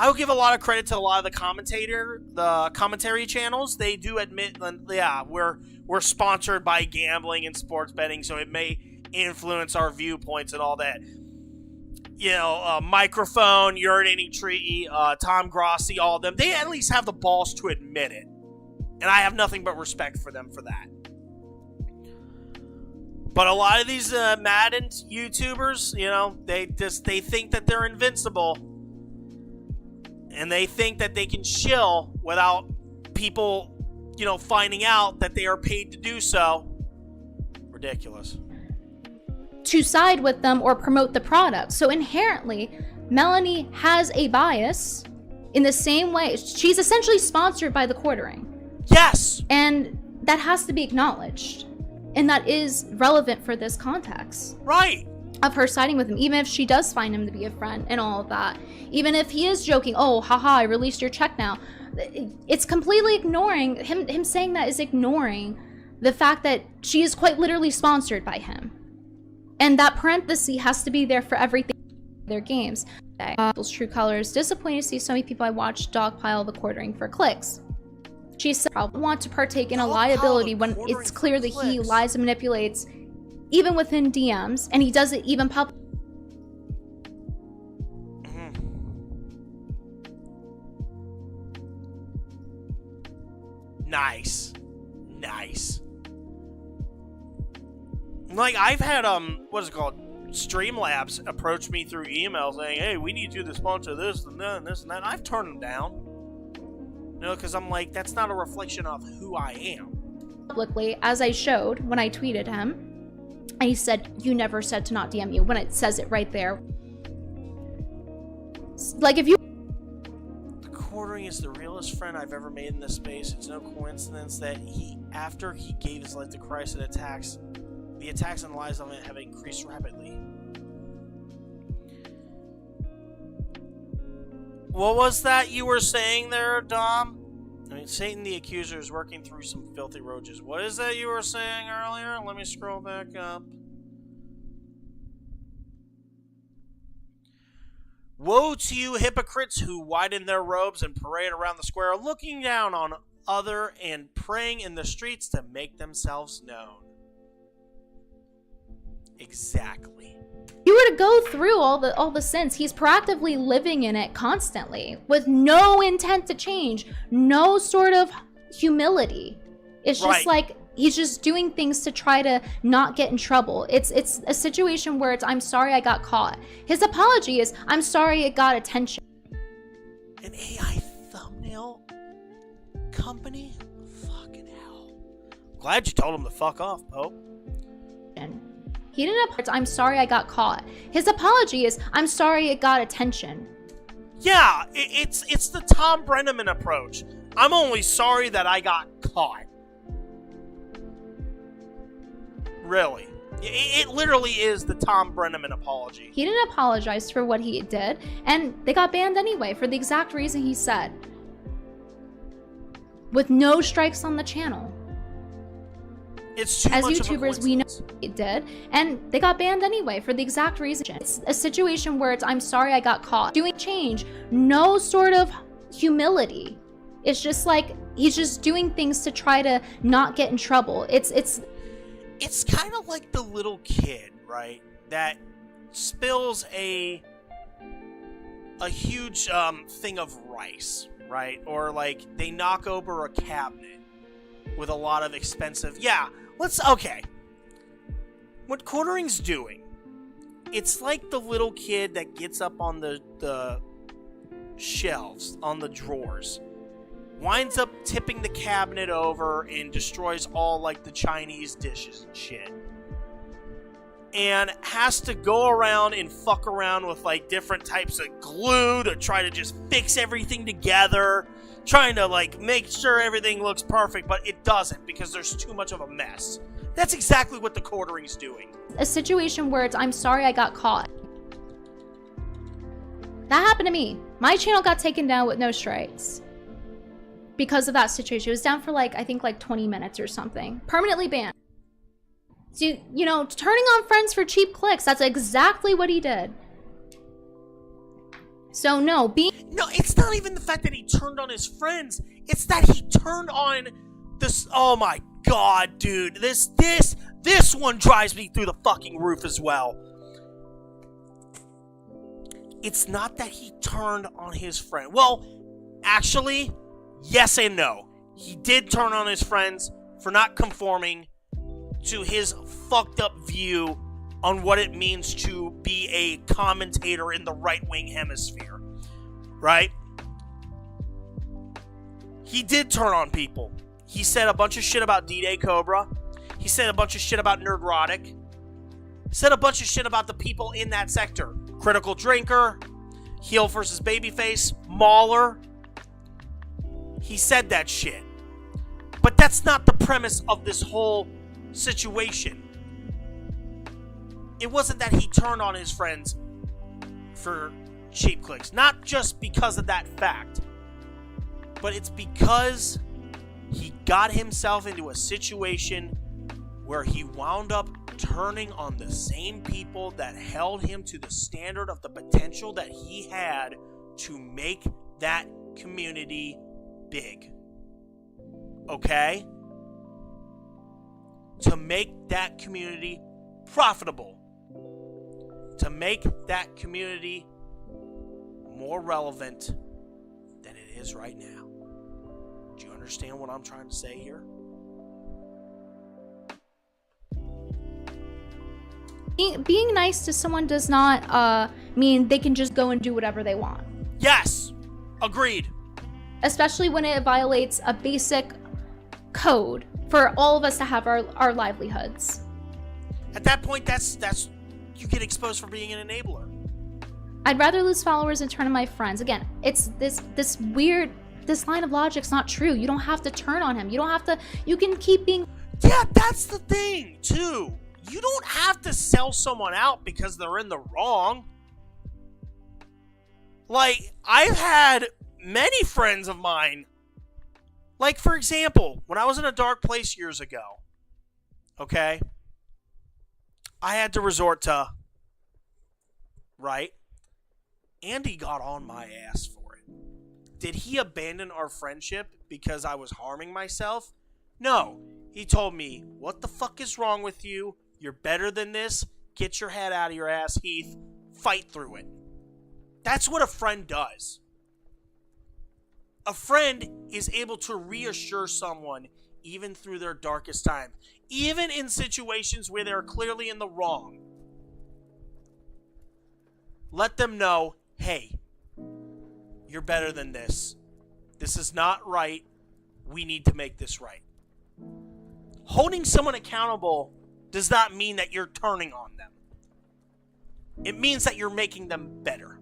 I will give a lot of credit to a lot of the commentary channels. They do admit, yeah, we're sponsored by gambling and sports betting, so it may influence our viewpoints and all that. You know, Microphone, Urinating Tree, Tom Grossi, all of them, they at least have the balls to admit it. And I have nothing but respect for them for that. But a lot of these Madden YouTubers, you know, they think that they're invincible. And they think that they can shill without people, you know, finding out that they are paid to do so. Ridiculous. To side with them or promote the product. So inherently, Melanie has a bias in the same way. She's essentially sponsored by the Quartering. Yes! And that has to be acknowledged. And that is relevant for this context. Right! Of her siding with him, even if she does find him to be a friend and all of that. Even if he is joking, oh, haha, I released your check now. It's completely ignoring, him saying that is ignoring the fact that she is quite literally sponsored by him. And that parenthesis has to be there for everything their games. People's true colors. Disappointed to see so many people I watched dogpile the Quartering for clicks. She said, I want to partake in a liability when it's clear that he lies and manipulates, even within DMs, and he does it even public. Nice. Like, I've had, what is it called? Streamlabs approach me through email saying, hey, we need you to sponsor this and that and this and that. I've turned them down. You know, because I'm like, that's not a reflection of who I am. Publicly, as I showed when I tweeted him, and he said, you never said to not DM you, when it says it right there. Like, if you... The Quartering is the realest friend I've ever made in this space. It's no coincidence that after he gave his life to Christ, the attacks and lies on it have increased rapidly. What was that you were saying there, Dom? I mean, Satan the Accuser is working through some filthy roaches. What is that you were saying earlier? Let me scroll back up. Woe to you hypocrites who widen their robes and parade around the square, looking down on other and praying in the streets to make themselves known. Exactly. You were to go through all the sins. He's proactively living in it constantly with no intent to change, no sort of humility. It's just like he's just doing things to try to not get in trouble. It's a situation where it's I'm sorry I got caught. His apology is I'm sorry it got attention. An AI thumbnail company? Fucking hell. Glad you told him to fuck off, Pope. He didn't I'm sorry I got caught. His apology is I'm sorry it got attention. Yeah, it's the Tom Brenneman approach. I'm only sorry that I got caught. Really. It literally is the Tom Brenneman apology. He didn't apologize for what he did, and they got banned anyway for the exact reason he said. With no strikes on the channel. It's too As much YouTubers, of a we know it did, and they got banned anyway for the exact reason. It's a situation where it's I'm sorry I got caught. Doing change, no sort of humility. It's just like he's just doing things to try to not get in trouble. It's kind of like the little kid, right? That spills a huge thing of rice, right? Or like they knock over a cabinet with a lot of expensive. Yeah, okay. What Quartering's doing, it's like the little kid that gets up on the shelves, on the drawers, winds up tipping the cabinet over and destroys all like the Chinese dishes and shit. And has to go around and fuck around with like different types of glue to try to just fix everything together. Trying to like make sure everything looks perfect, but it doesn't because there's too much of a mess. That's exactly what the Quartering's doing. A situation where it's I'm sorry I got caught. That happened to me. My channel got taken down with no strikes. Because of that situation. It was down for like, I think like 20 minutes or something. Permanently banned. So, you know, turning on friends for cheap clicks, that's exactly what he did. So no, No, it's not even the fact that he turned on his friends. It's that he turned on this. Oh my god, dude. This one drives me through the fucking roof as well. It's not that he turned on his friend. Well, actually, yes and no. He did turn on his friends for not conforming to his fucked up view on what it means to be a commentator in the right-wing hemisphere. Right? He did turn on people. He said a bunch of shit about D-Day Cobra. He said a bunch of shit about Nerdrotic. He said a bunch of shit about the people in that sector. Critical Drinker, Heel versus Babyface, Mauler. He said that shit. But that's not the premise of this whole situation. It wasn't that he turned on his friends for cheap clicks. Not just because of that fact. But it's because he got himself into a situation where he wound up turning on the same people that held him to the standard of the potential that he had to make that community big. Okay? To make that community profitable. To make that community more relevant than it is right now. Do you understand what I'm trying to say here? Being nice to someone does not mean they can just go and do whatever they want. Yes! Agreed. Especially when it violates a basic code for all of us to have our livelihoods. At that point, that's you get exposed for being an enabler. I'd rather lose followers than turn on my friends. Again, it's this weird, this line of logic's not true. You don't have to turn on him. You don't have to, you can keep being... Yeah, that's the thing, too. You don't have to sell someone out because they're in the wrong. Like, I've had many friends of mine, like, for example, when I was in a dark place years ago, okay, I had to resort to, right? Andy got on my ass for it. Did he abandon our friendship because I was harming myself? No. He told me, what the fuck is wrong with you? You're better than this. Get your head out of your ass, Heath. Fight through it. That's what a friend does. A friend is able to reassure someone even through their darkest time. Even in situations where they're clearly in the wrong. Let them know, hey, you're better than this. This is not right. We need to make this right. Holding someone accountable does not mean that you're turning on them. It means that you're making them better.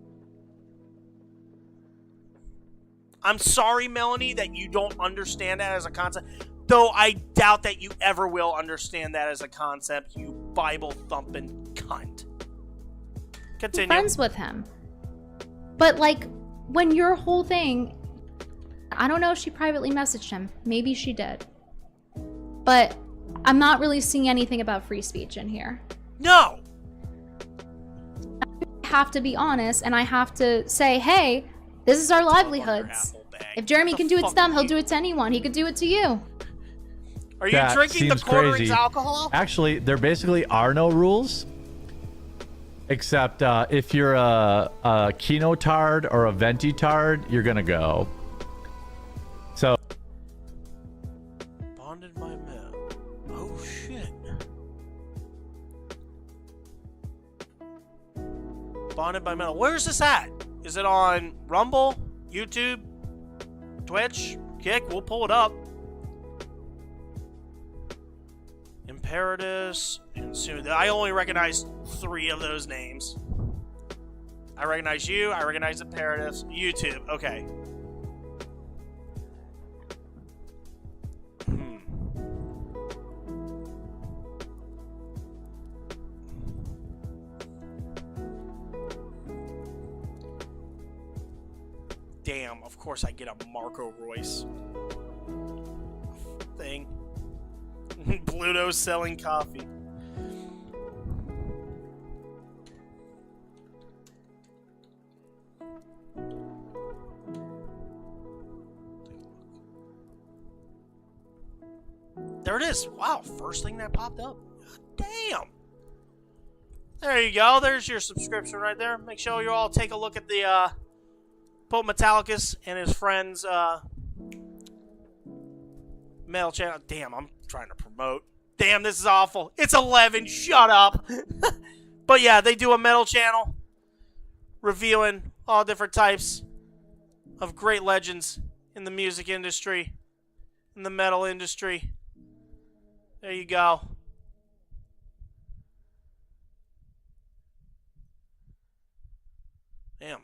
I'm sorry, Melanie, that you don't understand that as a concept. Though I doubt that you ever will understand that as a concept, you Bible-thumping cunt. Continue. Friends with him. But, like, when your whole thing... I don't know if she privately messaged him. Maybe she did. But I'm not really seeing anything about free speech in here. No! I have to be honest, and I have to say, hey, this is our livelihoods. If Jeremy can do it to them, he'll do it to anyone. He could do it to you. Are you drinking the Quartering's alcohol? Actually, there basically are no rules. Except if you're a Kino-Tard or a Venti-Tard, you're going to go. So... Bonded by metal. Oh, shit. Bonded by metal. Where's this at? Is it on Rumble, YouTube, Twitch, Kick? We'll pull it up. Imperatus, and soon. I only recognize 3 of those names. I recognize you, I recognize Imperatus, YouTube. Okay. Damn, of course I get a Marco Royce thing. Pluto selling coffee. there it is. Wow, first thing that popped up. Damn. There you go. There's your subscription right there. Make sure you all take a look at the Pope Metallicus and his friends' metal channel. Damn, I'm trying to promote. Damn, this is awful. It's 11. Shut up. But yeah, they do a metal channel reviewing all different types of great legends in the music industry, in the metal industry. There you go. Damn.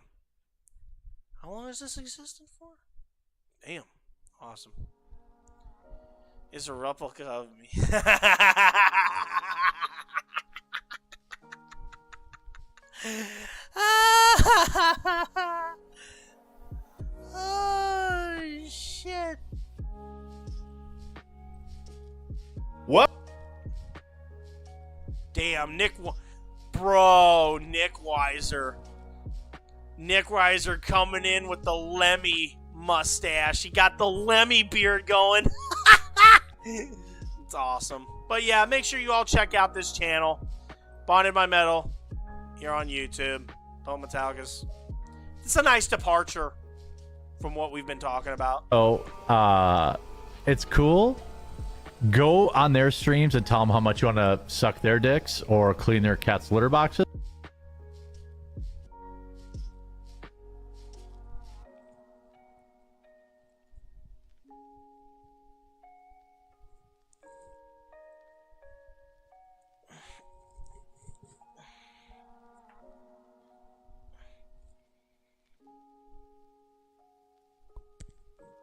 How long has this existed for? Damn. Awesome. It's a replica of me. Oh, shit. What? Damn, Nick Weiser. Nick Weiser coming in with the Lemmy mustache. He got the Lemmy beard going. It's awesome. But yeah, make sure you all check out this channel. Bonded by Metal. Here on YouTube. Pope Metallicus. It's a nice departure from what we've been talking about. Oh, it's cool. Go on their streams and tell them how much you want to suck their dicks or clean their cats' litter boxes.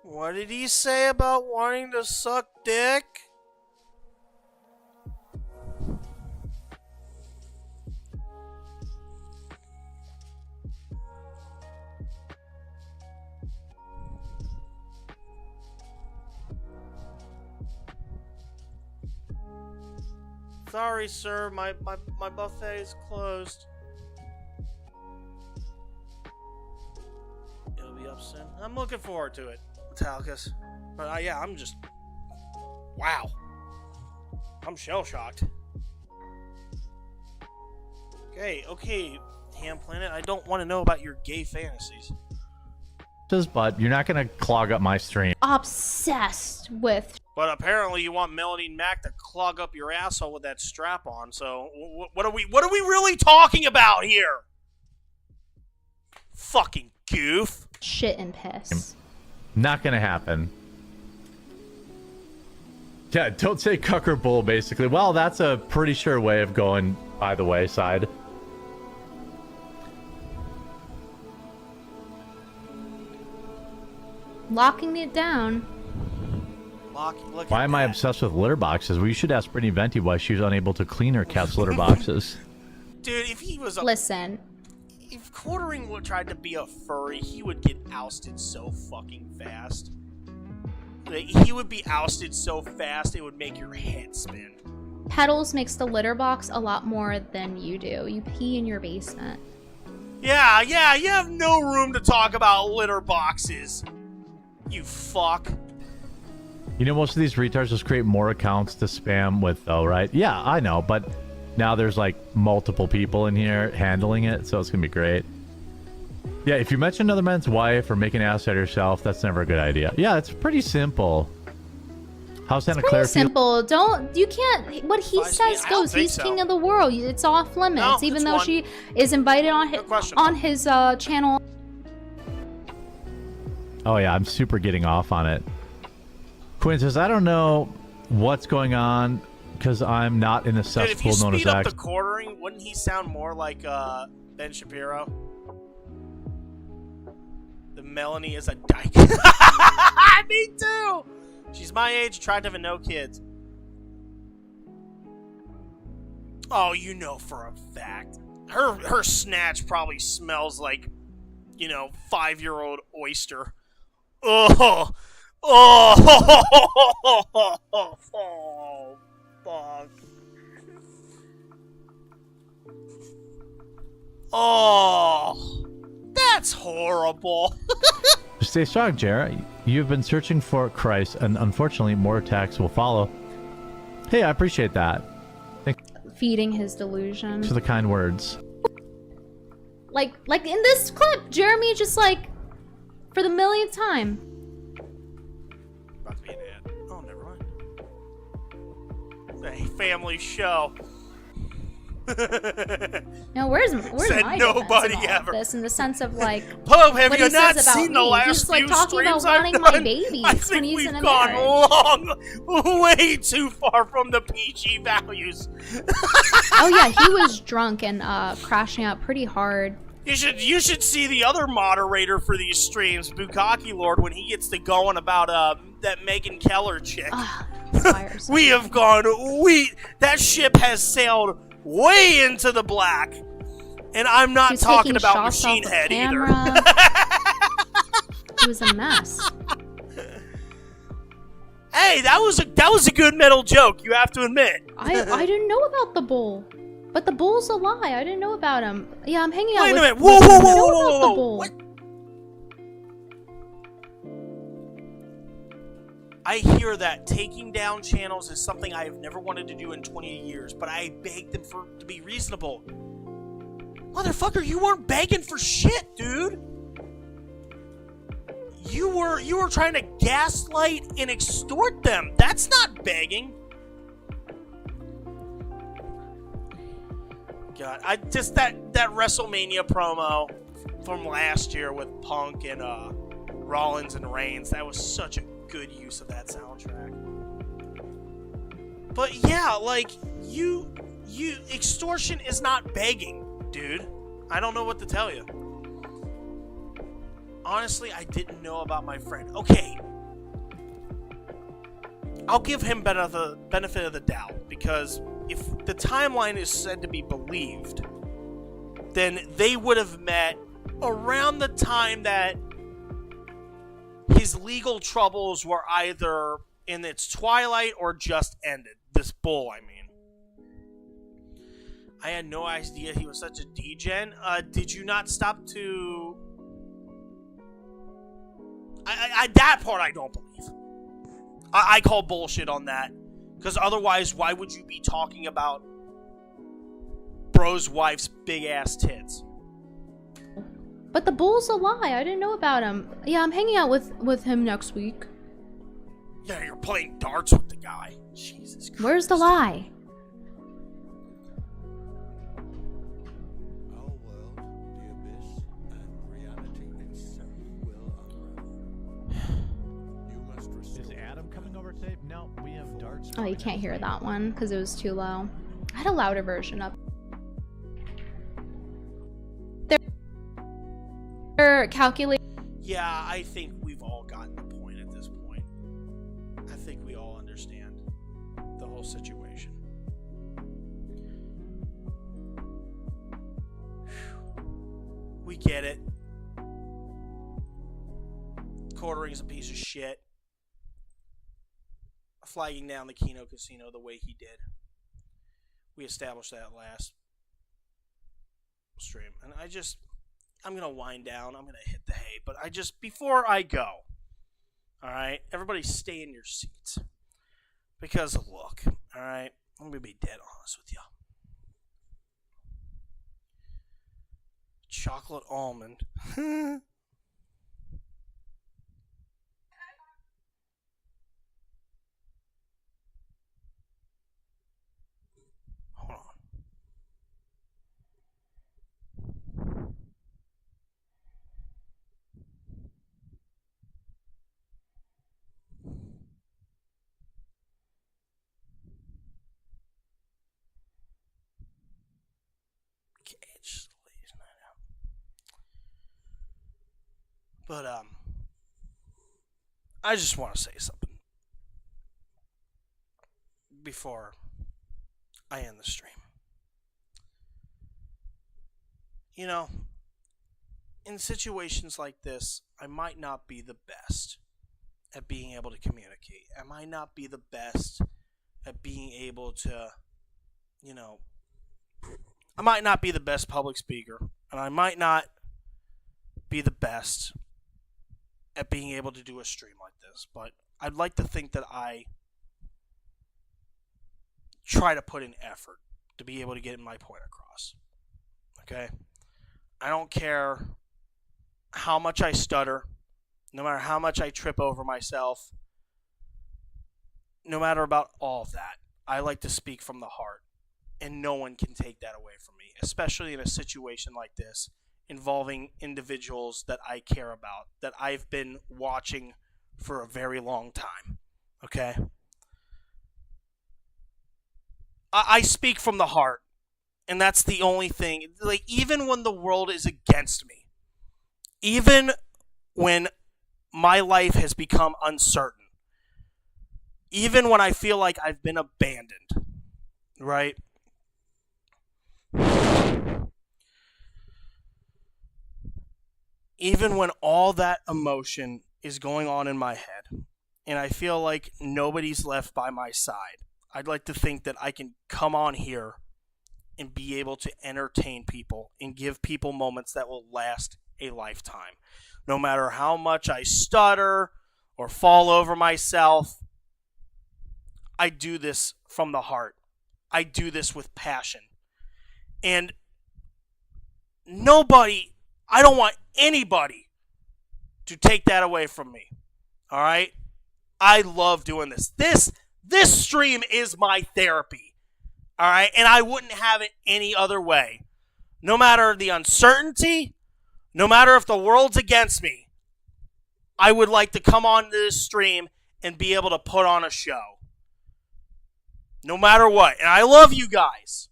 What did he say about wanting to suck dick? Sorry, sir, my buffet is closed. It'll be up soon. I'm looking forward to it, Metallicus. But yeah, I'm just... Wow. I'm shell-shocked. Okay, Ham Planet, I don't want to know about your gay fantasies. But you're not going to clog up my stream. Obsessed with. But apparently you want Melanie and Mac to clog up your asshole with that strap on. So what are we really talking about here? Fucking goof. Shit and piss. Not going to happen. Yeah, don't say cuck or bull, basically. Well, that's a pretty sure way of going by the wayside. Locking it down. Why am I obsessed with litter boxes? Well, you should ask Brittany Venti why she was unable to clean her cat's litter boxes. Dude, if he was Listen. If Quartering tried to be a furry, he would get ousted so fucking fast. Like, he would be ousted so fast it would make your head spin. Petals makes the litter box a lot more than you do. You pee in your basement. Yeah, you have no room to talk about litter boxes. You fuck. You know, most of these retards just create more accounts to spam with, though, right? Yeah, I know, but now there's like multiple people in here handling it, so it's gonna be great. Yeah, if you mention another man's wife or make an ass out of yourself, that's never a good idea. Yeah, it's pretty simple. How's Santa Clara? Pretty simple. You can't. What he says goes. He's king of the world. It's off limits, even though she is invited on his channel. Oh yeah, I'm super getting off on it. Quinn says, I don't know what's going on because I'm not in the cesspool known as X. If you speed up the Quartering, wouldn't he sound more like Ben Shapiro? The Melanie is a dyke. Me too! She's my age, attractive, and no kids. Oh, you know for a fact. Her snatch probably smells like, 5-year-old oyster. Oh, fuck. Oh, that's horrible. Stay strong, Jarrah. You've been searching for Christ, and unfortunately, more attacks will follow. Hey, I appreciate that. Feeding his delusion. For the kind words. Like in this clip, Jeremy just like, for the millionth time. About to be an ad. Oh, never mind. A family show. No, where's Said my nobody defense in all of ever. this in the sense of like, Pope, have what you he not says about seen the me. last He's like few talking about streams I've wanting my done? babies I when think he's we've in a gone marriage. way too far from the PG values. Oh yeah, he was drunk and crashing out pretty hard. You should see the other moderator for these streams, Bukaki Lord, when he gets to going about that Megan Keller chick. We have gone that ship has sailed way into the black. And I'm not talking about Machine Head either. It was a mess. Hey, that was a good metal joke, you have to admit. I didn't know about the bull. But the bull's a lie. I didn't know about him. Yeah, I'm hanging out Wait with... a minute. Whoa. The bull. What? I hear that taking down channels is something I have never wanted to do in 20 years, but I begged them to be reasonable. Motherfucker, you weren't begging for shit, dude. You were trying to gaslight and extort them. That's not begging. God, I just that WrestleMania promo from last year with Punk and Rollins and Reigns, that was such a good use of that soundtrack. But yeah, like you extortion is not begging, dude. I don't know what to tell you. Honestly, I didn't know about my friend. Okay. I'll give him benefit of the doubt, because if the timeline is said to be believed, then they would have met around the time that his legal troubles were either in its twilight or just ended. This bull, I mean. I had no idea he was such a degen. Did you not stop to... that part I don't believe. I call bullshit on that. Because otherwise, why would you be talking about bro's wife's big-ass tits? But the bull's a lie. I didn't know about him. Yeah, I'm hanging out with him next week. Yeah, you're playing darts with the guy. Jesus Christ. Where's the lie? Is Adam coming over today? No, we have darts. Oh, you can't hear that one because it was too low. I had a louder version up. They're calculating. Yeah, I think we've all gotten the point at this point. I think we all understand the whole situation. We get it. Quartering is a piece of shit. Flagging down the Kino Casino the way he did. We established that last stream. And I'm going to wind down. I'm going to hit the hay. But before I go, alright, everybody stay in your seats. Because look, alright, I'm going to be dead honest with you. Chocolate almond. Hold on. Cage, ladies night out. But I just want to say something before I end the stream. You know, in situations like this, I might not be the best at being able to communicate. I might not be the best at being able to, you know, I might not be the best public speaker, and I might not be the best at being able to do a stream like this, but I'd like to think that I try to put in effort to be able to get my point across. Okay? I don't care how much I stutter, no matter how much I trip over myself, no matter about all of that. I like to speak from the heart, and no one can take that away from me, especially in a situation like this involving individuals that I care about, that I've been watching for a very long time. Okay? I speak from the heart, and that's the only thing. Like, even when the world is against me, even when my life has become uncertain, even when I feel like I've been abandoned, right? Even when all that emotion is going on in my head, and I feel like nobody's left by my side, I'd like to think that I can come on here and be able to entertain people and give people moments that will last a lifetime. No matter how much I stutter or fall over myself, I do this from the heart. I do this with passion. And nobody, I don't want anybody to take that away from me. All right? I love doing this. This stream is my therapy. All right? And I wouldn't have it any other way. No matter the uncertainty, no matter if the world's against me, I would like to come on this stream and be able to put on a show. No matter what. And I love you guys.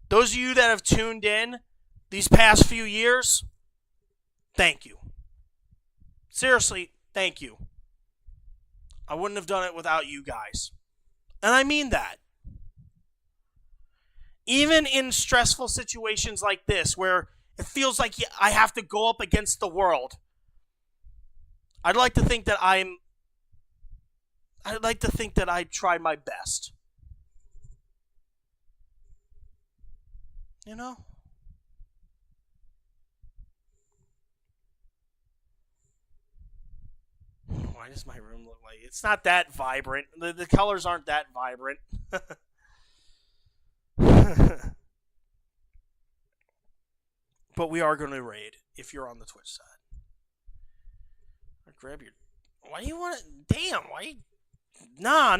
Those of you that have tuned in these past few years, thank you. Seriously, thank you. I wouldn't have done it without you guys. And I mean that. Even in stressful situations like this, where it feels like I have to go up against the world, I'd like to think that I tried my best. You know? Why does my room look like... It's not that vibrant. The colors aren't that vibrant. But we are going to raid if you're on the Twitch side. Grab your... Why do you want to... Damn, why you... Nah,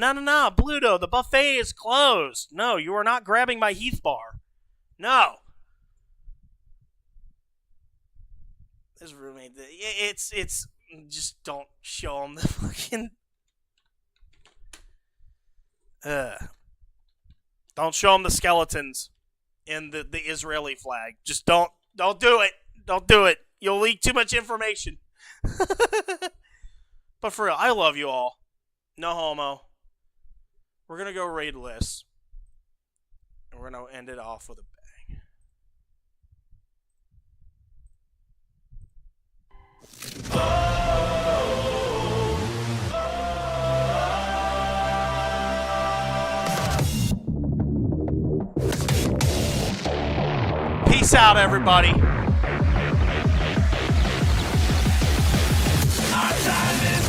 Bluto, the buffet is closed. No, you are not grabbing my Heath bar. No. This roommate... It's... Just don't show him the fucking... Don't show him the skeletons in the Israeli flag. Just don't do it. Don't do it. You'll leak too much information. But for real, I love you all. No homo. We're going to go raid lists. And we're going to end it off with a bang. Peace out, everybody. Our time is